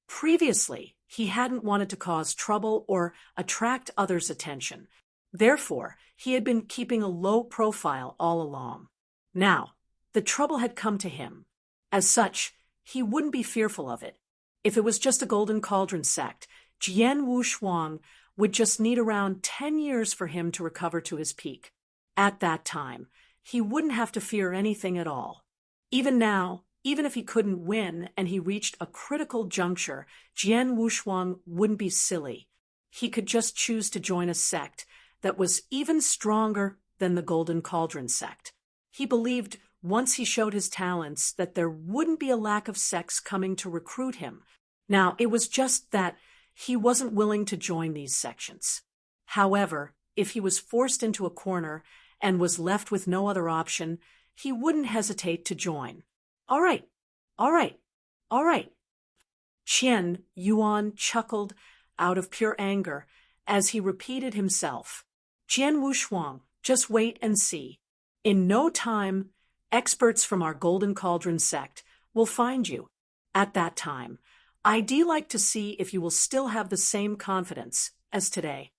Previously, he hadn't wanted to cause trouble or attract others' attention. Therefore, he had been keeping a low profile all along. Now, the trouble had come to him. As such, he wouldn't be fearful of it. If it was just a Golden Cauldron sect, Jian Wushuang would just need around 10 years for him to recover to his peak. At that time, he wouldn't have to fear anything at all. Even now, even if he couldn't win and he reached a critical juncture, Jian Wushuang wouldn't be silly. He could just choose to join a sect that was even stronger than the Golden Cauldron sect. He believed once he showed his talents that there wouldn't be a lack of sects coming to recruit him. Now, it was just that he wasn't willing to join these sections. However, if he was forced into a corner and was left with no other option, he wouldn't hesitate to join. All right. Qian Yuan chuckled out of pure anger as he repeated himself. Jian Wushuang, just wait and see. In no time, experts from our Golden Cauldron sect will find you. At that time, I'd like to see if you will still have the same confidence as today.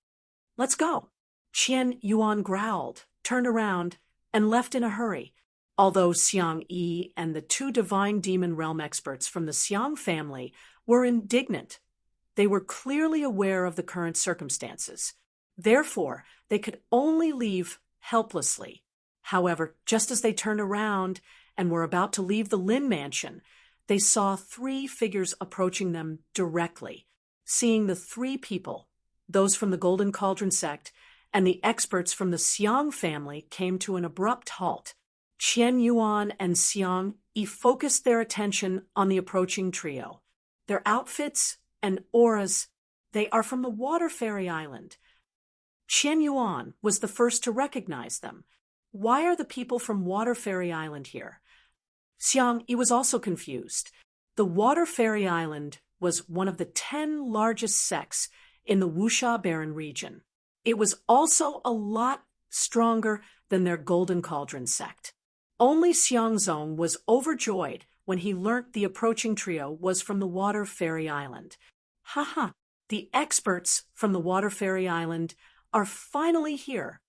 Let's go. Qian Yuan growled, turned around, and left in a hurry. Although Xiang Yi and the two divine demon realm experts from the Xiang family were indignant, they were clearly aware of the current circumstances. Therefore, they could only leave helplessly. However, just as they turned around and were about to leave the Lin mansion, they saw 3 figures approaching them directly. Seeing the 3 people, those from the Golden Cauldron sect and the experts from the Xiang family, came to an abrupt halt. Qian Yuan and Xiang Yi focused their attention on the approaching trio. Their outfits and auras, they are from the Water Fairy Island. Qian Yuan was the first to recognize them. Why are the people from Water Fairy Island here? Xiang Yi was also confused. The Water Fairy Island was one of the 10 largest sects in the Wuxia Barren region. It was also a lot stronger than their Golden Cauldron sect. Only Xiangzong was overjoyed when he learnt the approaching trio was from the Water Fairy Island. Haha, the experts from the Water Fairy Island are finally here.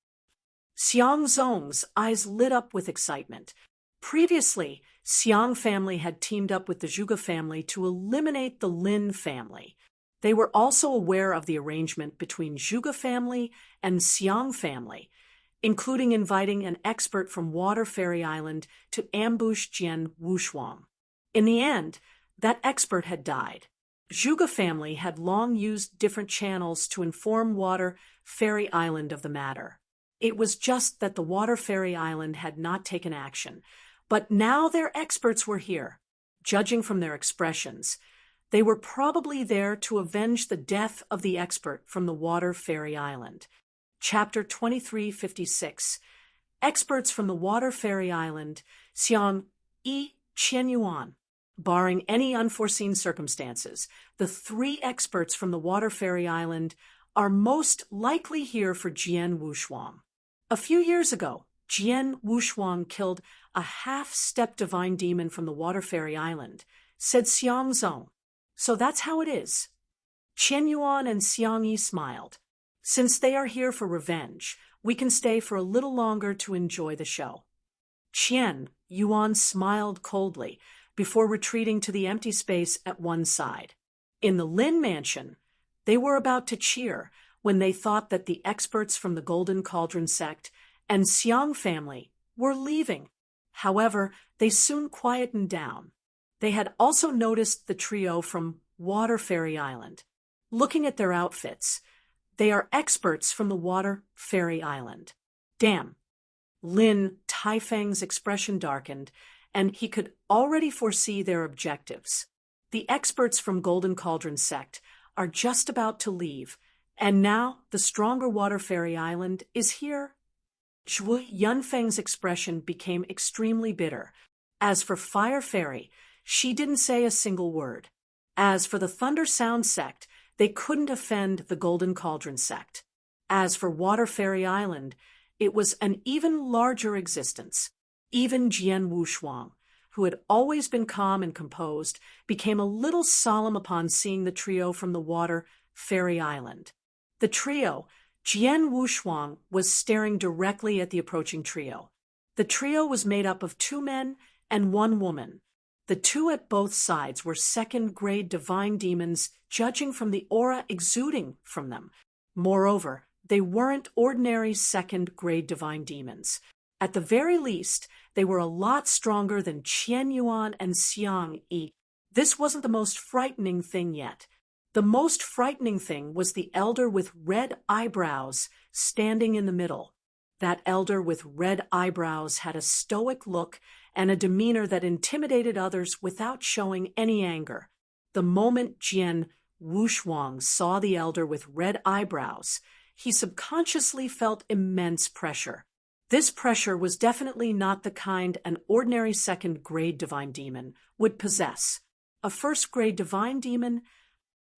Xiangzong's eyes lit up with excitement. Previously, Xiang family had teamed up with the Zhuge family to eliminate the Lin family. They were also aware of the arrangement between Zhuge family and Xiang family, including inviting an expert from Water Fairy Island to ambush Jian Wushuang. In the end, that expert had died. Zhuge family had long used different channels to inform Water Fairy Island of the matter. It was just that the Water Fairy Island had not taken action. But now their experts were here. Judging from their expressions, they were probably there to avenge the death of the expert from the Water Fairy Island. Chapter 2356. Experts from the Water Fairy Island, Xiang Yi, Qian Yuan. Barring any unforeseen circumstances, the 3 experts from the Water Fairy Island are most likely here for Jian Wushuang. A few years ago, Jian Wushuang killed a half-step divine demon from the Water Fairy Island, said Xiangzong. So that's how it is. Qian Yuan and Xiang Yi smiled. Since they are here for revenge, we can stay for a little longer to enjoy the show. Qian Yuan smiled coldly before retreating to the empty space at one side. In the Lin mansion, They were about to cheer when they thought that the experts from the Golden Cauldron sect and Xiang family were leaving. However, they soon quietened down. They had also noticed the trio from Water Fairy Island. Looking at their outfits, they are experts from the Water Fairy Island. Damn. Lin Taifeng's expression darkened, and he could already foresee their objectives. The experts from Golden Cauldron sect are just about to leave, and now the stronger Water Fairy Island is here. Zhui Yunfeng's expression became extremely bitter. As for Fire Fairy, she didn't say a single word. As for the Thunder Sound sect, they couldn't offend the Golden Cauldron sect. As for Water Fairy Island, it was an even larger existence. Even Jian Wushuang, who had always been calm and composed, became a little solemn upon seeing the trio from the Water Fairy Island. The trio, Jian Wushuang, was staring directly at the approaching trio. The trio was made up of 2 men and 1 woman. The 2 at both sides were second-grade divine demons, judging from the aura exuding from them. Moreover, they weren't ordinary second-grade divine demons. At the very least, they were a lot stronger than Qian Yuan and Xiang Yi. This wasn't the most frightening thing yet. The most frightening thing was the elder with red eyebrows standing in the middle. That elder with red eyebrows had a stoic look and a demeanor that intimidated others without showing any anger. The moment Jian Wushuang saw the elder with red eyebrows, he subconsciously felt immense pressure. This pressure was definitely not the kind an ordinary second-grade divine demon would possess. A first-grade divine demon?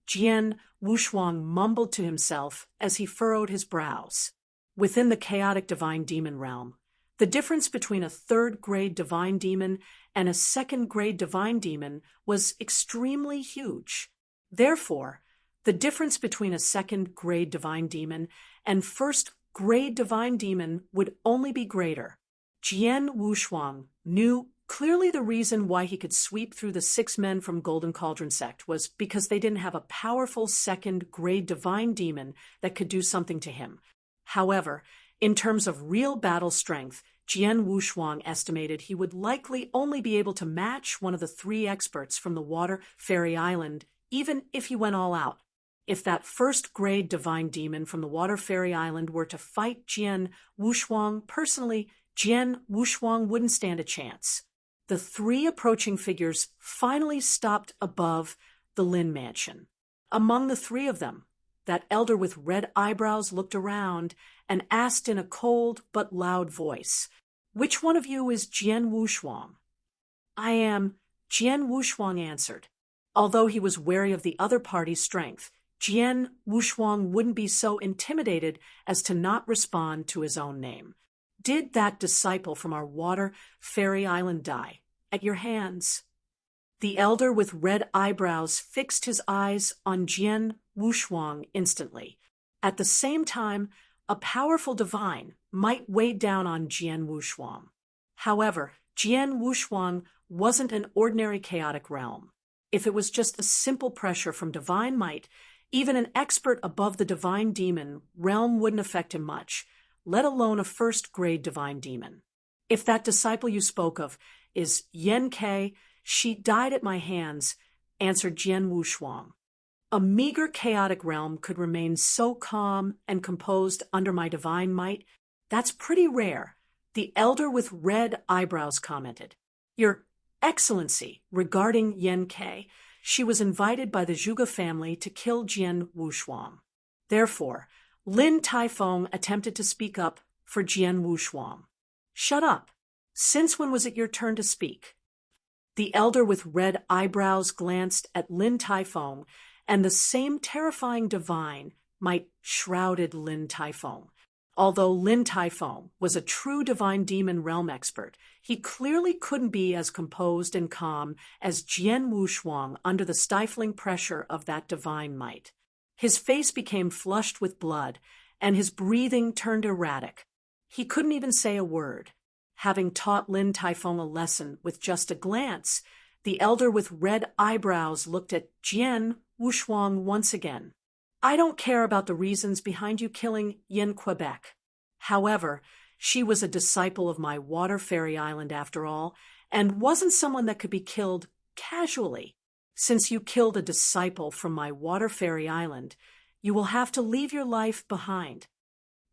Jian Wushuang mumbled to himself as he furrowed his brows. Within the chaotic divine demon realm, the difference between a third-grade divine demon and a second-grade divine demon was extremely huge. Therefore, the difference between a second-grade divine demon and first-grade divine demon would only be greater. Jian Wushuang knew clearly the reason why he could sweep through the 6 men from Golden Cauldron sect was because they didn't have a powerful second-grade divine demon that could do something to him. However, in terms of real battle strength, Jian Wushuang estimated he would likely only be able to match one of the 3 experts from the Water Fairy Island, even if he went all out. If that first-grade divine demon from the Water Fairy Island were to fight Jian Wushuang personally, Jian Wushuang wouldn't stand a chance. The 3 approaching figures finally stopped above the Lin mansion. Among the 3 of them, that elder with red eyebrows looked around and asked in a cold but loud voice, "Which one of you is Jian Wushuang?" "I am," Jian Wushuang answered. Although he was wary of the other party's strength, Jian Wushuang wouldn't be so intimidated as to not respond to his own name. "Did that disciple from our Water Fairy Island die at your hands?" The elder with red eyebrows fixed his eyes on Jian Wushuang instantly. At the same time, a powerful divine might weigh down on Jian Wushuang. However, Jian Wushuang wasn't an ordinary chaotic realm. If it was just a simple pressure from divine might, even an expert above the divine demon realm wouldn't affect him much, let alone a first-grade divine demon. "If that disciple you spoke of is Yen Ke, she died at my hands," answered Jian Wushuang. "A meager chaotic realm could remain so calm and composed under my divine might. That's pretty rare," the elder with red eyebrows commented. "Your Excellency, regarding Yen Ke, she was invited by the Zhuge family to kill Jian Wushuang." Therefore, Lin Taifeng attempted to speak up for Jian Wushuang. "Shut up. Since when was it your turn to speak?" The elder with red eyebrows glanced at Lin Taifeng, and the same terrifying divine might shrouded Lin Taifeng. Although Lin Taifeng was a true divine demon realm expert, he clearly couldn't be as composed and calm as Jian Wushuang under the stifling pressure of that divine might. His face became flushed with blood, and his breathing turned erratic. He couldn't even say a word. Having taught Lin Taifeng a lesson with just a glance, the elder with red eyebrows looked at Jian Wushuang once again. I don't care about the reasons behind you killing Yin Quebec. However, she was a disciple of my Water Fairy Island after all, and wasn't someone that could be killed casually. Since you killed a disciple from my Water Fairy Island, you will have to leave your life behind."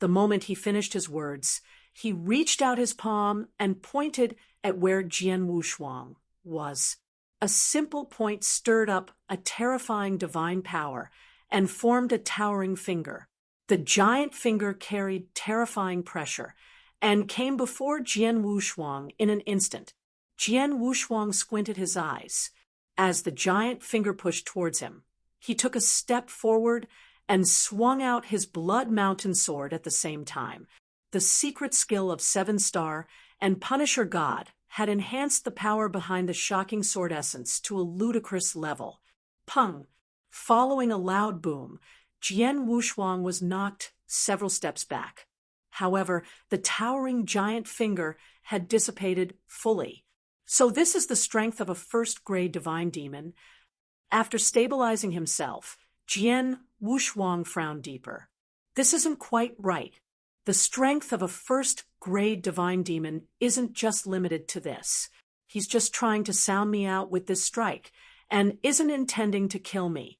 The moment he finished his words, he reached out his palm and pointed at where Jian Wushuang was. A simple point stirred up a terrifying divine power and formed a towering finger. The giant finger carried terrifying pressure and came before Jian Wushuang in an instant. Jian Wushuang squinted his eyes as the giant finger pushed towards him. He took a step forward and swung out his Blood Mountain sword at the same time. The secret skill of Seven Star and Punisher God had enhanced the power behind the shocking sword essence to a ludicrous level. Pung! Following a loud boom, Jian Wushuang was knocked several steps back. However, the towering giant finger had dissipated fully. So this is the strength of a first-grade divine demon. After stabilizing himself, Jian Wushuang frowned deeper. This isn't quite right. The strength of a first-grade divine demon isn't just limited to this. He's just trying to sound me out with this strike, and isn't intending to kill me.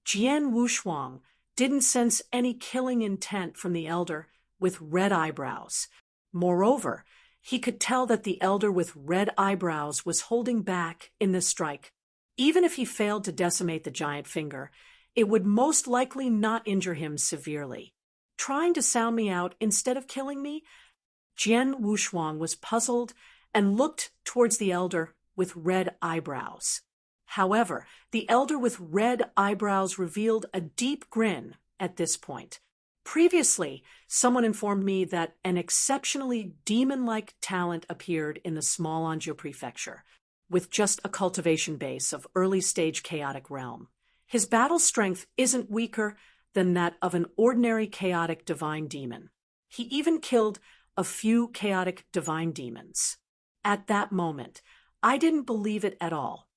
Jian Wushuang didn't sense any killing intent from the elder with red eyebrows. Moreover, he could tell that the elder with red eyebrows was holding back in this strike. Even if he failed to decimate the giant finger, it would most likely not injure him severely. Trying to sound me out instead of killing me? Jian Wushuang was puzzled and looked towards the elder with red eyebrows. However, the elder with red eyebrows revealed a deep grin at this point. Previously, someone informed me that an exceptionally demon-like talent appeared in the small Anjou prefecture, with just a cultivation base of early-stage chaotic realm. His battle strength isn't weaker than that of an ordinary chaotic divine demon. He even killed a few chaotic divine demons. At that moment, I didn't believe it at all.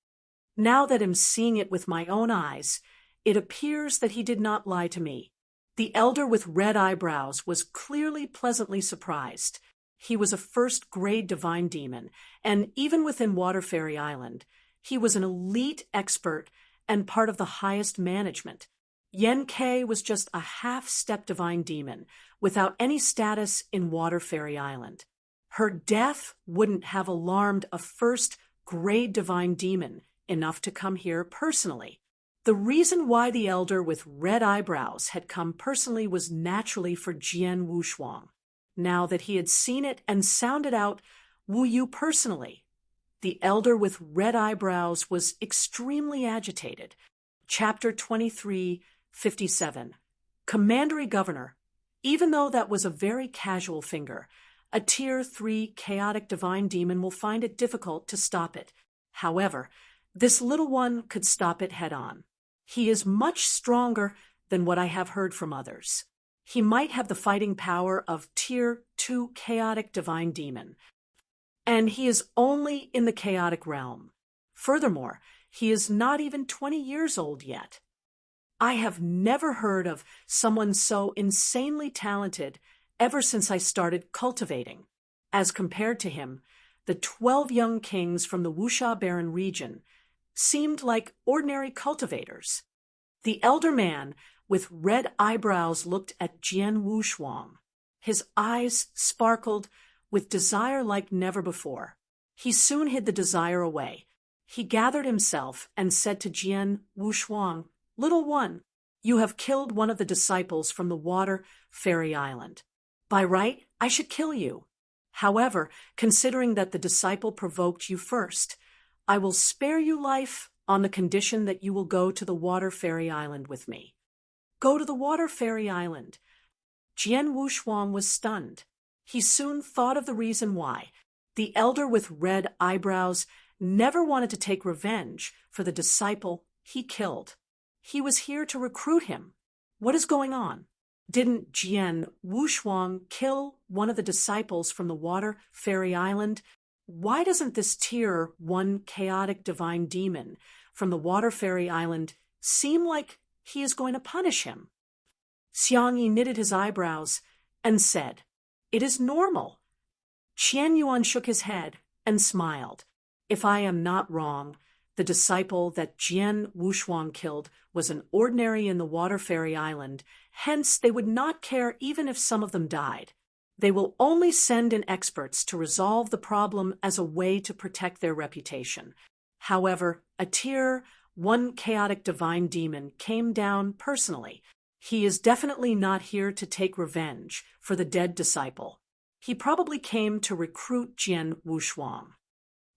Now that I'm seeing it with my own eyes, it appears that he did not lie to me. The elder with red eyebrows was clearly pleasantly surprised. He was a first-grade divine demon, and even within Water Fairy Island, he was an elite expert and part of the highest management. Yen Kei was just a half-step divine demon, without any status in Water Fairy Island. Her death wouldn't have alarmed a first-grade divine demon enough to come here personally. The reason why the elder with red eyebrows had come personally was naturally for Jian Wushuang. Now that he had seen it and sounded out Wu Yu personally, the elder with red eyebrows was extremely agitated. Chapter 23:57. Commandery Governor. Even though that was a very casual finger, a Tier 3 chaotic divine demon will find it difficult to stop it. However, this little one could stop it head-on. He is much stronger than what I have heard from others. He might have the fighting power of Tier 2 chaotic divine demon, and he is only in the chaotic realm. Furthermore, he is not even 20 years old yet. I have never heard of someone so insanely talented ever since I started cultivating. As compared to him, the 12 young kings from the Wuxia Baron region seemed like ordinary cultivators. The elder man with red eyebrows looked at Jian Wushuang. His eyes sparkled with desire like never before. He soon hid the desire away. He gathered himself and said to Jian Wushuang, "Little one, you have killed one of the disciples from the Water Fairy Island. By right, I should kill you. However, considering that the disciple provoked you first, I will spare you life on the condition that you will go to the Water Fairy Island with me." Go to the Water Fairy Island. Jian Wushuang was stunned. He soon thought of the reason why. The elder with red eyebrows never wanted to take revenge for the disciple he killed. He was here to recruit him. What is going on? Didn't Jian Wushuang kill one of the disciples from the Water Fairy Island? Why doesn't this Tier 1 chaotic divine demon from the Water Fairy Island seem like he is going to punish him. Xiang Yi knitted his eyebrows and said, "It is normal." Qian Yuan shook his head and smiled. "If I am not wrong, the disciple that Jian Wushuang killed was an ordinary in the Water Fairy Island, hence they would not care even if some of them died. They will only send in experts to resolve the problem as a way to protect their reputation. However, a Tier 1 chaotic divine demon came down personally. He is definitely not here to take revenge for the dead disciple. He probably came to recruit Jian Wushuang."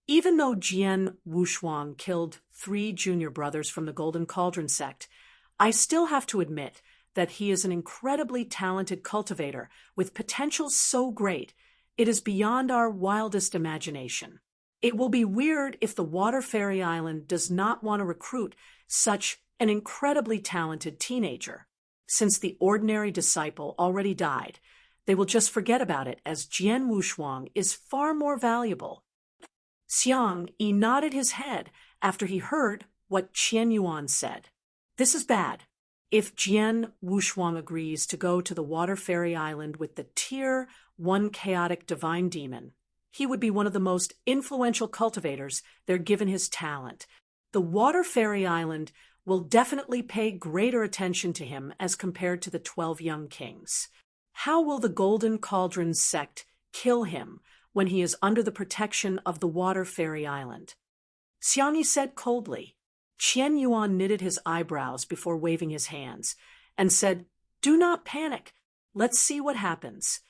Even though Jian Wushuang killed 3 junior brothers from the Golden Cauldron sect, I still have to admit that he is an incredibly talented cultivator with potential so great it is beyond our wildest imagination. It will be weird if the Water Fairy Island does not want to recruit such an incredibly talented teenager. Since the ordinary disciple already died, they will just forget about it as Jian Wushuang is far more valuable. Xiang Yi nodded his head after he heard what Qian Yuan said. "This is bad. If Jian Wushuang agrees to go to the Water Fairy Island with the Tier 1 chaotic divine demon, he would be one of the most influential cultivators there given his talent. The Water Fairy Island will definitely pay greater attention to him as compared to the 12 young kings. How will the Golden Cauldron sect kill him when he is under the protection of the Water Fairy Island?" Xiang Yi said coldly. Qian Yuan knitted his eyebrows before waving his hands and said, "Do not panic. Let's see what happens."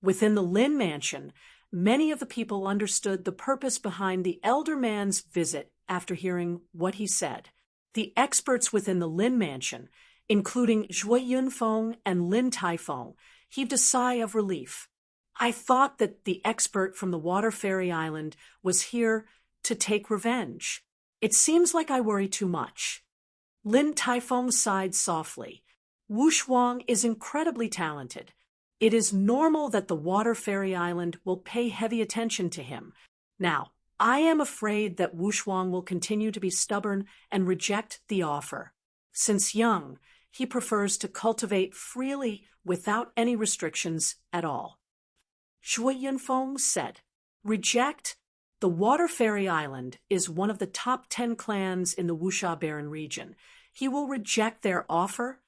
Within the Lin mansion, many of the people understood the purpose behind the elder man's visit after hearing what he said. The experts within the Lin mansion, including Zhuo Yunfeng and Lin Taifeng, heaved a sigh of relief. I thought that the expert from the Water Fairy Island was here to take revenge. It seems like I worry too much. Lin Taifeng sighed softly. Wushuang is incredibly talented. It is normal that the Water Fairy Island will pay heavy attention to him. Now, I am afraid that Wushuang will continue to be stubborn and reject the offer. Since young, he prefers to cultivate freely without any restrictions at all. Zhuo Yunfeng said, "Reject? The Water Fairy Island is one of the top 10 clans in the Wuxia Baron region. He will reject their offer?"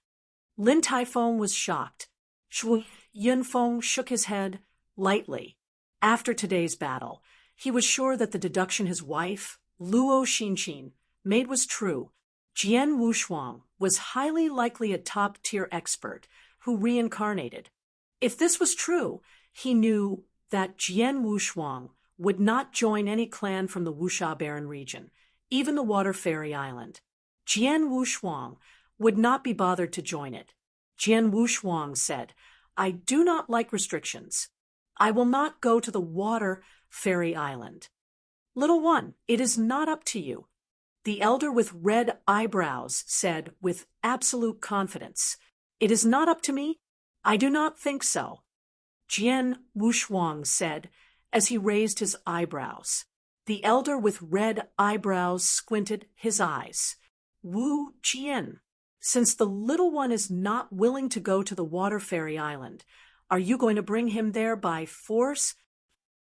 Lin Taifeng was shocked. Zhuo Yunfeng shook his head lightly. After today's battle, he was sure that the deduction his wife, Luo Xinqin, made was true. Jian Wushuang was highly likely a top-tier expert who reincarnated. If this was true, he knew that Jian Wushuang would not join any clan from the Wuxia Baron region, even the Water Fairy Island. Jian Wushuang would not be bothered to join it. Jian Wushuang said, "I do not like restrictions. I will not go to the Water Fairy Island." "Little one, it is not up to you." The elder with red eyebrows said with absolute confidence, "It is not up to me? I do not think so." Jian Wushuang said as he raised his eyebrows. The elder with red eyebrows squinted his eyes. "Wu Jian, since the little one is not willing to go to the Water Fairy Island, are you going to bring him there by force?"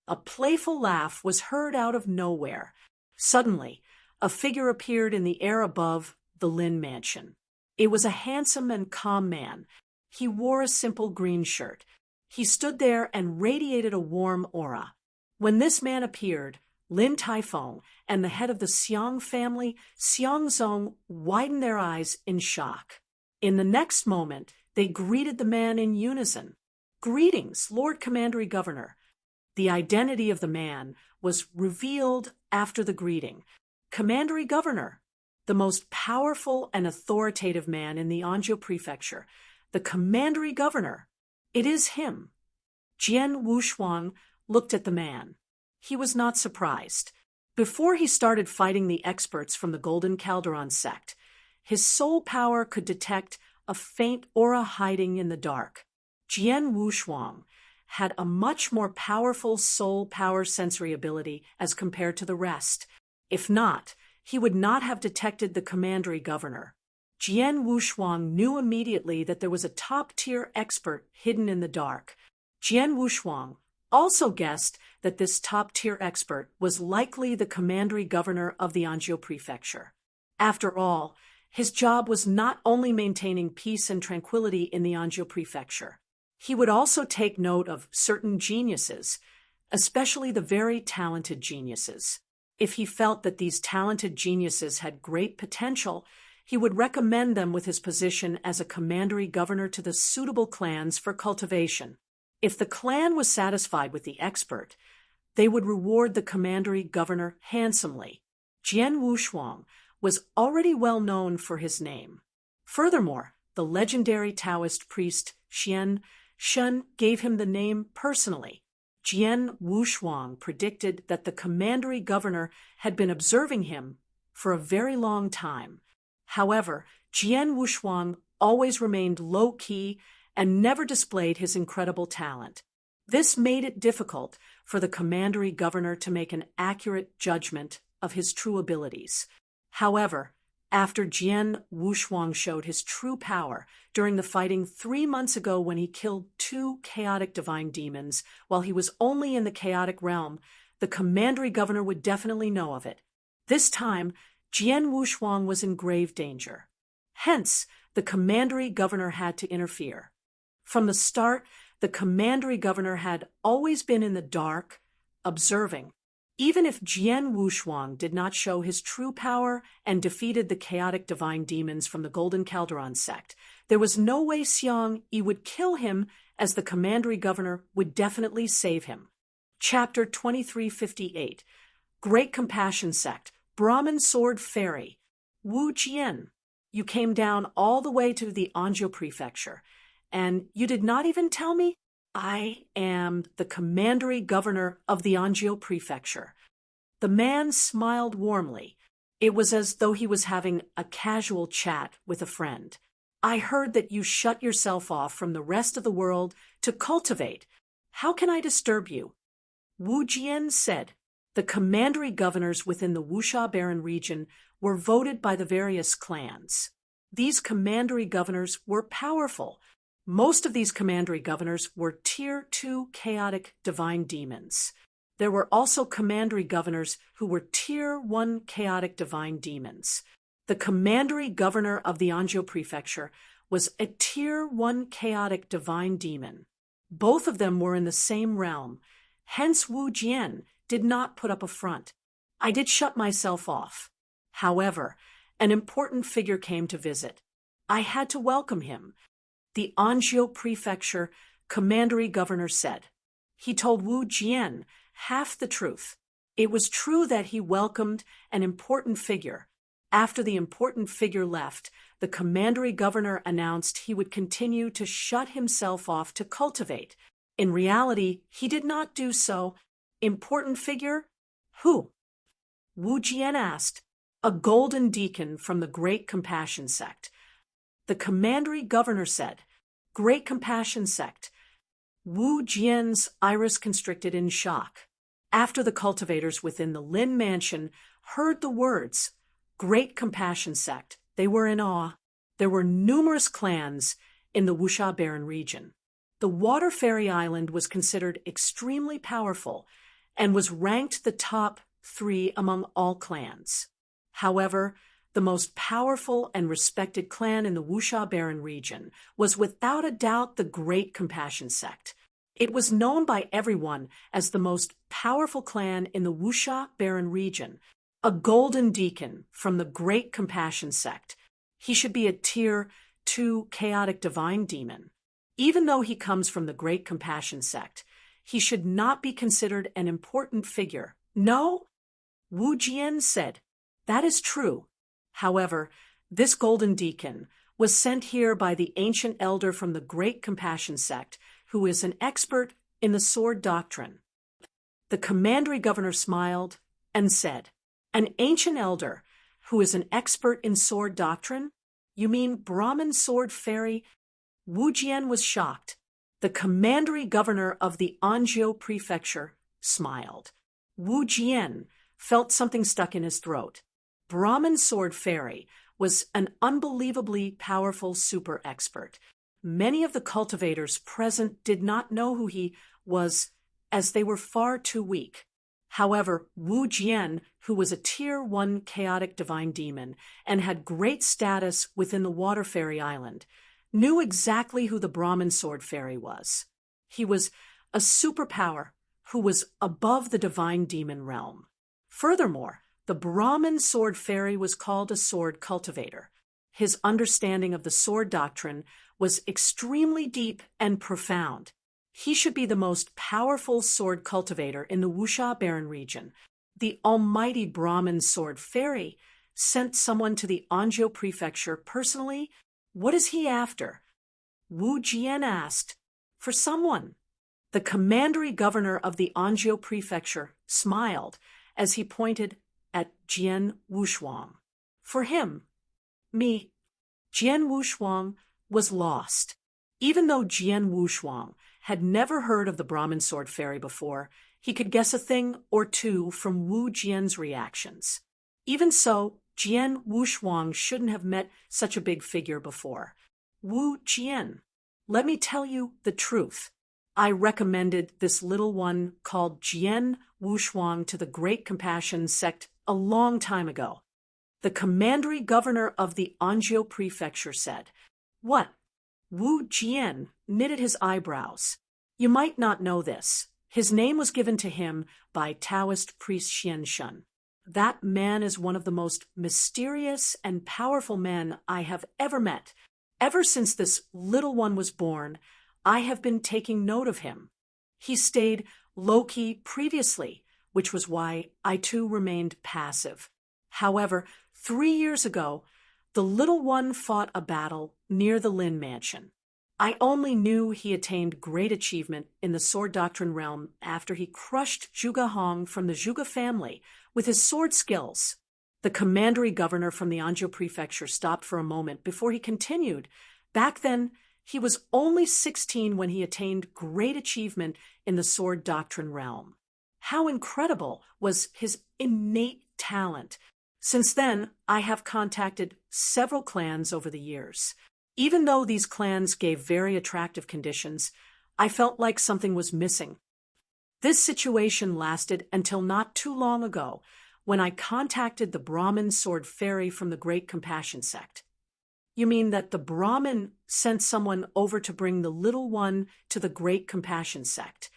A playful laugh was heard out of nowhere. Suddenly, a figure appeared in the air above the Lin mansion. It was a handsome and calm man. He wore a simple green shirt. He stood there and radiated a warm aura. When this man appeared, Lin Taifeng and the head of the Xiang family, Xiangzong, widened their eyes in shock. In the next moment, they greeted the man in unison. "Greetings, Lord Commandery Governor." The identity of the man was revealed after the greeting. Commandery Governor, the most powerful and authoritative man in the Anzhou Prefecture, the Commandery Governor. It is him. Jian Wushuang looked at the man. He was not surprised. Before he started fighting the experts from the Golden Calderon sect, his soul power could detect a faint aura hiding in the dark. Jian Wushuang had a much more powerful soul power sensory ability as compared to the rest. If not, he would not have detected the Commandery Governor. Jian Wushuang knew immediately that there was a top-tier expert hidden in the dark. Jian Wushuang also guessed that this top-tier expert was likely the commandery governor of the Anzhou prefecture. After all, his job was not only maintaining peace and tranquility in the Anzhou prefecture. He would also take note of certain geniuses, especially the very talented geniuses. If he felt that these talented geniuses had great potential, he would recommend them with his position as a commandery governor to the suitable clans for cultivation. If the clan was satisfied with the expert, they would reward the commandery governor handsomely. Jian Wushuang was already well known for his name. Furthermore, the legendary Taoist priest Xian Shun gave him the name personally. Jian Wushuang predicted that the commandery governor had been observing him for a very long time. However, Jian Wushuang always remained low-key and never displayed his incredible talent. This made it difficult for the commandery governor to make an accurate judgment of his true abilities. However, after Jian Wushuang showed his true power during the fighting 3 months ago when he killed 2 chaotic divine demons while he was only in the chaotic realm, the commandery governor would definitely know of it. This time, Jian Wushuang was in grave danger. Hence, the commandery governor had to interfere. From the start, the commandery governor had always been in the dark, observing. Even if Jian Wushuang did not show his true power and defeated the chaotic divine demons from the Golden Calderon sect, there was no way Xiang Yi would kill him, as the commandery governor would definitely save him. Chapter 2358. Great Compassion Sect, Brahmin Sword Fairy. Wu Jian, you came down all the way to the Anzhou prefecture, and you did not even tell me? I am the commandery governor of the Anzhou prefecture. The man smiled warmly. It was as though he was having a casual chat with a friend. I heard that you shut yourself off from the rest of the world to cultivate. How can I disturb you? Wu Jian said. The commandery governors within the Wuxia Baron region were voted by the various clans. These commandery governors were powerful. Most of these commandery governors were Tier 2 chaotic divine demons. There were also commandery governors who were Tier 1 chaotic divine demons. The commandery governor of the Anzhou prefecture was a Tier 1 chaotic divine demon. Both of them were in the same realm. Hence Wu Jian did not put up a front. I did shut myself off. However, an important figure came to visit. I had to welcome him. The Anzhou prefecture commandery governor said. He told Wu Jian half the truth. It was true that he welcomed an important figure. After the important figure left, the commandery governor announced he would continue to shut himself off to cultivate. In reality, he did not do so. Important figure? Who? Wu Jian asked. A golden deacon from the Great Compassion sect. The commandery governor said, Great Compassion Sect. Wu Jian's iris constricted in shock. After the cultivators within the Lin mansion heard the words, Great Compassion Sect, they were in awe. There were numerous clans in the Wuxia Baron region. The Water Fairy Island was considered extremely powerful and was ranked the top 3 among all clans. However, the most powerful and respected clan in the Wuxia Baron region was without a doubt the Great Compassion Sect. It was known by everyone as the most powerful clan in the Wuxia Baron region. A golden deacon from the Great Compassion Sect. He should be a Tier 2 chaotic divine demon. Even though he comes from the Great Compassion Sect, he should not be considered an important figure. No? Wu Jian said. That is true. However, this golden deacon was sent here by the ancient elder from the Great Compassion Sect, who is an expert in the sword doctrine. The commandery governor smiled and said, An ancient elder who is an expert in sword doctrine? You mean Brahmin sword fairy? Wu Jian was shocked. The commandery governor of the Anzhou prefecture smiled. Wu Jian felt something stuck in his throat. Brahmin sword fairy was an unbelievably powerful super expert. Many of the cultivators present did not know who he was, as they were far too weak. However, Wu Jian, who was a Tier 1 chaotic divine demon and had great status within the Water Fairy Island, knew exactly who the Brahmin Sword Fairy was. He was a superpower who was above the divine demon realm. Furthermore, the Brahmin Sword Fairy was called a sword cultivator. His understanding of the sword doctrine was extremely deep and profound. He should be the most powerful sword cultivator in the Wuxia Barren region. The almighty Brahmin Sword Fairy sent someone to the Anzhou Prefecture personally. What is he after? Wu Jian asked. For someone. The commandery governor of the Anzhou Prefecture smiled as he pointed at Jian Wushuang. For him, me, Jian Wushuang was lost. Even though Jian Wushuang had never heard of the Brahmin Sword Fairy before, he could guess a thing or two from Wu Jian's reactions. Even so, Jian Wushuang shouldn't have met such a big figure before. Wu Jian, let me tell you the truth. I recommended this little one called Jian Wushuang to the Great Compassion sect a long time ago. The commandery governor of the Anzhou Prefecture said. What? Wu Jian knitted his eyebrows. You might not know this. His name was given to him by Taoist priest Xian Shun. That man is one of the most mysterious and powerful men I have ever met. Ever since this little one was born, I have been taking note of him. He stayed low-key previously, which was why I too remained passive. However, 3 years ago, the little one fought a battle near the Lin Mansion. I only knew he attained great achievement in the sword doctrine realm after he crushed Zhuge Hong from the Zhuge family with his sword skills. The commandery governor from the Anzhou Prefecture stopped for a moment before he continued. Back then, he was only 16 when he attained great achievement in the sword doctrine realm. How incredible was his innate talent! Since then, I have contacted several clans over the years. Even though these clans gave very attractive conditions, I felt like something was missing. This situation lasted until not too long ago, when I contacted the Brahmin Sword Fairy from the Great Compassion sect. You mean that the Brahmin sent someone over to bring the little one to the Great Compassion sect?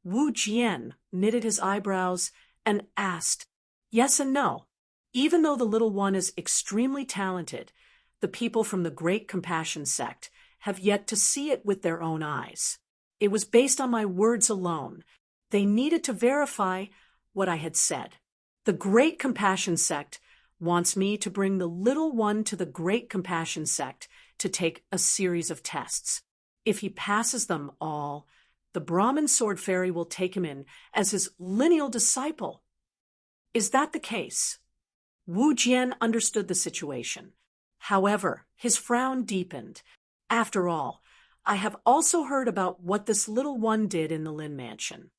Wu Jian knitted his eyebrows and asked, yes and no. Even though the little one is extremely talented, the people from the Great Compassion sect have yet to see it with their own eyes. It was based on my words alone. They needed to verify what I had said. The Great Compassion sect wants me to bring the little one to the Great Compassion sect to take a series of tests. If he passes them all, the Brahmin Sword Fairy will take him in as his lineal disciple. Is that the case? Wu Jian understood the situation. However, his frown deepened. After all, I have also heard about what this little one did in the Lin Mansion.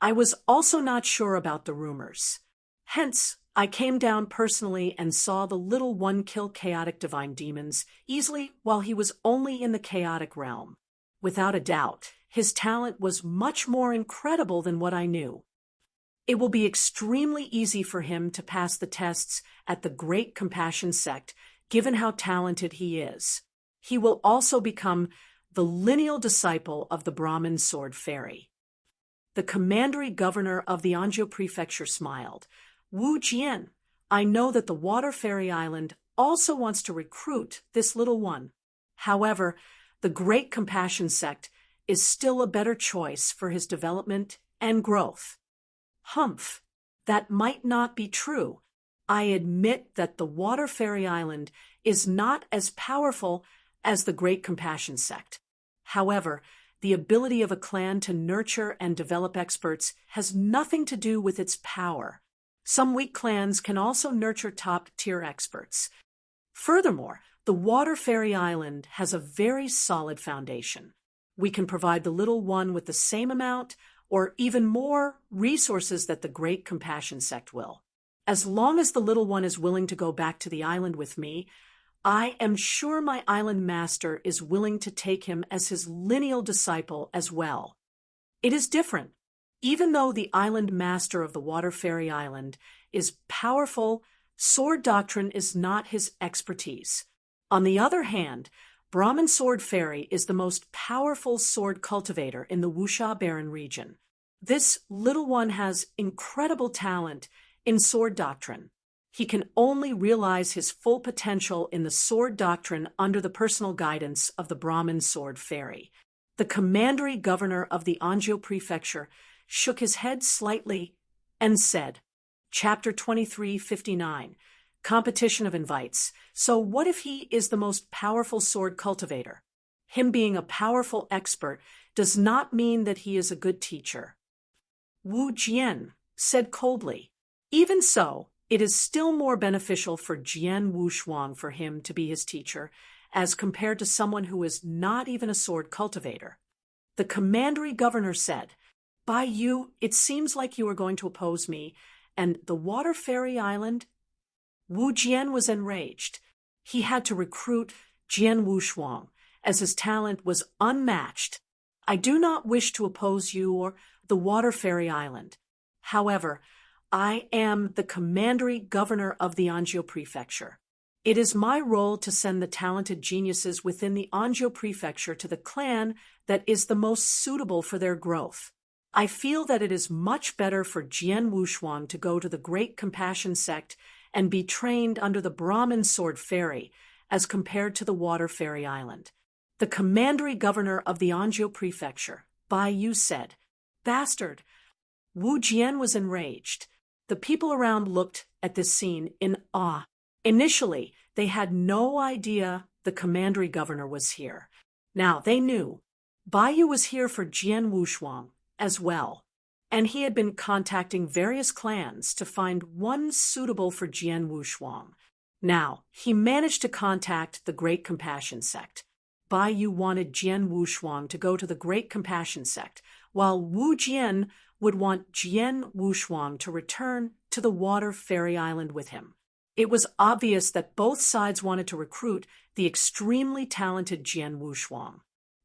I was also not sure about the rumors. Hence, I came down personally and saw the little one kill chaotic divine demons easily while he was only in the chaotic realm. Without a doubt, his talent was much more incredible than what I knew. It will be extremely easy for him to pass the tests at the Great Compassion sect, given how talented he is. He will also become the lineal disciple of the Brahmin Sword Fairy. The commandery governor of the Anzhou Prefecture smiled. Wu Jian, I know that the Water Fairy Island also wants to recruit this little one. However, the Great Compassion sect is still a better choice for his development and growth. Humph, that might not be true. I admit that the Water Fairy Island is not as powerful as the Great Compassion sect. However, the ability of a clan to nurture and develop experts has nothing to do with its power. Some weak clans can also nurture top-tier experts. Furthermore, the Water Fairy Island has a very solid foundation. We can provide the little one with the same amount or even more resources that the Great Compassion sect will. As long as the little one is willing to go back to the island with me, I am sure my island master is willing to take him as his lineal disciple as well. It is different. Even though the island master of the Water Fairy Island is powerful, sword doctrine is not his expertise. On the other hand, Brahmin Sword Fairy is the most powerful sword cultivator in the Wuxia Barren region. This little one has incredible talent in sword doctrine. He can only realize his full potential in the sword doctrine under the personal guidance of the Brahmin Sword Fairy. The commandery governor of the Anzhou prefecture shook his head slightly and said, Chapter 2359, Competition of Invites. So what if he is the most powerful sword cultivator? Him being a powerful expert does not mean that he is a good teacher. Wu Jian said coldly, Even so, it is still more beneficial for Jian Wushuang for him to be his teacher as compared to someone who is not even a sword cultivator. The commandery governor said, By you, it seems like you are going to oppose me, and the Water Fairy Island. Wu Jian was enraged. He had to recruit Jian Wushuang, as his talent was unmatched. I do not wish to oppose you or the Water Fairy Island. However, I am the commandery governor of the Anzhou prefecture. It is my role to send the talented geniuses within the Anzhou prefecture to the clan that is the most suitable for their growth. I feel that it is much better for Jian Wushuang to go to the Great Compassion sect and be trained under the Brahmin Sword Fairy as compared to the Water Fairy Island. The commandery governor of the Anzhou prefecture, Bai Yu, said, Bastard! Wu Jian was enraged. The people around looked at this scene in awe. Initially, they had no idea the commandery governor was here. Now they knew. Bai Yu was here for Jian Wushuang as well, and he had been contacting various clans to find one suitable for Jian Wushuang. Now, he managed to contact the Great Compassion sect. Bai Yu wanted Jian Wushuang to go to the Great Compassion sect, while Wu Jian would want Jian Wushuang to return to the Water Fairy Island with him. It was obvious that both sides wanted to recruit the extremely talented Jian Wushuang.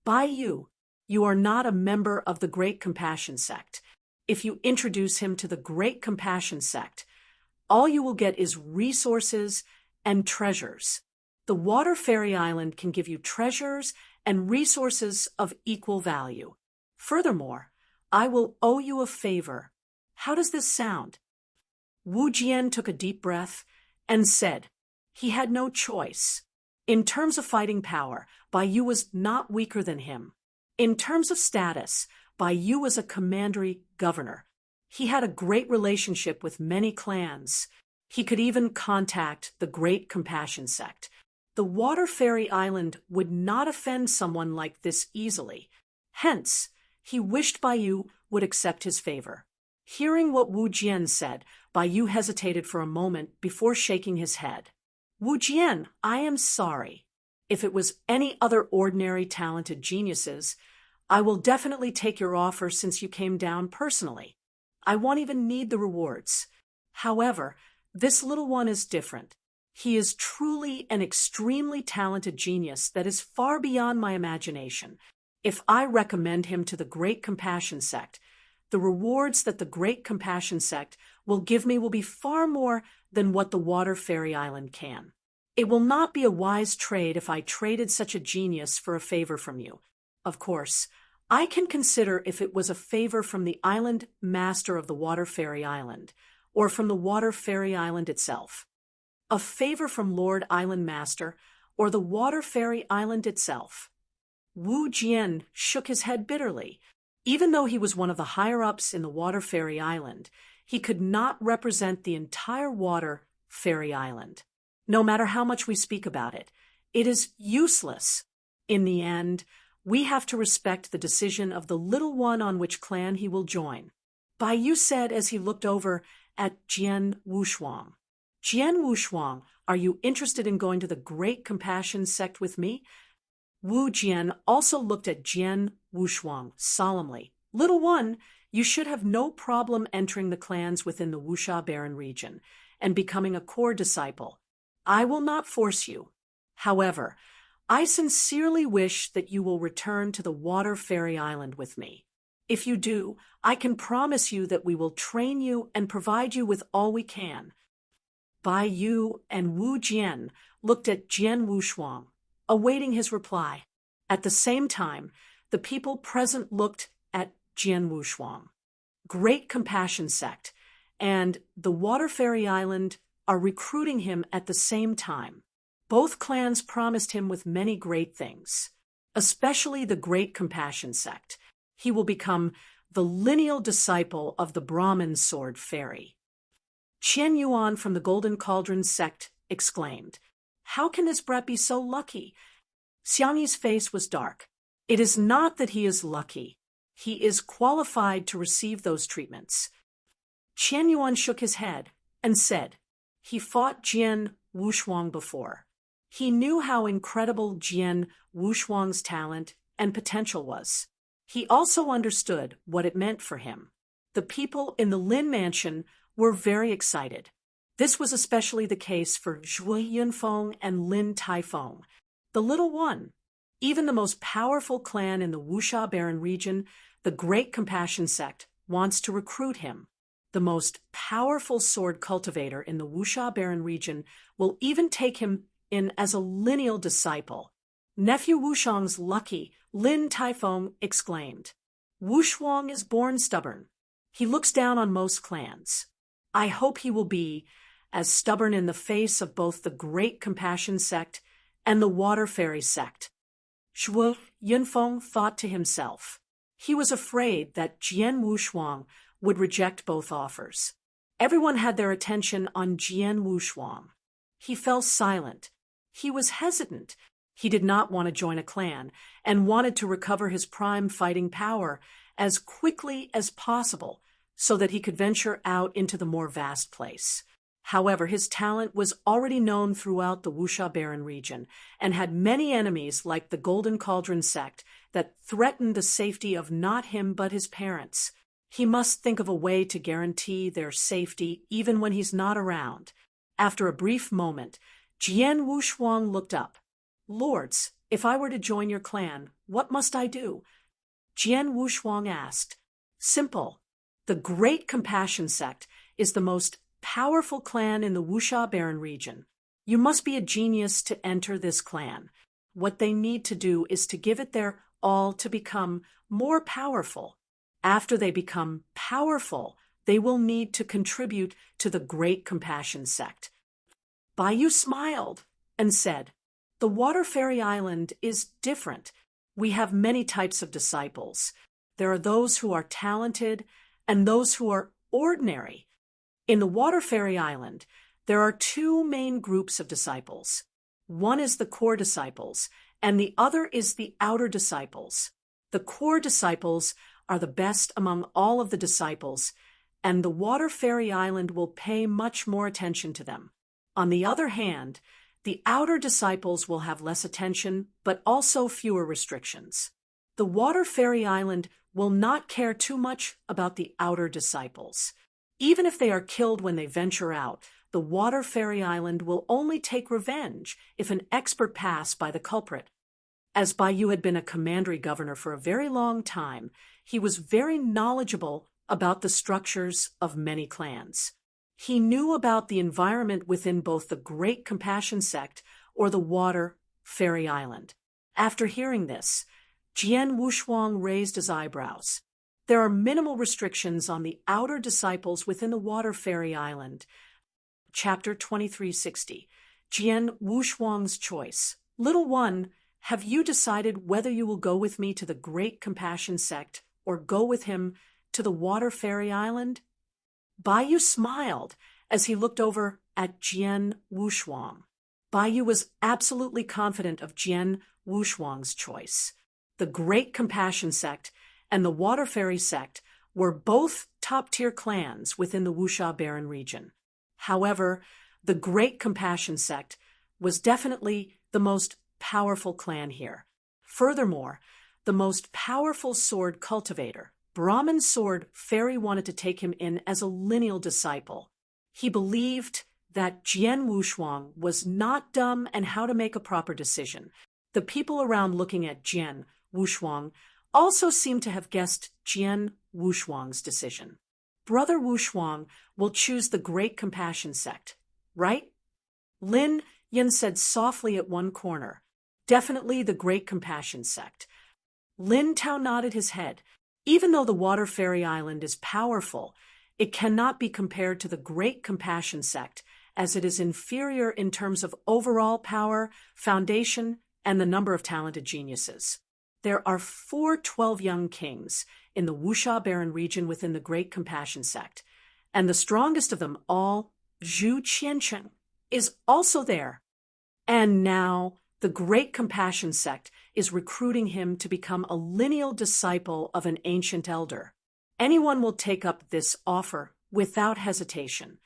Bai Yu, you are not a member of the Great Compassion sect. If you introduce him to the Great Compassion sect, all you will get is resources and treasures. The Water Fairy Island can give you treasures and resources of equal value. Furthermore, I will owe you a favor. How does this sound? Wu Jian took a deep breath and said he had no choice. In terms of fighting power, Bai Yu was not weaker than him. In terms of status, Bai Yu was a commandery governor. He had a great relationship with many clans. He could even contact the Great Compassion sect. The Water Fairy Island would not offend someone like this easily. Hence, he wished Bai Yu would accept his favor. Hearing what Wu Jian said, Bai Yu hesitated for a moment before shaking his head. Wu Jian, I am sorry. If it was any other ordinary talented geniuses, I will definitely take your offer since you came down personally. I won't even need the rewards. However, this little one is different. He is truly an extremely talented genius that is far beyond my imagination. If I recommend him to the Great Compassion sect, the rewards that the Great Compassion sect will give me will be far more than what the Water Fairy Island can. It will not be a wise trade if I traded such a genius for a favor from you. Of course, I can consider if it was a favor from the island master of the Water Fairy Island, or from the Water Fairy Island itself. A favor from Lord Island Master, or the Water Fairy Island itself. Wu Jian shook his head bitterly. Even though he was one of the higher-ups in the Water Fairy Island, he could not represent the entire Water Fairy Island. No matter how much we speak about it, it is useless. In the end, we have to respect the decision of the little one on which clan he will join. Bai Yu said as he looked over at Jian Wushuang. Jian Wushuang, are you interested in going to the Great Compassion sect with me? Wu Jian also looked at Jian Wushuang solemnly. Little one, you should have no problem entering the clans within the Wuxia Barren region, and becoming a core disciple. I will not force you. However, I sincerely wish that you will return to the Water Fairy Island with me. If you do, I can promise you that we will train you and provide you with all we can. Bai Yu and Wu Jian looked at Jian Wushuang, awaiting his reply. At the same time, the people present looked at Jian Wushuang. Great Compassion Sect and the Water Fairy Island are recruiting him at the same time. Both clans promised him with many great things, especially the Great Compassion Sect. He will become the lineal disciple of the Brahmin Sword Fairy. Qian Yuan from the Golden Cauldron sect exclaimed, "How can this brat be so lucky?" Xiang Yi's face was dark. It is not that he is lucky. He is qualified to receive those treatments. Qian Yuan shook his head and said, he fought Jian Wushuang before. He knew how incredible Jian Wushuang's talent and potential was. He also understood what it meant for him. The people in the Lin Mansion were very excited. This was especially the case for Zhui Yunfeng and Lin Taifeng, the little one. Even the most powerful clan in the Wuxia Baron region, the Great Compassion Sect, wants to recruit him. The most powerful sword cultivator in the Wuxia Baron region will even take him in as a lineal disciple. Nephew Wushuang's lucky, Lin Taifeng exclaimed. Wushuang is born stubborn. He looks down on most clans. I hope he will be as stubborn in the face of both the Great Compassion Sect and the Water Fairy Sect. Zhui Yunfeng thought to himself. He was afraid that Jian Wushuang would reject both offers. Everyone had their attention on Jian Wushuang. He fell silent. He was hesitant. He did not want to join a clan and wanted to recover his prime fighting power as quickly as possible so that he could venture out into the more vast place. However, his talent was already known throughout the Wuxia Baron region and had many enemies like the Golden Cauldron sect that threatened the safety of not him but his parents. He must think of a way to guarantee their safety even when he's not around. After a brief moment, Jian Wushuang looked up. Lords, if I were to join your clan, what must I do? Jian Wushuang asked. Simple. The Great Compassion Sect is the most powerful clan in the Wuxia Baron region. You must be a genius to enter this clan. What they need to do is to give it their all to become more powerful. After they become powerful, they will need to contribute to the Great Compassion Sect. Bai Yu smiled and said, The Water Fairy Island is different. We have many types of disciples. There are those who are talented and those who are ordinary. In the Water Fairy Island, there are two main groups of disciples. One is the core disciples, and the other is the outer disciples. The core disciples are the best among all of the disciples, and the Water Fairy Island will pay much more attention to them. On the other hand, the outer disciples will have less attention, but also fewer restrictions. The Water Fairy Island will not care too much about the outer disciples. Even if they are killed when they venture out, the Water Fairy Island will only take revenge if an expert pass by the culprit. As Bai Yu had been a commandery governor for a very long time, he was very knowledgeable about the structures of many clans. He knew about the environment within both the Great Compassion Sect or the Water Fairy Island. After hearing this, Jian Wushuang raised his eyebrows. There are minimal restrictions on the outer disciples within the Water Fairy Island. Chapter 2360. Jian Wushuang's Choice. Little one, have you decided whether you will go with me to the Great Compassion Sect or go with him to the Water Fairy Island? Bai Yu smiled as he looked over at Jian Wushuang. Bai Yu was absolutely confident of Jian Wushuang's choice. The Great Compassion Sect and the Water Fairy Sect were both top-tier clans within the Wuxia Baron region. However, the Great Compassion Sect was definitely the most powerful clan here. Furthermore, the most powerful sword cultivator, Brahmin Sword Fairy, wanted to take him in as a lineal disciple. He believed that Jian Wushuang was not dumb and how to make a proper decision. The people around looking at Jian Wushuang also seemed to have guessed Jian Wushuang's decision. Brother Wushuang will choose the Great Compassion sect, right? Lin Yin said softly at one corner. Definitely the Great Compassion sect. Lin Tao nodded his head. Even though the Water Fairy Island is powerful, it cannot be compared to the Great Compassion sect, as it is inferior in terms of overall power, foundation, and the number of talented geniuses. There are 4 12 young kings in the Wuxia Barren region within the Great Compassion sect, and the strongest of them all, Zhu Qiancheng, is also there. And now the Great Compassion sect is recruiting him to become a lineal disciple of an ancient elder. Anyone will take up this offer without hesitation.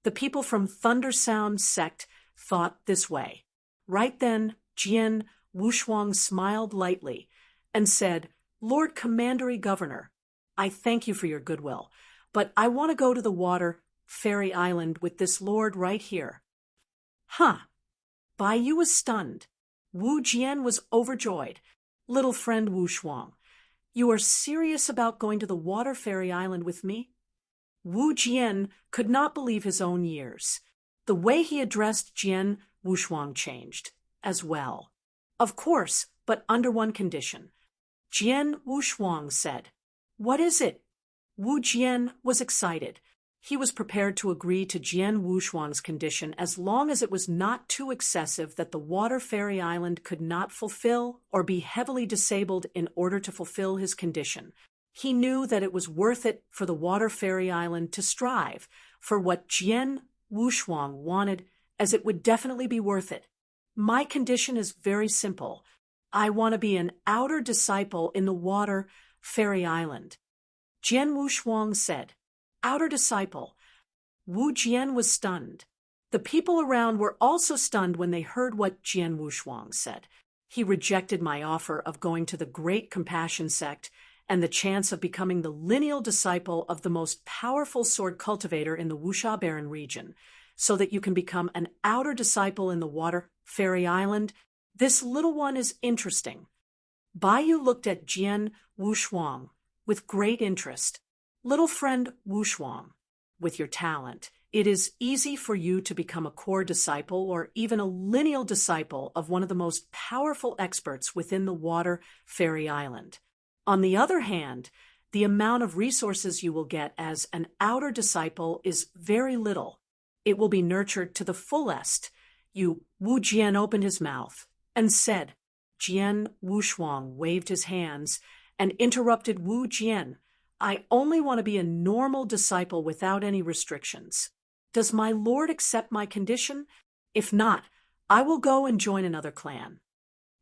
The people from Thunder Sound sect thought this way. Right then, Jian Wushuang smiled lightly and said, "Lord Commandery Governor, I thank you for your goodwill, but I want to go to the Water Fairy Island with this lord right here." Huh. Bai Yu was stunned. Wu Jian was overjoyed. "Little friend Wu Shuang, you are serious about going to the Water Fairy Island with me?" Wu Jian could not believe his own ears. The way he addressed Jian Wushuang changed as well. "Of course, but under one condition." Jian Wushuang said. "What is it?" Wu Jian was excited. He was prepared to agree to Jian Wushuang's condition as long as it was not too excessive that the Water Fairy Island could not fulfill or be heavily disabled in order to fulfill his condition. He knew that it was worth it for the Water Fairy Island to strive for what Jian Wushuang wanted, as it would definitely be worth it. "My condition is very simple. I want to be an outer disciple in the Water Fairy Island." Jian Wushuang said. "Outer disciple." Wu Jian was stunned. The people around were also stunned when they heard what Jian Wushuang said. "He rejected my offer of going to the Great Compassion sect and the chance of becoming the lineal disciple of the most powerful sword cultivator in the Wuxia Barren region, so that you can become an outer disciple in the Water Fairy Island. This little one is interesting." Bai Yu looked at Jian Wushuang with great interest. "Little friend Wushuang, with your talent, it is easy for you to become a core disciple or even a lineal disciple of one of the most powerful experts within the Water Fairy Island. On the other hand, the amount of resources you will get as an outer disciple is very little. It will be nurtured to the fullest." Wu Jian opened his mouth and said. Jian Wushuang waved his hands and interrupted Wu Jian. "I only want to be a normal disciple without any restrictions. Does my lord accept my condition? If not, I will go and join another clan."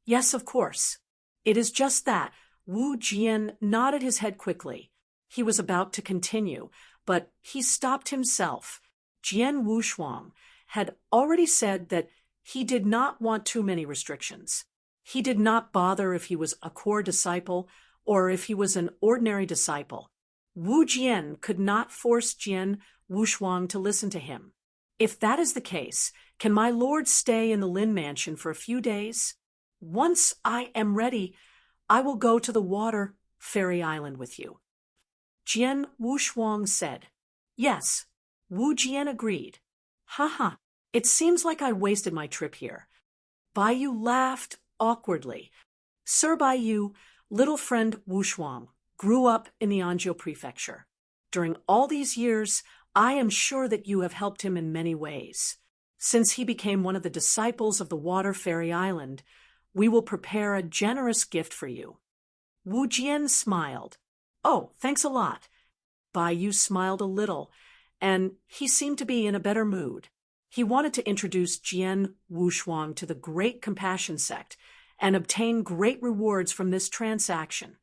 "Yes, of course." "It is just that." Wu Jian nodded his head quickly. He was about to continue, but he stopped himself. Jian Wushuang had already said that he did not want too many restrictions. He did not bother if he was a core disciple or if he was an ordinary disciple. Wu Jian could not force Jian Wushuang to listen to him. "If that is the case, can my lord stay in the Lin Mansion for a few days? Once I am ready, I will go to the Water Fairy Island with you." Jian Wushuang said. "Yes." Wu Jian agreed. "Haha, it seems like I wasted my trip here." Bai Yu laughed awkwardly. "Sir Bai Yu, little friend Wushuang, grew up in the Anzhou prefecture. During all these years, I am sure that you have helped him in many ways. Since he became one of the disciples of the Water Fairy Island, we will prepare a generous gift for you." Wu Jian smiled. "Oh, thanks a lot." Bai Yu smiled a little, and he seemed to be in a better mood. He wanted to introduce Jian Wushuang to the Great Compassion sect and obtain great rewards from this transaction.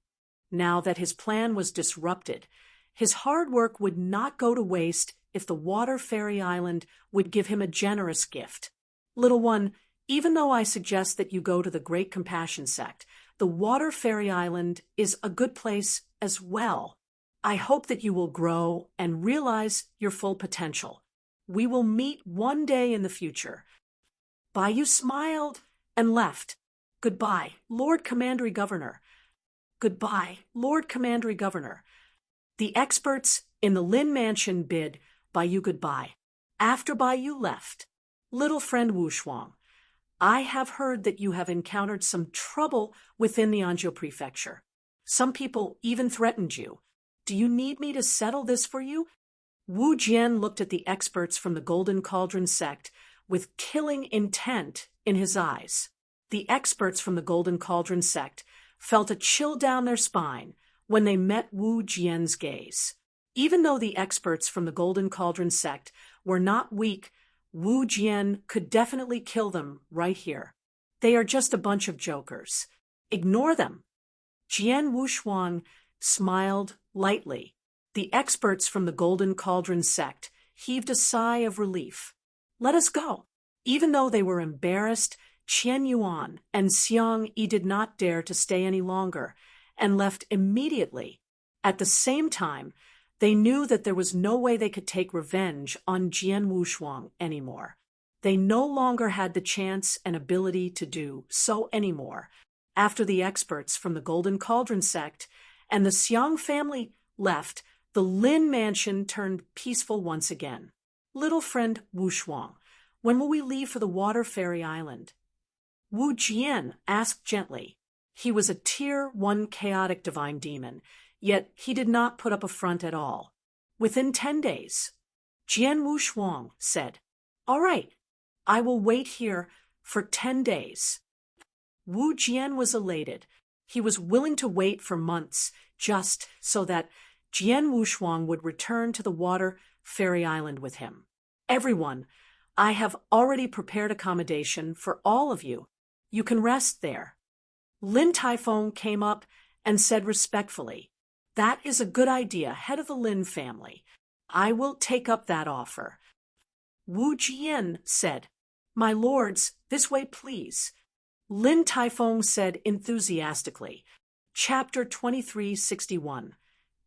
Now that his plan was disrupted, his hard work would not go to waste if the Water Fairy Island would give him a generous gift. "Little one, even though I suggest that you go to the Great Compassion sect, the Water Fairy Island is a good place as well. I hope that you will grow and realize your full potential. We will meet one day in the future. Bai Yu smiled and left. Goodbye, Lord Commandery Governor. Goodbye, Lord Commandery Governor. The experts in the Lin Mansion bid Bai Yu goodbye. After Bai Yu left, little friend Wu Shuang, I have heard that you have encountered some trouble within the Anzhou prefecture. Some people even threatened you. Do you need me to settle this for you? Wu Jian looked at the experts from the Golden Cauldron sect with killing intent in his eyes. The experts from the Golden Cauldron sect felt a chill down their spine when they met Wu Jian's gaze. Even though the experts from the Golden Cauldron sect were not weak, Wu Jian could definitely kill them right here. They are just a bunch of jokers. Ignore them. Jian Wushuang smiled lightly. The experts from the Golden Cauldron sect heaved a sigh of relief. Let us go. Even though they were embarrassed, Qian Yuan and Xiang Yi did not dare to stay any longer and left immediately. At the same time, they knew that there was no way they could take revenge on Jian Wushuang anymore. They no longer had the chance and ability to do so anymore. After the experts from the Golden Cauldron sect and the Xiang family left, the Lin Mansion turned peaceful once again. Little friend Wu Shuang, when will we leave for the Water Fairy Island? Wu Jian asked gently. He was a Tier 1 chaotic divine demon, yet he did not put up a front at all. Within 10 days, Jian Wushuang said, All right, I will wait here for 10 days. Wu Jian was elated. He was willing to wait for months just so that Jian Wushuang would return to the Water Fairy Island with him. Everyone, I have already prepared accommodation for all of you. You can rest there. Lin Taifeng came up and said respectfully, That is a good idea, head of the Lin family. I will take up that offer. Wu Jian said, My lords, this way please. Lin Taifeng said enthusiastically. Chapter 2361.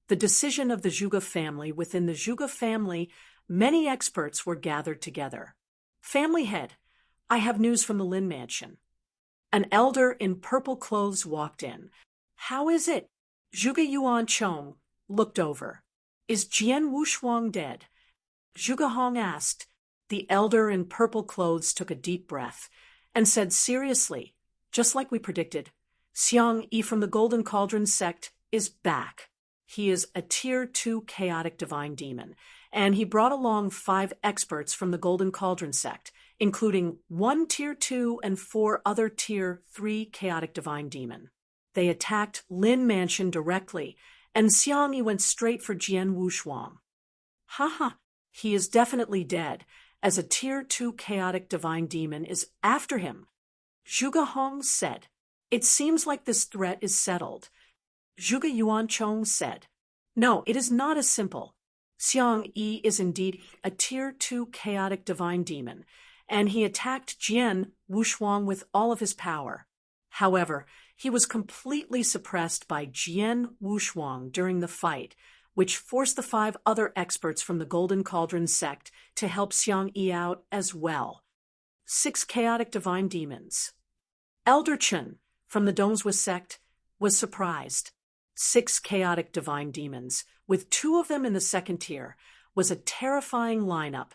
The decision of the Zhuge family. Within the Zhuge family, many experts were gathered together. Family head, I have news from the Lin Mansion. An elder in purple clothes walked in. How is it? Zhuge Yuan Chong looked over. Is Jian Wushuang dead? Zhuge Hong asked. The elder in purple clothes took a deep breath and said seriously, just like we predicted, Xiang Yi from the Golden Cauldron sect is back. He is a Tier 2 chaotic divine demon, and he brought along 5 experts from the Golden Cauldron sect, including 1 Tier 2 and 4 other Tier 3 chaotic divine demon. They attacked Lin Mansion directly, and Xiang Yi went straight for Jian Wushuang. Haha, he is definitely dead, as a Tier 2 chaotic divine demon is after him. Zhuge Hong said, It seems like this threat is settled. Zhuge Yuan Chong said, No, it is not as simple. Xiang Yi is indeed a Tier 2 chaotic divine demon, and he attacked Jian Wushuang with all of his power. However, he was completely suppressed by Jian Wushuang during the fight, which forced the 5 other experts from the Golden Cauldron sect to help Xiang Yi out as well. 6 chaotic divine demons. Elder Chen, from the Dongzhou sect, was surprised. 6 chaotic divine demons, with 2 of them in the 2nd tier, was a terrifying lineup.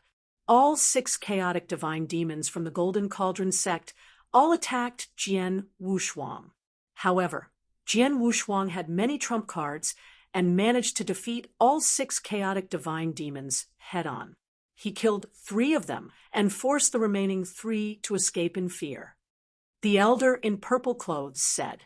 All 6 chaotic divine demons from the Golden Cauldron sect all attacked Jian Wushuang. However, Jian Wushuang had many trump cards and managed to defeat all 6 chaotic divine demons head-on. He killed 3 of them and forced the remaining 3 to escape in fear. The elder in purple clothes said,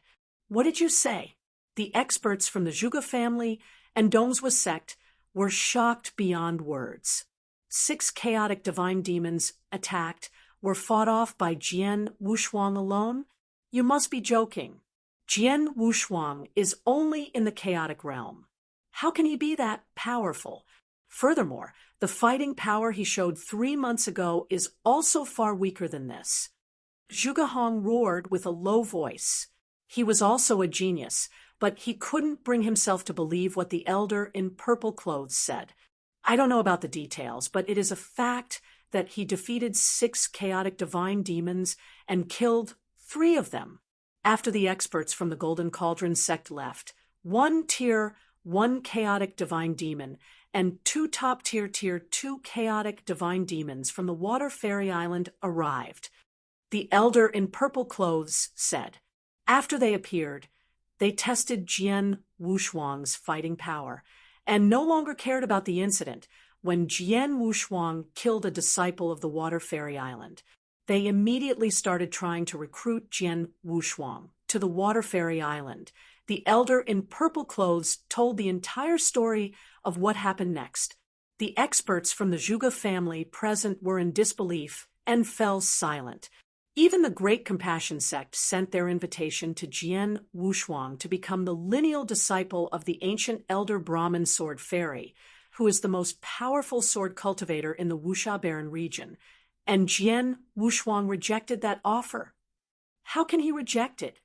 What did you say? The experts from the Zhuge family and Dongzhou sect were shocked beyond words. 6 chaotic divine demons attacked were fought off by Jian Wushuang alone? You must be joking. Jian Wushuang is only in the chaotic realm. How can he be that powerful? Furthermore, the fighting power he showed 3 months ago is also far weaker than this. Zhuge Hong roared with a low voice. He was also a genius, but he couldn't bring himself to believe what the elder in purple clothes said. I don't know about the details, but it is a fact that he defeated 6 chaotic divine demons and killed 3 of them. After the experts from the Golden Cauldron sect left, 1 tier 1 chaotic divine demon and 2 top-tier tier 2 chaotic divine demons from the Water Fairy Island arrived. The elder in purple clothes said, after they appeared, they tested Jian Wushuang's fighting power and no longer cared about the incident when Jian Wushuang killed a disciple of the Water Fairy Island. They immediately started trying to recruit Jian Wushuang to the Water Fairy Island. The elder in purple clothes told the entire story of what happened next. The experts from the Zhuge family present were in disbelief and fell silent. Even the Great Compassion sect sent their invitation to Jian Wushuang to become the lineal disciple of the ancient elder Brahmin sword fairy, who is the most powerful sword cultivator in the Wuxia Baron region, and Jian Wushuang rejected that offer. How can he reject it?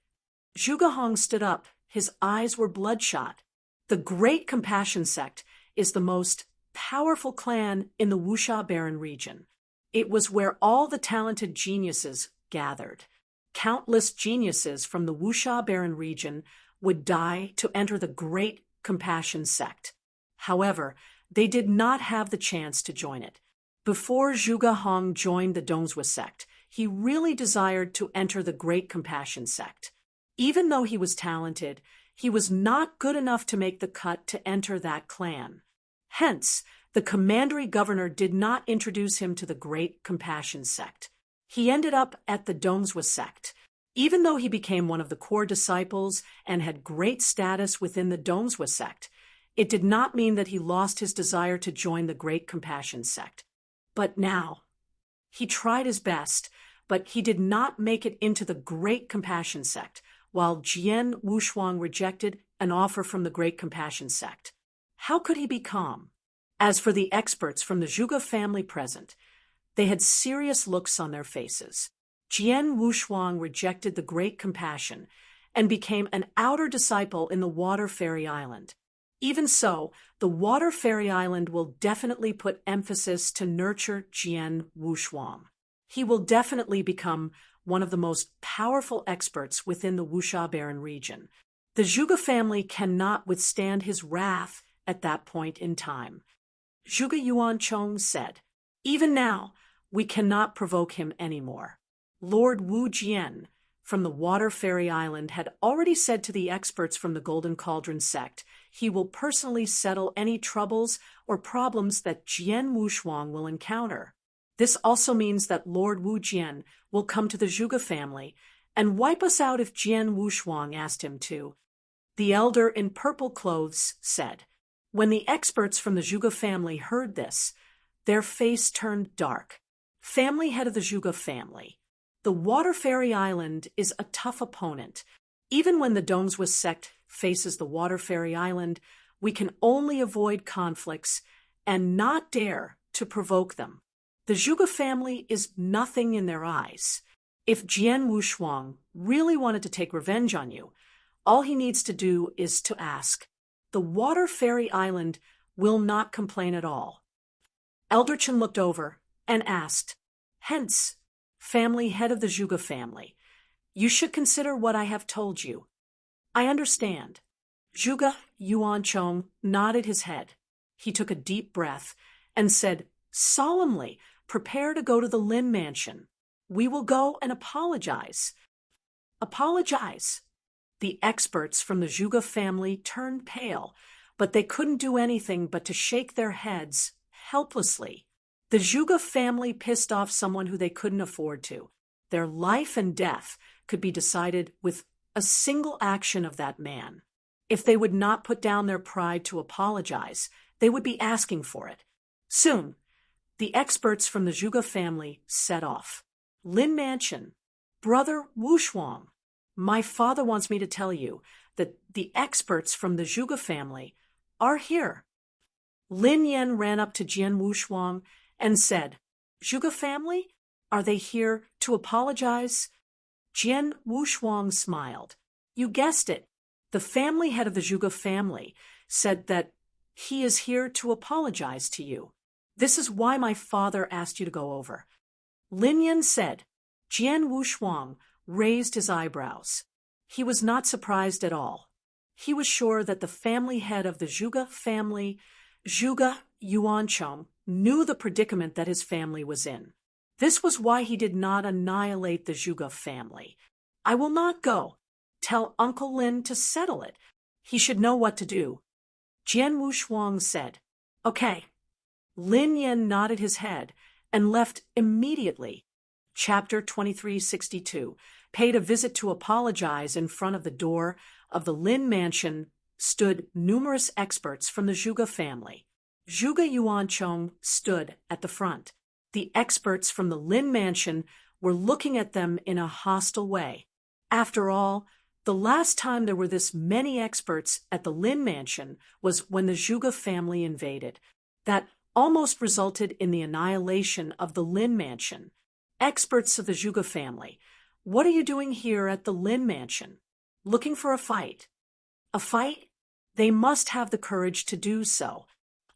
Zhuge Hong stood up. His eyes were bloodshot. The Great Compassion sect is the most powerful clan in the Wuxia Baron region. It was where all the talented geniuses gathered. Countless geniuses from the Wuxia Baron region would die to enter the Great Compassion sect. However, they did not have the chance to join it. Before Zhuge Hong joined the Dongzhou sect, he really desired to enter the Great Compassion sect. Even though he was talented, he was not good enough to make the cut to enter that clan. Hence, the commandery governor did not introduce him to the Great Compassion sect. He ended up at the Dongzhou sect. Even though he became one of the core disciples and had great status within the Dongzhou sect, it did not mean that he lost his desire to join the Great Compassion sect. But now, he tried his best, but he did not make it into the Great Compassion sect, while Jian Wushuang rejected an offer from the Great Compassion sect. How could he be calm? As for the experts from the Zhuge family present, they had serious looks on their faces. Jian Wushuang rejected the Great Compassion and became an outer disciple in the Water Fairy Island. Even so, the Water Fairy Island will definitely put emphasis to nurture Jian Wushuang. He will definitely become one of the most powerful experts within the Wuxia Baron region. The Zhuge family cannot withstand his wrath at that point in time. Zhuge Yuanchong said, even now, we cannot provoke him anymore. Lord Wu Jian from the Water Fairy Island had already said to the experts from the Golden Cauldron sect he will personally settle any troubles or problems that Jian Wushuang will encounter. This also means that Lord Wu Jian will come to the Zhuge family and wipe us out if Jian Wushuang asked him to. The elder in purple clothes said. When the experts from the Zhuge family heard this, their face turned dark. Family head of the Zhuge family. The Water Fairy Island is a tough opponent. Even when the Dongzhou sect faces the Water Fairy Island, we can only avoid conflicts and not dare to provoke them. The Zhuge family is nothing in their eyes. If Jian Wushuang really wanted to take revenge on you, all he needs to do is to ask. The Water Fairy Island will not complain at all. Elder Chen looked over and asked, hence, family head of the Zhuge family, you should consider what I have told you. I understand. Zhuge Yuanchong nodded his head. He took a deep breath and said, solemnly, prepare to go to the Lin mansion. We will go and apologize. Apologize. The experts from the Zhuge family turned pale, but they couldn't do anything but to shake their heads helplessly. The Zhuge family pissed off someone who they couldn't afford to. Their life and death could be decided with a single action of that man. If they would not put down their pride to apologize, they would be asking for it. Soon, the experts from the Zhuge family set off. Lin Mansion, Brother Wushuang, my father wants me to tell you that the experts from the Zhuge family are here. Lin Yan ran up to Jian Wushuang and said, Zhuge family, are they here to apologize? Jian Wushuang smiled. You guessed it. The family head of the Zhuge family said that He is here to apologize to you. This is why my father asked you to go over. Lin Yan said. Jian Wushuang raised his eyebrows. He was not surprised at all. He was sure that the family head of the Zhuge family, Zhuge Yuancheng, knew the predicament that his family was in. This was why he did not annihilate the Zhuge family. I will not go. Tell Uncle Lin to settle it. He should know what to do. Jian Wushuang said. Okay. Lin Yan nodded his head and left immediately. Chapter 2362. Paid a visit to apologize. In front of the door of the Lin mansion stood numerous experts from the Zhuge family. Zhuge Yuancheng stood at the front. The experts from the Lin mansion were looking at them in a hostile way. After all, the last time there were this many experts at the Lin mansion was when the Zhuge family invaded. That almost resulted in the annihilation of the Lin mansion. Experts of the Zhuge family, what are you doing here at the Lin mansion? Looking for a fight? A fight? They must have the courage to do so.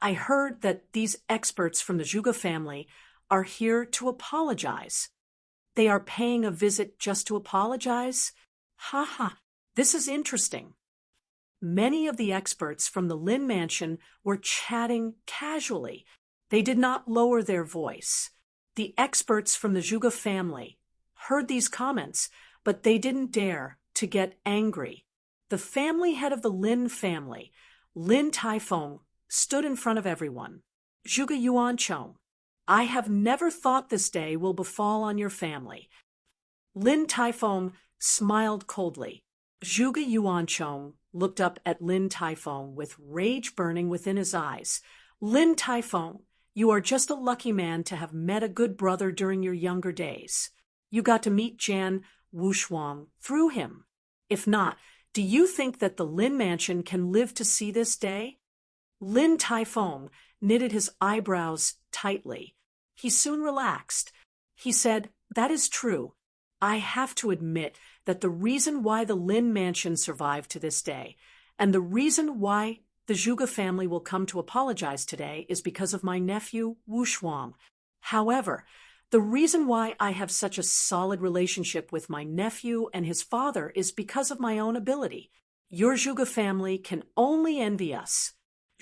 I heard that these experts from the Zhuge family are here to apologize. They are paying a visit just to apologize? Ha ha, this is interesting. Many of the experts from the Lin mansion were chatting casually. They did not lower their voice. The experts from the Zhuge family heard these comments, but they didn't dare to get angry. The family head of the Lin family, Lin Taifeng, stood in front of everyone. Zhuge Yuancheng, I have never thought this day will befall on your family. Lin Taifeng smiled coldly. Zhuge Yuancheng looked up at Lin Taifeng with rage burning within his eyes. Lin Taifeng, you are just a lucky man to have met a good brother during your younger days. You got to meet Jian Wushuang through him. If not, do you think that the Lin mansion can live to see this day? Lin Taifeng knitted his eyebrows tightly. He soon relaxed. He said, that is true. I have to admit that the reason why the Lin mansion survived to this day, and the reason why the Zhuge family will come to apologize today is because of my nephew, Wushuang. However, the reason why I have such a solid relationship with my nephew and his father is because of my own ability. Your Zhuge family can only envy us.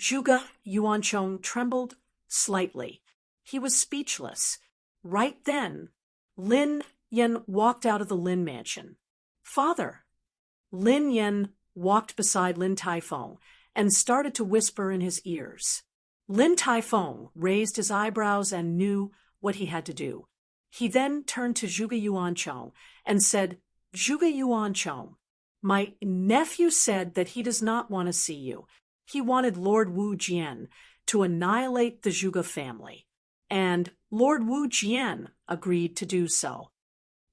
Zhuge Yuancheng trembled slightly. He was speechless. Right then, Lin Yan walked out of the Lin mansion. Father! Lin Yan walked beside Lin Taifeng and started to whisper in his ears. Lin Taifeng raised his eyebrows and knew what he had to do. He then turned to Zhuge Yuancheng and said, Zhuge Yuancheng, my nephew said that he does not want to see you. He wanted Lord Wu Jian to annihilate the Zhuge family. And Lord Wu Jian agreed to do so.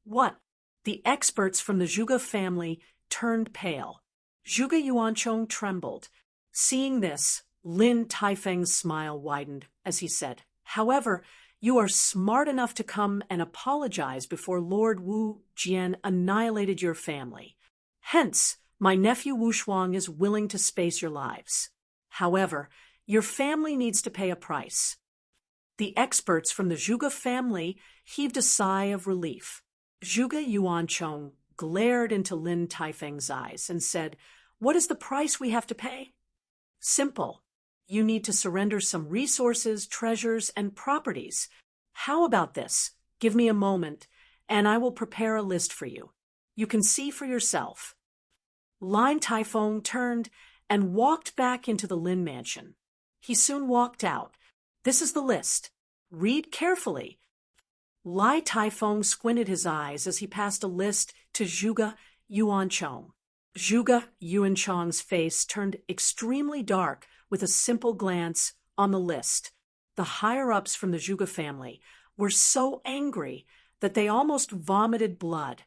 What? The experts from the Zhuge family turned pale. Zhuge Yuancheng trembled. Seeing this, Lin Taifeng's smile widened as he said, however, you are smart enough to come and apologize before Lord Wu Jian annihilated your family. Hence, my nephew Wushuang is willing to space your lives. However, your family needs to pay a price. The experts from the Zhuge family heaved a sigh of relief. Zhuge Yuancheng glared into Lin Taifeng's eyes and said, what is the price we have to pay? Simple. You need to surrender some resources, treasures, and properties. How about this? Give me a moment, and I will prepare a list for you. You can see for yourself. Lin Taifeng turned and walked back into the Lin mansion. He soon walked out. This is the list. Read carefully. Lin Taifeng squinted his eyes as he passed a list to Zhuge Yuancheng. Zhuge Yuancheng's face turned extremely dark with a simple glance on the list. The higher-ups from the Zhuge family were so angry that they almost vomited blood.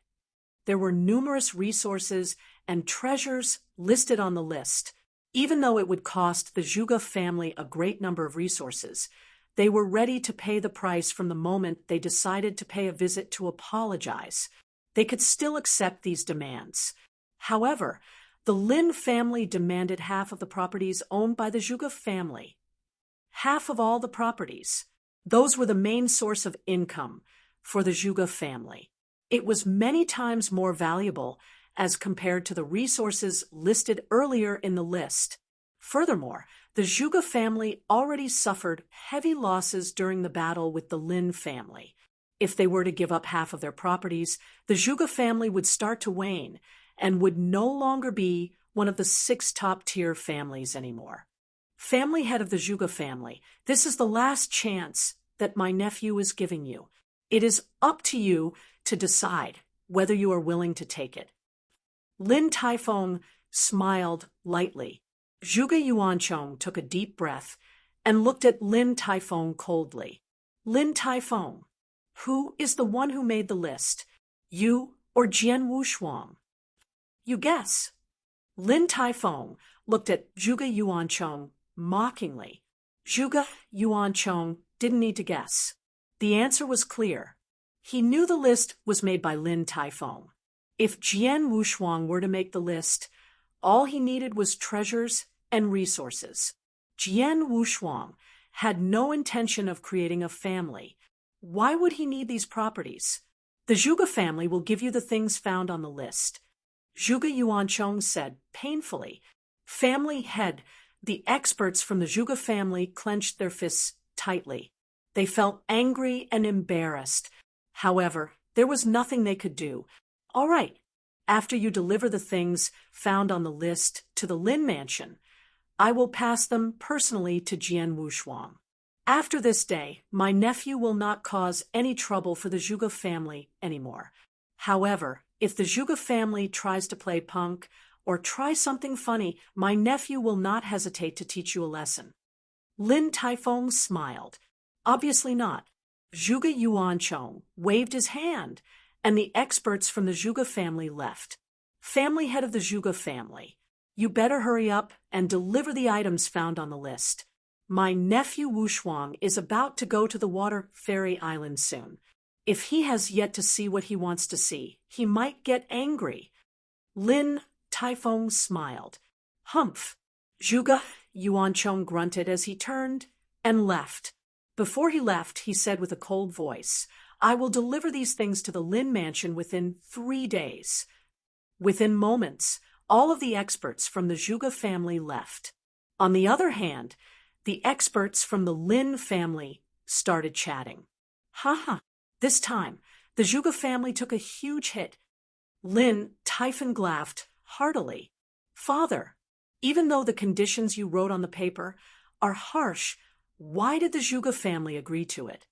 There were numerous resources and treasures listed on the list. Even though it would cost the Zhuge family a great number of resources, they were ready to pay the price from the moment they decided to pay a visit to apologize. They could still accept these demands. However, The Lin family demanded half of the properties owned by the Zhuge family. Half of all the properties. Those were the main source of income for the Zhuge family. It was many times more valuable as compared to the resources listed earlier in the list. Furthermore, the Zhuge family already suffered heavy losses during the battle with the Lin family. If they were to give up half of their properties, the Zhuge family would start to wane and would no longer be one of the 6 top-tier families anymore. Family head of the Zhuge family, this is the last chance that my nephew is giving you. It is up to you to decide whether you are willing to take it. Lin Taifeng smiled lightly. Zhuge Yuanchong took a deep breath and looked at Lin Taifeng coldly. Lin Taifeng, who is the one who made the list, you or Jian Wushuang? You guess. Lin Taifeng looked at Zhuge Yuanchong mockingly. Zhuge Yuanchong didn't need to guess. The answer was clear. He knew the list was made by Lin Taifeng. If Jian Wushuang were to make the list, all he needed was treasures and resources. Jian Wushuang had no intention of creating a family. Why would he need these properties? The Zhuge family will give you the things found on the list. Zhuge Yuanchong said painfully. Family head, the experts from the Zhuge family clenched their fists tightly. They felt angry and embarrassed. However, there was nothing they could do. All right, after you deliver the things found on the list to the Lin mansion, I will pass them personally to Jian Wushuang. After this day, my nephew will not cause any trouble for the Zhuge family anymore. However, if the Zhuge family tries to play punk or try something funny, my nephew will not hesitate to teach you a lesson. Lin Taifeng smiled. Obviously not. Zhuge Yuanchong waved his hand, and the experts from the Zhuge family left. Family head of the Zhuge family, you better hurry up and deliver the items found on the list. My nephew Wushuang is about to go to the Water Fairy Island soon. If he has yet to see what he wants to see, he might get angry. Lin Taifeng smiled. Humph! Zhuge Yuanchong grunted as he turned and left. Before he left, he said with a cold voice, I will deliver these things to the Lin mansion within 3 days. Within moments, all of the experts from the Zhuge family left. On the other hand, the experts from the Lin family started chatting. Ha! This time, the Zhuge family took a huge hit. Lin Taifeng laughed heartily. Father, even though the conditions you wrote on the paper are harsh, why did the Zhuge family agree to it?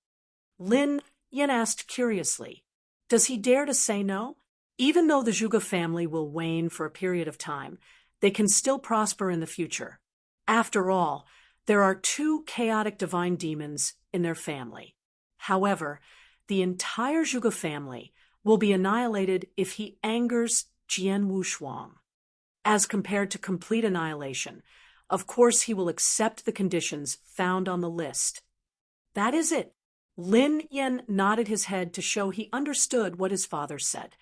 Lin Yin asked curiously. Does he dare to say no? Even though the Zhuge family will wane for a period of time, they can still prosper in the future. After all, there are 2 chaotic divine demons in their family. However, the entire Zhuge family will be annihilated if he angers Jian Wushuang. As compared to complete annihilation, of course he will accept the conditions found on the list. That is it. Lin Yin nodded his head to show he understood what his father said.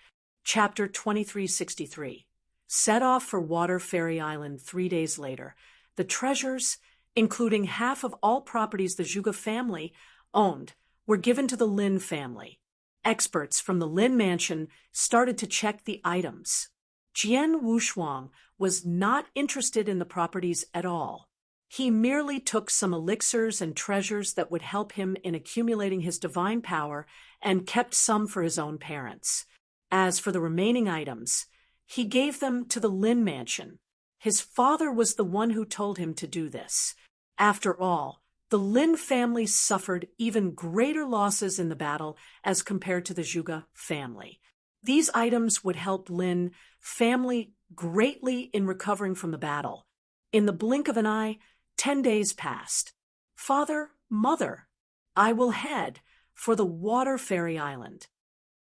Chapter 2363. Set off for Water Fairy Island 3 days later. The treasures, including half of all properties the Zhuge family owned, were given to the Lin family. Experts from the Lin mansion started to check the items. Jian Wushuang was not interested in the properties at all. He merely took some elixirs and treasures that would help him in accumulating his divine power and kept some for his own parents. As for the remaining items, he gave them to the Lin mansion. His father was the one who told him to do this. After all, the Lin family suffered even greater losses in the battle as compared to the Zhuge family. These items would help Lin family greatly in recovering from the battle. In the blink of an eye, 10 days passed. Father, mother, I will head for the Water Fairy Island.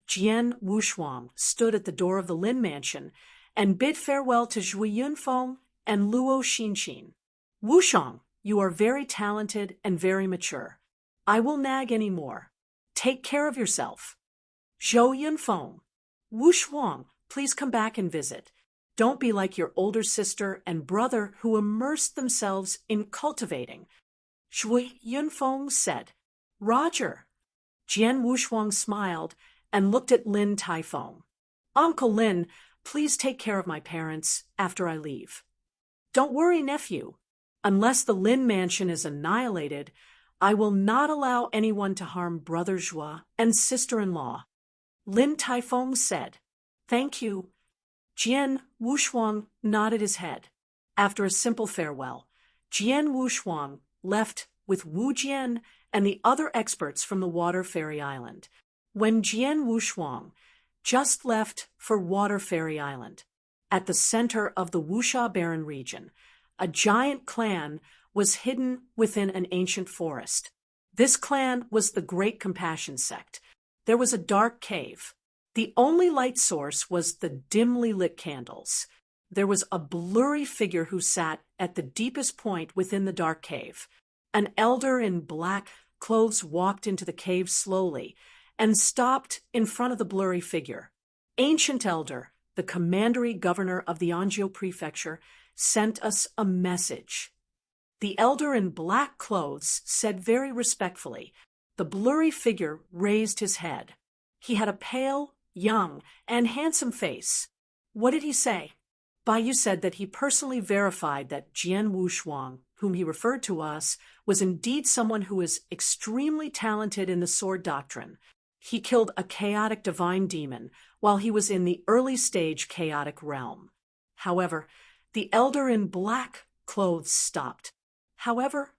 Jian Wushuang stood at the door of the Lin mansion and bid farewell to Zhui Yunfeng and Luo Xinxin. Wushuang, you are very talented and very mature. I will nag any more. Take care of yourself. Zhou Yunfeng, Wushuang, please come back and visit. Don't be like your older sister and brother who immersed themselves in cultivating. Shui Yunfeng said. Roger. Jian Wushuang smiled and looked at Lin Taifeng. Uncle Lin, please take care of my parents after I leave. Don't worry, nephew. Unless the Lin mansion is annihilated, I will not allow anyone to harm Brother Zhua and sister-in-law. Lin Taifeng said. Thank you. Jian Wushuang nodded his head. After a simple farewell, Jian Wushuang left with Wu Jian and the other experts from the Water Fairy Island. When Jian Wushuang just left for Water Fairy Island, at the center of the Wuxia Barren region, a giant clan was hidden within an ancient forest. This clan was the Great Compassion Sect. There was a dark cave. The only light source was the dimly lit candles. There was a blurry figure who sat at the deepest point within the dark cave. An elder in black clothes walked into the cave slowly and stopped in front of the blurry figure. Ancient Elder, the commandery governor of the Anzhou prefecture, sent us a message. The elder in black clothes said very respectfully. The blurry figure raised his head. He had a pale, young, and handsome face. What did he say? Baiyu said that he personally verified that Jian Wushuang, whom he referred to us, was indeed someone who is extremely talented in the sword doctrine. He killed a chaotic divine demon while he was in the early stage chaotic realm. However, the elder in black clothes stopped. However,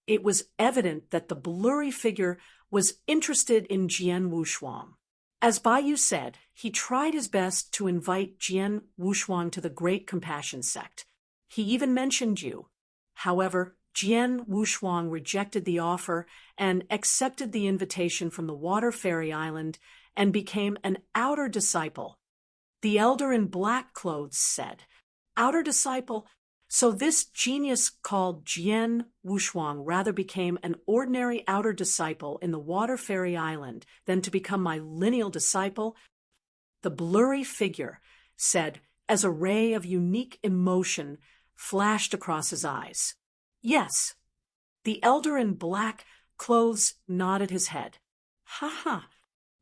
it was evident that the blurry figure was interested in Jian Wushuang. As Baiyu said, he tried his best to invite Jian Wushuang to the Great Compassion Sect. He even mentioned you. However, Jian Wushuang rejected the offer and accepted the invitation from the Water Fairy Island and became an outer disciple. The elder in black clothes said, Outer disciple? So this genius called Jian Wushuang rather became an ordinary outer disciple in the Water Fairy Island than to become my lineal disciple? The blurry figure said, as a ray of unique emotion flashed across his eyes. Yes. The elder in black clothes nodded his head. Ha ha.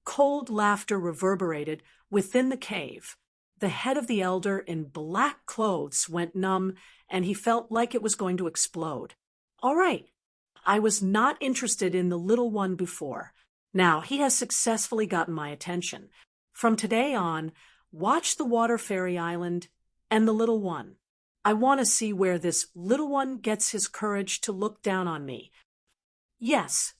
Cold laughter reverberated within the cave. The head of the elder in black clothes went numb, and he felt like it was going to explode. All right. I was not interested in the little one before. Now he has successfully gotten my attention. From today on, watch the Water Fairy Island and the little one. I want to see where this little one gets his courage to look down on me. Yes.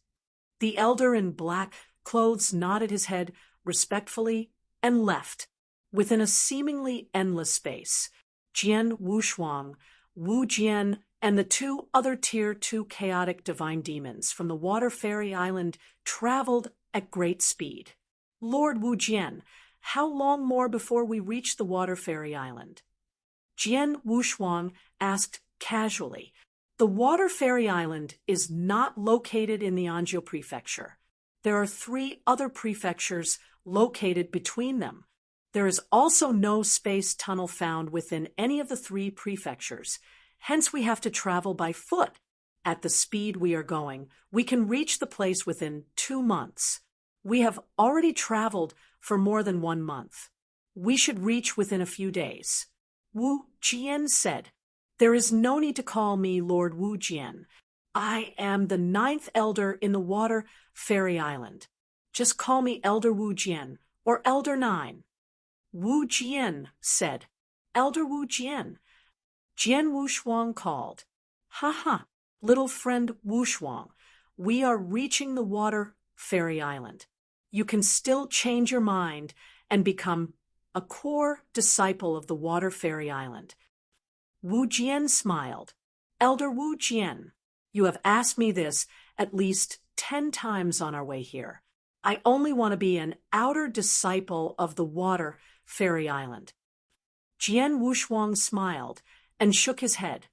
The elder in black clothes nodded his head respectfully and left. Within a seemingly endless space, Jian Wushuang, Wu Jian, and the two other Tier 2 chaotic divine demons from the Water Fairy Island traveled at great speed. Lord Wu Jian, how long more before we reach the Water Fairy Island? Jian Wushuang asked casually. The Water Fairy Island is not located in the Anzhou prefecture. There are 3 other prefectures located between them. There is also no space tunnel found within any of the 3 prefectures. Hence, we have to travel by foot. At the speed we are going, we can reach the place within 2 months. We have already traveled for more than 1 month. We should reach within a few days. Wu Jian said, There is no need to call me Lord Wu Jian. I am the 9th elder in the Water Fairy Island. Just call me Elder Wu Jian or Elder 9. Wu Jian said, Elder Wu Jian. Jian Wushuang called. Ha ha, little friend Wushuang, we are reaching the Water Fairy Island. You can still change your mind and become a core disciple of the Water Fairy Island. Wu Jian smiled. Elder Wu Jian, you have asked me this at least 10 times on our way here. I only want to be an outer disciple of the Water Fairy Island. Jian Wushuang smiled and shook his head.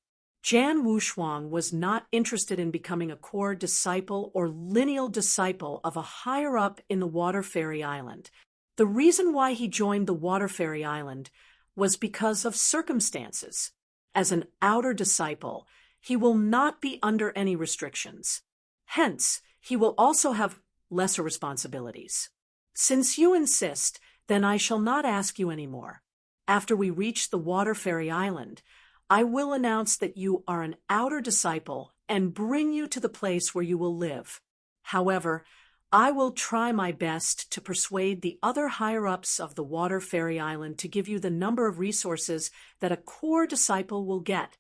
Jian Wushuang was not interested in becoming a core disciple or lineal disciple of a higher-up in the Water Fairy Island. The reason why he joined the Water Fairy Island was because of circumstances. As an outer disciple, he will not be under any restrictions. Hence, he will also have lesser responsibilities. Since you insist, then I shall not ask you any more. After we reach the Water Fairy Island, I will announce that you are an outer disciple and bring you to the place where you will live. However, I will try my best to persuade the other higher-ups of the Water Fairy Island to give you the number of resources that a core disciple will get.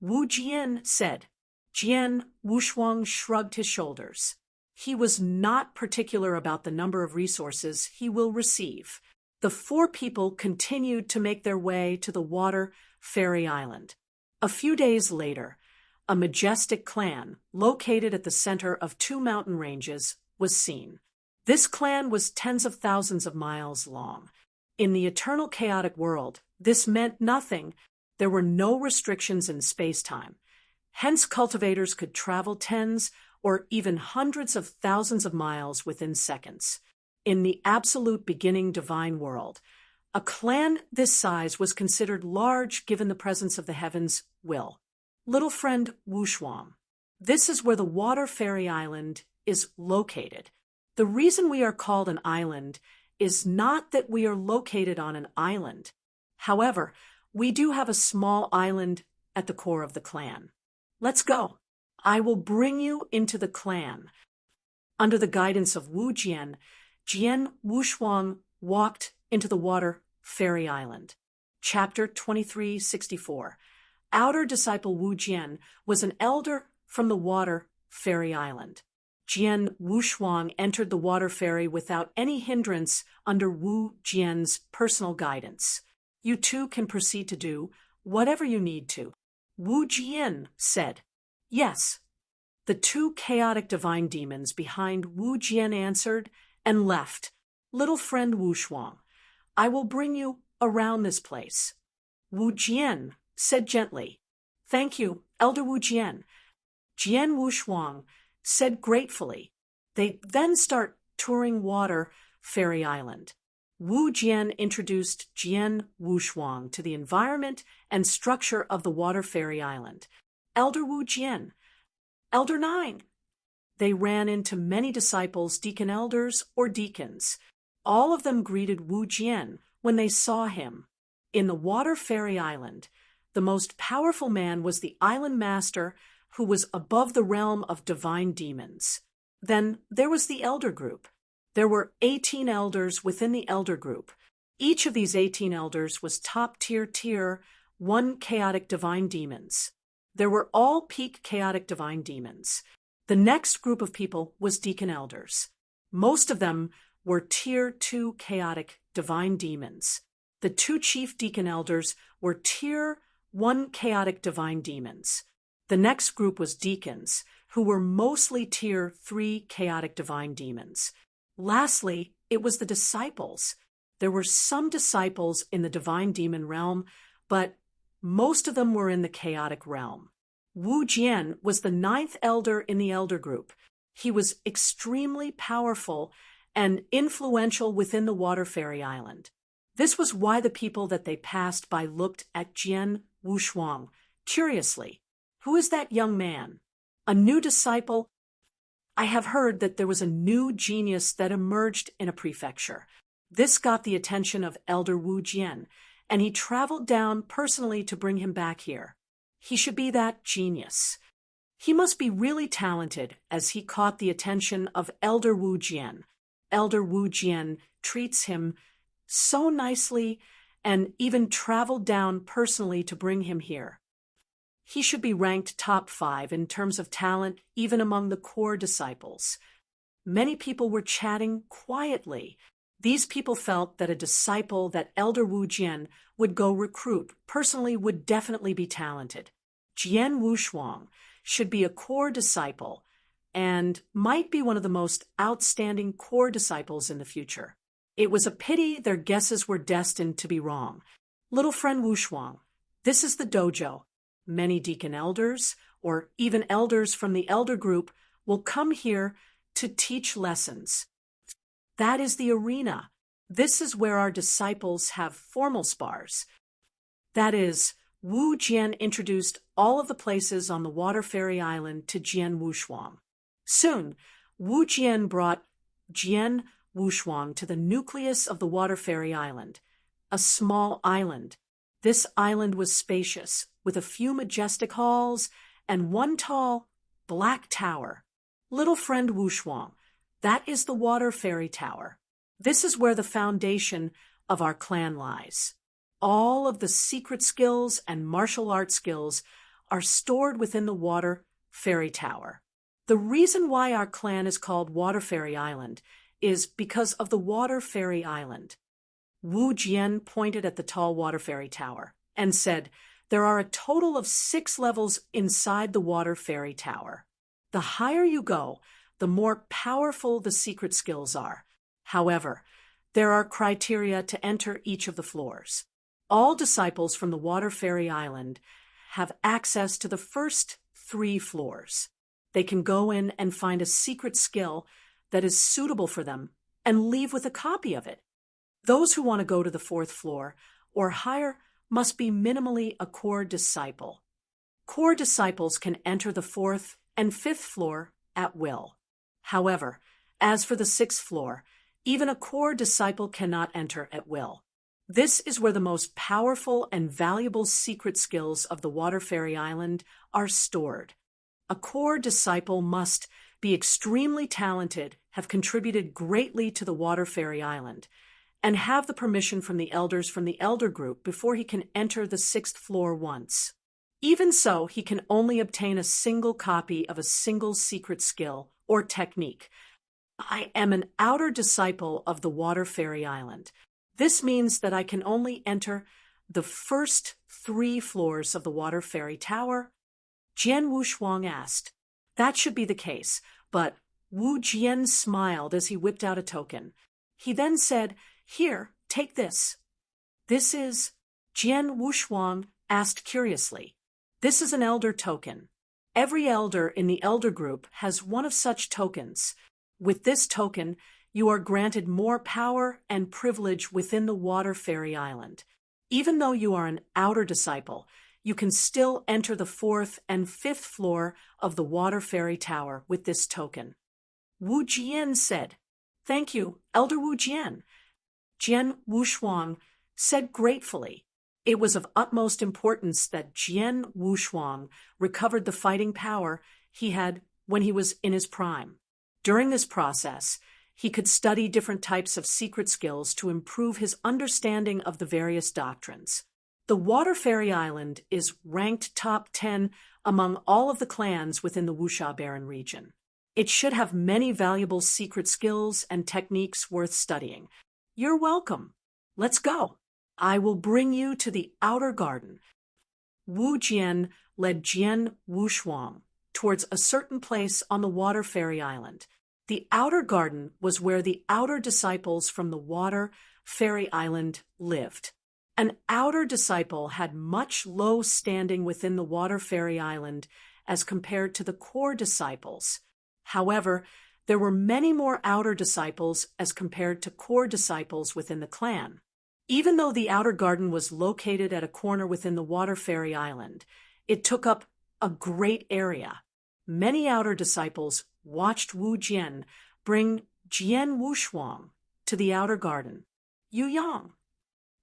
Wu Jian said. Jian Wushuang shrugged his shoulders. He was not particular about the number of resources he will receive. The 4 people continued to make their way to the Water Fairy Island. A few days later, a majestic clan, located at the center of 2 mountain ranges, was seen. This clan was tens of thousands of miles long. In the eternal chaotic world, this meant nothing. There were no restrictions in space-time. Hence, cultivators could travel tens or even hundreds of thousands of miles within seconds. In the absolute beginning divine world, a clan this size was considered large given the presence of the heavens' will. Little friend Wushuang. This is where the Water Fairy Island is located. The reason we are called an island is not that we are located on an island. However, we do have a small island at the core of the clan. Let's go. I will bring you into the clan. Under the guidance of Wu Jian, Jian Wushuang walked into the Water Fairy Island. Chapter 2364. Outer disciple Wu Jian was an elder from the Water Fairy Island. Jian Wushuang entered the Water Fairy without any hindrance under Wu Jian's personal guidance. You too can proceed to do whatever you need to. Wu Jian said. Yes. The 2 chaotic divine demons behind Wu Jian answered and left. Little friend Wushuang, I will bring you around this place. Wu Jian said gently. Thank you, Elder Wu Jian. Jian Wushuang said gratefully. They then start touring Water Fairy Island. Wu Jian introduced Jian Wushuang to the environment and structure of the Water Fairy Island. Elder Wu Jian, Elder 9. They ran into many disciples, deacon elders, or deacons. All of them greeted Wu Jian when they saw him. In the Water Fairy Island, the most powerful man was the island master who was above the realm of divine demons. Then there was the elder group. There were 18 elders within the elder group. Each of these 18 elders was top tier 1 chaotic divine demons. There were all peak chaotic divine demons. The next group of people was deacon elders. Most of them were tier 2 chaotic divine demons. The 2 chief deacon elders were tier 1 chaotic divine demons. The next group was deacons, who were mostly tier 3 chaotic divine demons. Lastly, it was the disciples. There were some disciples in the divine demon realm, but most of them were in the chaotic realm. Wu Jian was the 9th elder in the elder group. He was extremely powerful and influential within the Water Fairy Island. This was why the people that they passed by looked at Jian Wushuang curiously. Who is that young man? A new disciple? I have heard that there was a new genius that emerged in a prefecture. This got the attention of Elder Wu Jian, and he traveled down personally to bring him back here. He should be that genius. He must be really talented, as he caught the attention of Elder Wu Jian. Elder Wu Jian treats him so nicely and even traveled down personally to bring him here. He should be ranked top 5 in terms of talent, even among the core disciples. Many people were chatting quietly. These people felt that a disciple that Elder Wu Jian would go recruit personally would definitely be talented. Jian Wushuang should be a core disciple and might be one of the most outstanding core disciples in the future. It was a pity their guesses were destined to be wrong. Little friend Wushuang, this is the dojo. Many deacon elders, or even elders from the elder group, will come here to teach lessons. That is the arena. This is where our disciples have formal spars. That is, Wu Jian introduced all of the places on the water fairy island to Jian Wushuang. Soon, Wu Jian brought Jian Wushuang to the nucleus of the water fairy island, a small island. This island was spacious, with a few majestic halls and one tall, black tower. Little friend Wushuang, that is the water fairy tower. This is where the foundation of our clan lies. All of the secret skills and martial art skills are stored within the water fairy tower. The reason why our clan is called Water Fairy Island is because of the Water Fairy Island. Wu Jian pointed at the tall water fairy tower and said, "There are a total of 6 levels inside the water fairy tower. The higher you go, the more powerful the secret skills are. However, there are criteria to enter each of the floors. All disciples from the Water Fairy Island have access to the first 3 floors. They can go in and find a secret skill that is suitable for them and leave with a copy of it. Those who want to go to the 4th floor or higher must be minimally a core disciple. Core disciples can enter the 4th and 5th floor at will. However, as for the 6th floor, even a core disciple cannot enter at will. This is where the most powerful and valuable secret skills of the Water Fairy Island are stored. A core disciple must be extremely talented, have contributed greatly to the Water Fairy Island, and have the permission from the elders from the elder group before he can enter the 6th floor once. Even so, he can only obtain a single copy of a single secret skill or technique. I am an outer disciple of the Water Fairy Island. This means that I can only enter the first 3 floors of the Water Fairy Tower." Jian Wushuang asked. That should be the case, but Wu Jian smiled as he whipped out a token. He then said, "Here, take this." "This is?" Jian Wushuang asked curiously. "This is an elder token. Every elder in the elder group has one of such tokens. With this token, you are granted more power and privilege within the Water Fairy Island. Even though you are an outer disciple, you can still enter the 4th and 5th floor of the Water Fairy Tower with this token." Wu Jian said, "Thank you, Elder Wu Jian." Jian Wushuang said gratefully. It was of utmost importance that Jian Wushuang recovered the fighting power he had when he was in his prime. During this process, he could study different types of secret skills to improve his understanding of the various doctrines. The Water Fairy Island is ranked top 10 among all of the clans within the Wuxia Baron region. It should have many valuable secret skills and techniques worth studying. You're welcome. Let's go. I will bring you to the outer garden. Wu Jian led Jian Wushuang towards a certain place on the Water Fairy Island. The outer garden was where the outer disciples from the Water Fairy Island lived. An outer disciple had much low standing within the Water Fairy Island as compared to the core disciples. However, there were many more outer disciples as compared to core disciples within the clan. Even though the outer garden was located at a corner within the Water Fairy Island, it took up a great area. Many outer disciples watched Wu Jian bring Jian Wushuang to the outer garden. "Yu Yang."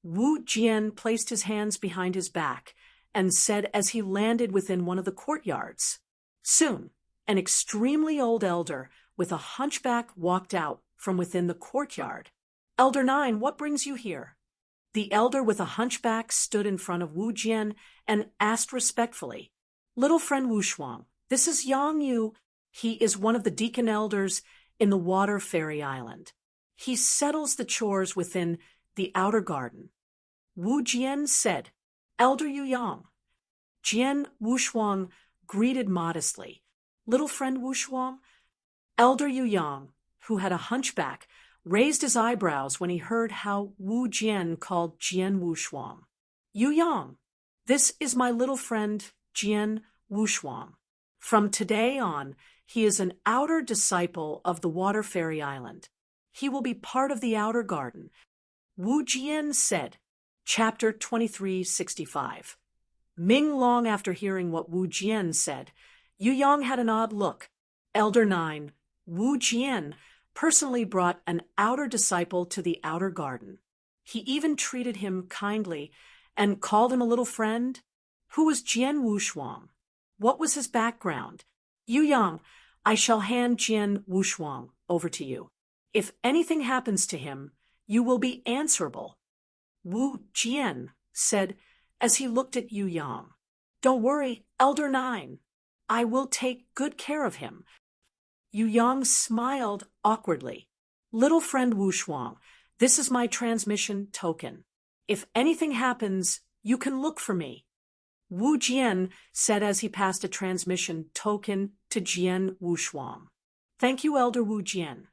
Wu Jian placed his hands behind his back and said as he landed within one of the courtyards. Soon, an extremely old elder with a hunchback walked out from within the courtyard. "Elder 9, what brings you here?" The elder with a hunchback stood in front of Wu Jian and asked respectfully, "Little friend Wushuang, this is Yang Yu. He is one of the deacon elders in the Water Fairy Island. He settles the chores within the outer garden." Wu Jian said, "Elder Yu Yang." Jian Wushuang greeted modestly, "Little friend Wushuang." Elder Yu Yang, who had a hunchback, raised his eyebrows when he heard how Wu Jian called Jian Wushuang. "Yu Yang, this is my little friend Jian Wushuang. From today on, he is an outer disciple of the Water Fairy Island. He will be part of the outer garden. Wu Jian said. Chapter 2365. Ming long after hearing what Wu Jian said, Yu Yang had an odd look. Elder 9, Wu Jian, personally brought an outer disciple to the outer garden. He even treated him kindly and called him a little friend. Who was Jian Wushuang? What was his background? Yu Yang, I shall hand Jian Wushuang over to you. If anything happens to him, you will be answerable. Wu Jian said as he looked at Yu Yang. Don't worry, Elder 9. I will take good care of him. Yu Yang smiled awkwardly. Little friend Wushuang, this is my transmission token. If anything happens, you can look for me. Wu Jian said as he passed a transmission token to Jian Wushuang. Thank you, Elder Wu Jian.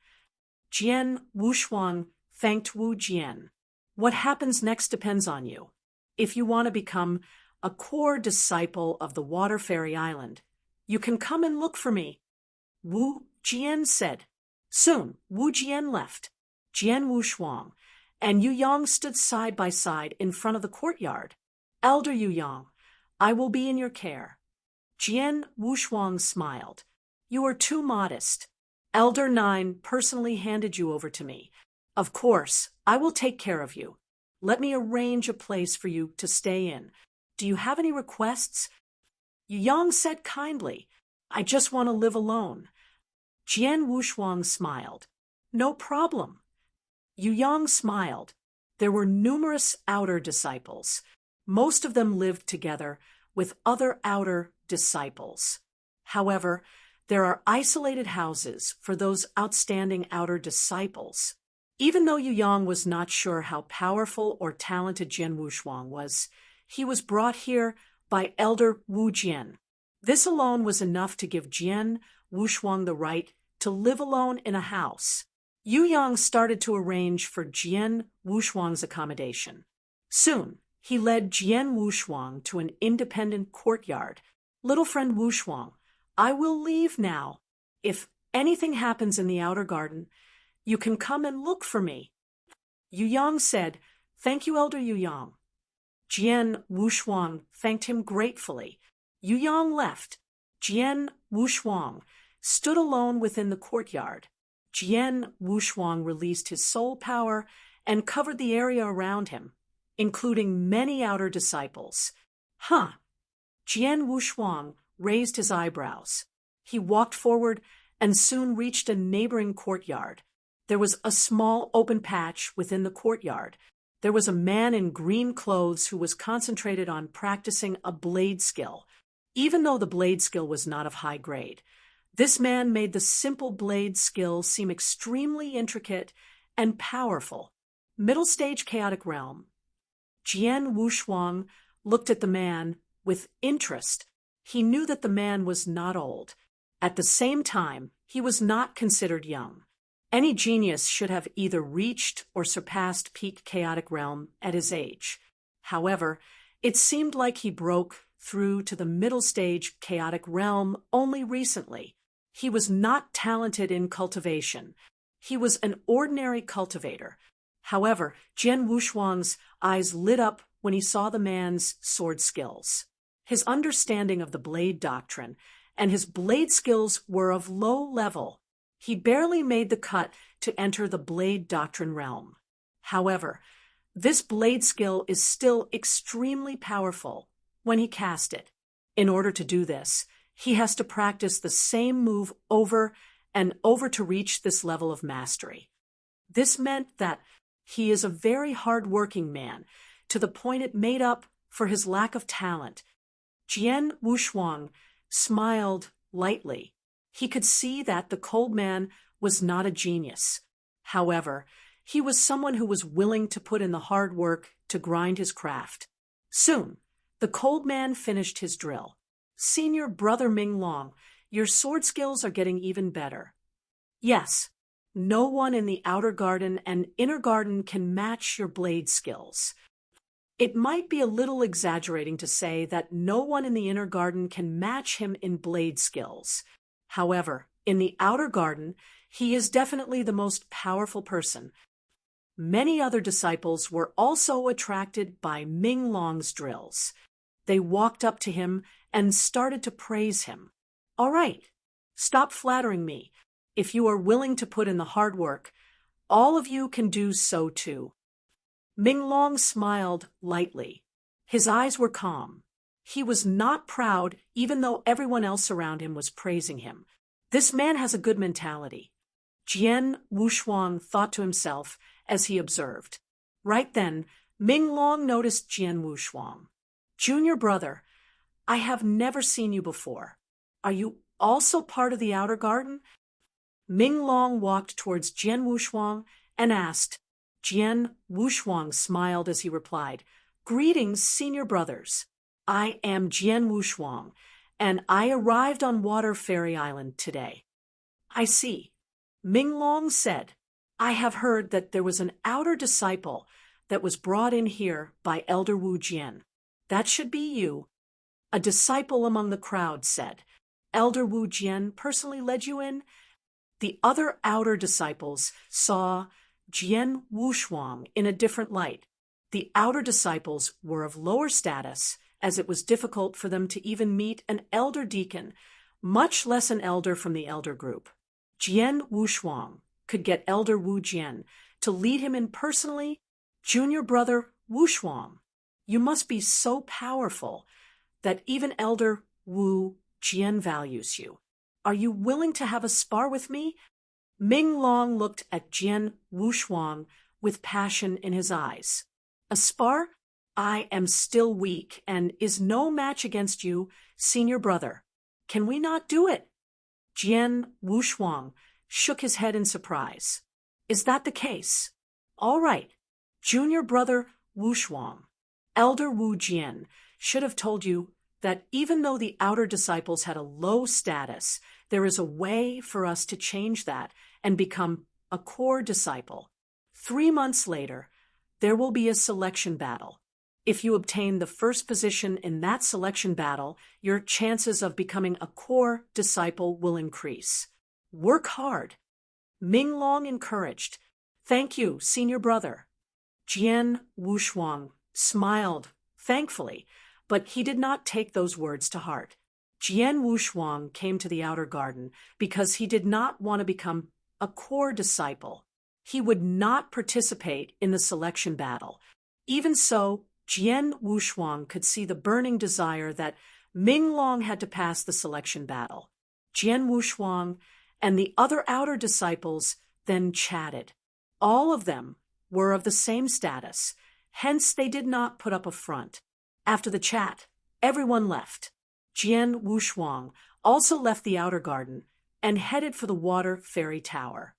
Jian Wushuang thanked Wu Jian. What happens next depends on you. If you want to become a core disciple of the Water Fairy Island, you can come and look for me. Wu Jian said. Soon, Wu Jian left. Jian Wushuang and Yu Yang stood side by side in front of the courtyard. Elder Yu Yang, I will be in your care. Jian Wushuang smiled. You are too modest. Elder 9 personally handed you over to me. Of course, I will take care of you. Let me arrange a place for you to stay in. Do you have any requests? Yu Yang said kindly, I just want to live alone. Jian Wushuang smiled. No problem. Yu Yang smiled. There were numerous outer disciples. Most of them lived together with other outer disciples. However, there are isolated houses for those outstanding outer disciples. Even though Yu Yang was not sure how powerful or talented Jian Wushuang was, he was brought here by Elder Wu Jian. This alone was enough to give Jian Wushuang the right to live alone in a house. Yu Yang started to arrange for Jian Wushuang's accommodation. Soon, he led Jian Wushuang to an independent courtyard. Little friend Wushuang, I will leave now. If anything happens in the outer garden, you can come and look for me. Yu Yang said, Thank you, Elder Yu Yang. Jian Wushuang thanked him gratefully. Yu Yang left. Jian Wushuang stood alone within the courtyard. Jian Wushuang released his soul power and covered the area around him, including many outer disciples. Huh. Jian Wushuang raised his eyebrows. He walked forward and soon reached a neighboring courtyard. There was a small open patch within the courtyard. There was a man in green clothes who was concentrated on practicing a blade skill. Even though the blade skill was not of high grade, this man made the simple blade skill seem extremely intricate and powerful. Middle stage chaotic realm. Jian Wushuang looked at the man with interest. He knew that the man was not old. At the same time, he was not considered young. Any genius should have either reached or surpassed peak chaotic realm at his age. However, it seemed like he broke through to the middle stage chaotic realm only recently. He was not talented in cultivation. He was an ordinary cultivator. However, Jian Wushuang's eyes lit up when he saw the man's sword skills. His understanding of the blade doctrine and his blade skills were of low level. He barely made the cut to enter the blade doctrine realm. However, this blade skill is still extremely powerful when he cast it. In order to do this, he has to practice the same move over and over to reach this level of mastery. This meant that he is a very hard-working man, to the point it made up for his lack of talent. Jian Wushuang smiled lightly. He could see that the cold man was not a genius. However, he was someone who was willing to put in the hard work to grind his craft. Soon, the cold man finished his drill. Senior Brother Ming Long, your sword skills are getting even better. Yes, no one in the outer garden and inner garden can match your blade skills. It might be a little exaggerating to say that no one in the inner garden can match him in blade skills. However, in the outer garden, he is definitely the most powerful person. Many other disciples were also attracted by Ming Long's drills. They walked up to him and started to praise him. "All right, stop flattering me. If you are willing to put in the hard work, all of you can do so too." Ming Long smiled lightly. His eyes were calm. He was not proud, even though everyone else around him was praising him. This man has a good mentality. Jian Wushuang thought to himself as he observed. Right then, Ming Long noticed Jian Wushuang. "Junior brother, I have never seen you before. Are you also part of the outer garden?" Ming Long walked towards Jian Wushuang and asked. Jian Wushuang smiled as he replied, "Greetings, senior brothers. I am Jian Wushuang, and I arrived on Water Fairy Island today." "I see," Ming Long said. "I have heard that there was an outer disciple that was brought in here by Elder Wu Jian. That should be you." A disciple among the crowd said, "Elder Wu Jian personally led you in?" The other outer disciples saw Jian Wushuang in a different light. The outer disciples were of lower status, as it was difficult for them to even meet an elder deacon, much less an elder from the elder group. Jian Wushuang could get Elder Wu Jian to lead him in personally. "Junior brother Wushuang, you must be so powerful that even Elder Wu Jian values you. Are you willing to have a spar with me?" Ming Long looked at Jian Wushuang with passion in his eyes. "A spar? I am still weak and is no match against you, senior brother. Can we not do it?" Jian Wushuang shook his head in surprise. "Is that the case? All right, junior brother Wushuang. Elder Wu Jian should have told you that even though the outer disciples had a low status, there is a way for us to change that and become a core disciple. 3 months later, there will be a selection battle. If you obtain the first position in that selection battle, your chances of becoming a core disciple will increase. Work hard." Ming Long encouraged. "Thank you, senior brother." Jian Wushuang smiled thankfully, but he did not take those words to heart. Jian Wushuang came to the outer garden because he did not want to become a core disciple. He would not participate in the selection battle. Even so, Jian Wushuang could see the burning desire that Ming Long had to pass the selection battle. Jian Wushuang and the other outer disciples then chatted. All of them were of the same status, hence they did not put up a front. After the chat, everyone left. Jian Wushuang also left the outer garden and headed for the Water Fairy Tower.